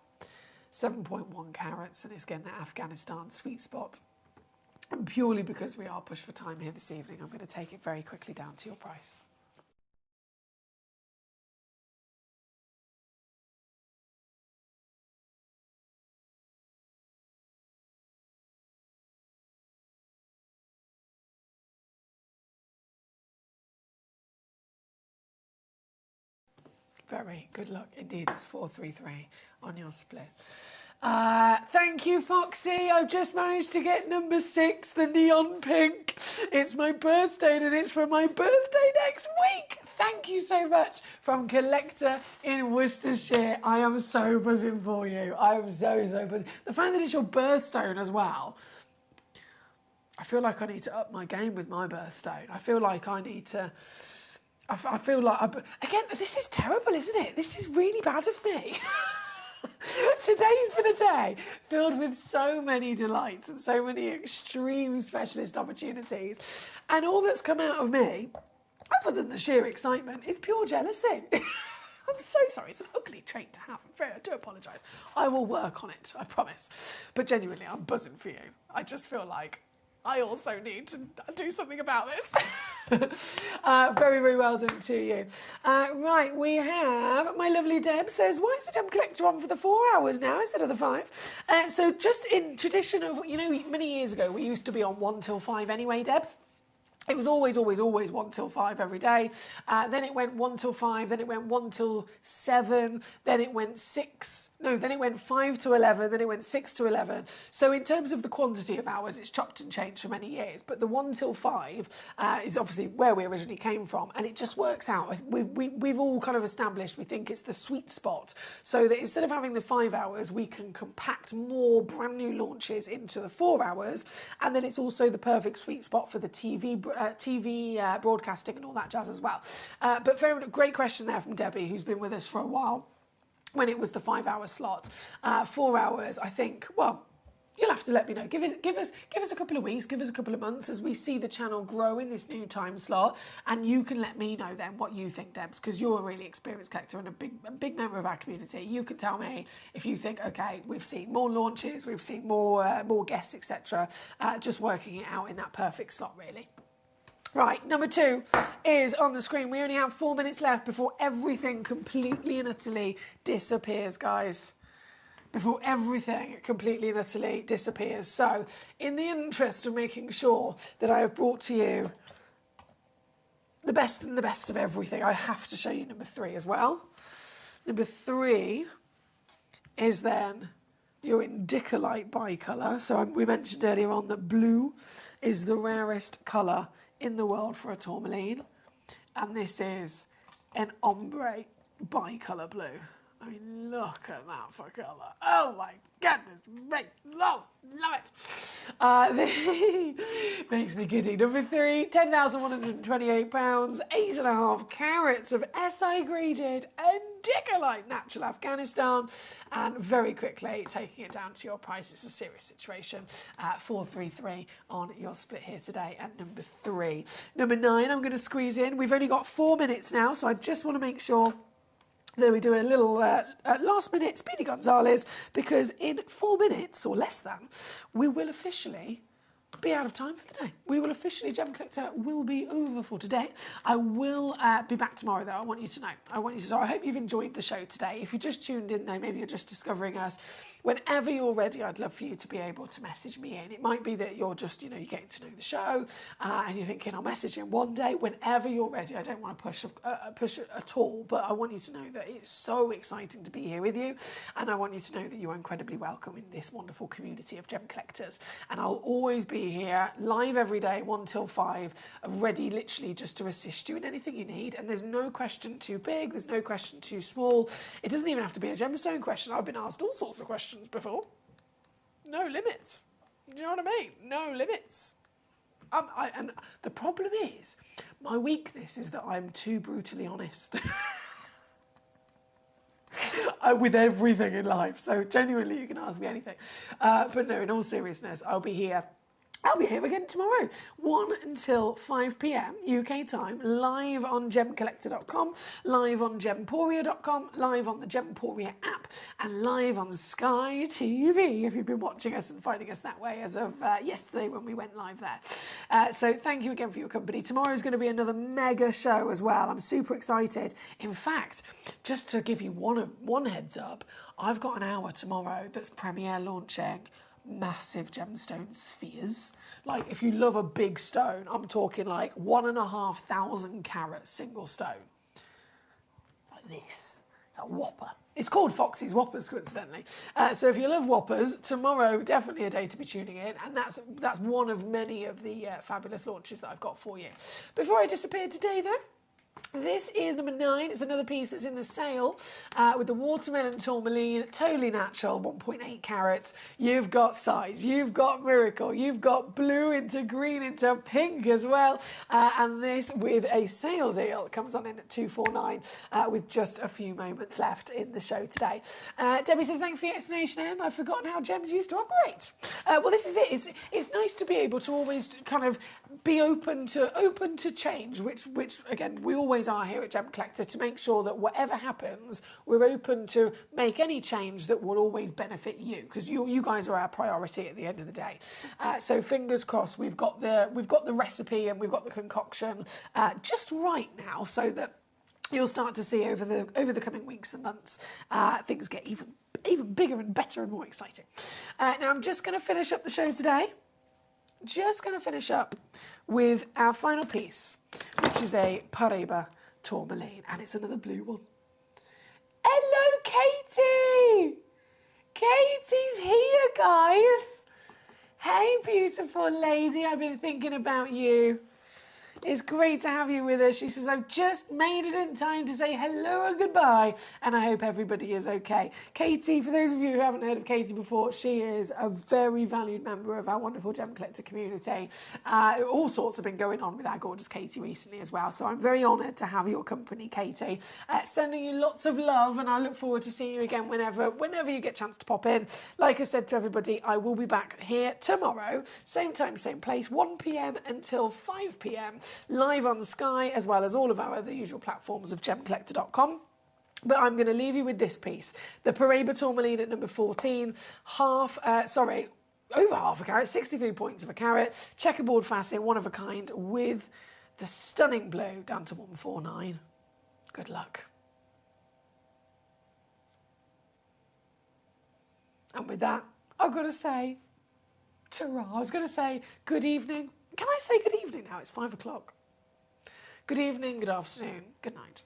7.1 carats, and it's getting that Afghanistan sweet spot. And purely because we are pushed for time here this evening, I'm going to take it very quickly down to your price. Very good luck indeed. That's 433 on your split. Thank you, Foxy. I've just managed to get number 6, the neon pink. It's my birthstone and it's for my birthday next week. Thank you so much from Collector in Worcestershire. I am so buzzing for you. I am so buzzing. The fact that it's your birthstone as well, I feel like I need to up my game with my birthstone. I feel like I need to... I feel like... Again, this is terrible, isn't it? This is really bad of me. Today's been a day filled with so many delights and so many extreme specialist opportunities. And all that's come out of me, other than the sheer excitement, is pure jealousy. I'm so sorry. It's an ugly trait to have. I'm afraid I do apologise. I will work on it, I promise. But genuinely, I'm buzzing for you. I just feel like I also need to do something about this. Very, very well done to you. Right, we have my lovely Deb says, why is the Gem Collector on for the 4 hours now instead of the 5? So just in tradition of, you know, many years ago, we used to be on 1 till 5 anyway, Debs. It was always 1 till 5 every day. Then it went 1 till 5, then it went 1 till 7, then it went 5 to 11, then it went 6 to 11. So in terms of the quantity of hours, it's chopped and changed for many years. But the 1 till 5 is obviously where we originally came from, and it just works out. We've all kind of established, we think it's the sweet spot, so that instead of having the 5 hours, we can compact more brand new launches into the 4 hours, and then it's also the perfect sweet spot for the TV broadcasting and all that jazz as well. But very great question there from Debbie, who's been with us for a while. When it was the 5 hour slot, 4 hours, I think, well, you'll have to let me know. Give us a couple of weeks, give us a couple of months as we see the channel grow in this new time slot, and you can let me know then what you think, Debs, because you're a really experienced collector and a big member of our community. You can tell me if you think, okay, we've seen more launches, we've seen more guests, etc. Just working it out in that perfect slot, really. Right, number 2 is on the screen. We only have 4 minutes left before everything completely and utterly disappears, guys. Before everything completely and utterly disappears. So, in the interest of making sure that I have brought to you the best and the best of everything, I have to show you number 3 as well. Number 3 is then your Indicolite bicolour. So we mentioned earlier on that blue is the rarest colour in the world for a tourmaline, and this is an ombre bicolour blue. I mean, look at that for colour. Oh my goodness me, love it. Makes me giddy. Number 3, £10,128, 8.5 carats of SI graded Indicolite natural Afghanistan, and very quickly taking it down to your price. It's a serious situation. 433 on your split here today at number 3. Number 9, I'm going to squeeze in. We've only got 4 minutes now, so I just want to make sure that we do a little last minute Speedy Gonzales, because in 4 minutes or less than, we will officially be out of time for the day. We will officially, Gem Collector will be over for today. I will be back tomorrow though. I want you to know. I hope you've enjoyed the show today. If you just tuned in though, maybe you're just discovering us. Whenever you're ready, I'd love for you to be able to message me in. It might be that you're just, you're getting to know the show and you're thinking, I'll message in one day. Whenever you're ready, I don't want to push at all, but I want you to know that it's so exciting to be here with you, and I want you to know that you're incredibly welcome in this wonderful community of gem collectors. And I'll always be here live every day, 1 till 5, ready literally just to assist you in anything you need. And there's no question too big, there's no question too small. It doesn't even have to be a gemstone question. I've been asked all sorts of questions before. No limits. Do you know what I mean? No limits. And the problem is, my weakness is that I'm too brutally honest. with everything in life. So genuinely, you can ask me anything. But no, in all seriousness, I'll be here again tomorrow, 1 until 5 p.m. UK time, live on gemcollector.com, live on gemporia.com, live on the Gemporia app, and live on Sky TV, if you've been watching us and finding us that way as of yesterday when we went live there. So thank you again for your company. Tomorrow's going to be another mega show as well. I'm super excited. In fact, just to give you one heads up, I've got an hour tomorrow that's premiere launching massive gemstone spheres. Like, if you love a big stone, I'm talking like 1,500 carat single stone. Like this. It's a whopper. It's called Foxy's Whoppers, coincidentally. So if you love whoppers, tomorrow, definitely a day to be tuning in. And that's one of many of the fabulous launches that I've got for you. Before I disappear today, though, this is number 9. It's another piece that's in the sale with the watermelon tourmaline, totally natural, 1.8 carats. You've got size, you've got miracle, you've got blue into green into pink as well. And this with a sale deal comes on in at 249 with just a few moments left in the show today. Debbie says, thanks for your explanation, Em. I've forgotten how gems used to operate. Well, this is it. It's nice to be able to always kind of be open to change, which again, we always are here at Gemcollector, to make sure that whatever happens, we're open to make any change that will always benefit you, because you guys are our priority at the end of the day. So fingers crossed, we've got the recipe and we've got the concoction just right now, so that you'll start to see over the coming weeks and months things get even bigger and better and more exciting. Now I'm just going to finish up the show today. Just going to finish up with our final piece, which is a Paraiba tourmaline, and it's another blue one. Hello, Katie! Katie's here, guys. Hey, beautiful lady, I've been thinking about you. It's great to have you with us. She says, I've just made it in time to say hello and goodbye, and I hope everybody is okay. Katie, for those of you who haven't heard of Katie before, she is a very valued member of our wonderful Gem Collector community. All sorts have been going on with our gorgeous Katie recently as well, so I'm very honoured to have your company, Katie. Sending you lots of love, and I look forward to seeing you again whenever you get a chance to pop in. Like I said to everybody, I will be back here tomorrow, same time, same place, 1 p.m. until 5 p.m. live on Sky, as well as all of our other usual platforms of gemcollector.com. But I'm going to leave you with this piece, the Paraiba tourmaline at number 14, over half a carat, 63 points of a carat, checkerboard facet, one of a kind, with the stunning blue down to 149. Good luck. And with that, I've got to say, ta-ra. I was going to say good evening. Can I say good evening now? It's 5 o'clock. Good evening, good afternoon, good night.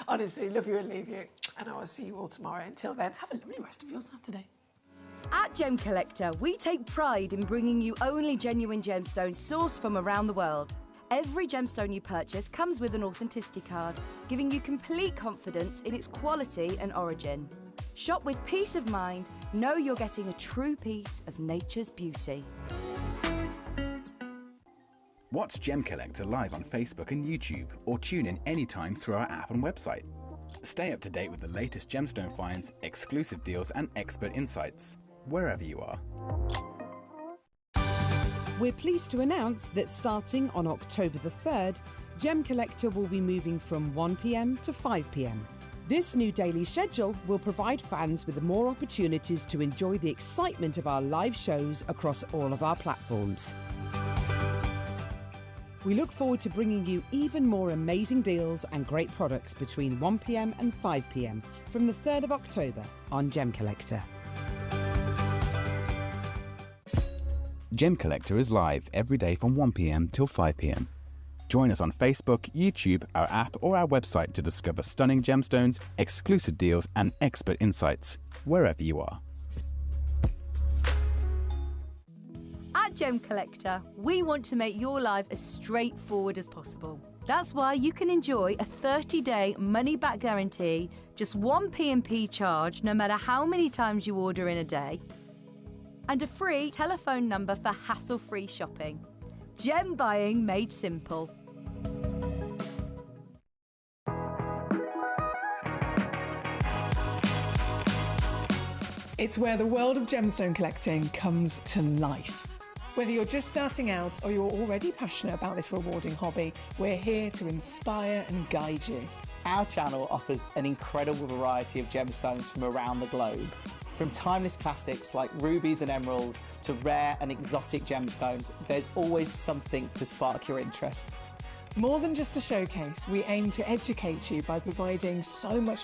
Honestly, love you and leave you. And I will see you all tomorrow. Until then, have a lovely rest of your Saturday. At Gem Collector, we take pride in bringing you only genuine gemstones sourced from around the world. Every gemstone you purchase comes with an authenticity card, giving you complete confidence in its quality and origin. Shop with peace of mind, know you're getting a true piece of nature's beauty. Watch Gem Collector live on Facebook and YouTube, or tune in anytime through our app and website. Stay up to date with the latest gemstone finds, exclusive deals and expert insights, wherever you are. We're pleased to announce that starting on October the 3rd, Gem Collector will be moving from 1 p.m. to 5 p.m. This new daily schedule will provide fans with more opportunities to enjoy the excitement of our live shows across all of our platforms. We look forward to bringing you even more amazing deals and great products between 1 p.m. and 5 p.m. from the 3rd of October on Gem Collector. Gem Collector is live every day from 1 p.m. till 5 p.m. Join us on Facebook, YouTube, our app or our website to discover stunning gemstones, exclusive deals and expert insights, wherever you are. At Gem Collector, we want to make your life as straightforward as possible. That's why you can enjoy a 30-day money-back guarantee, just one P&P charge no matter how many times you order in a day, and a free telephone number for hassle-free shopping. Gem buying made simple. It's where the world of gemstone collecting comes to life. Whether you're just starting out or you're already passionate about this rewarding hobby, we're here to inspire and guide you. Our channel offers an incredible variety of gemstones from around the globe. From timeless classics like rubies and emeralds to rare and exotic gemstones, there's always something to spark your interest. More than just a showcase, we aim to educate you by providing so much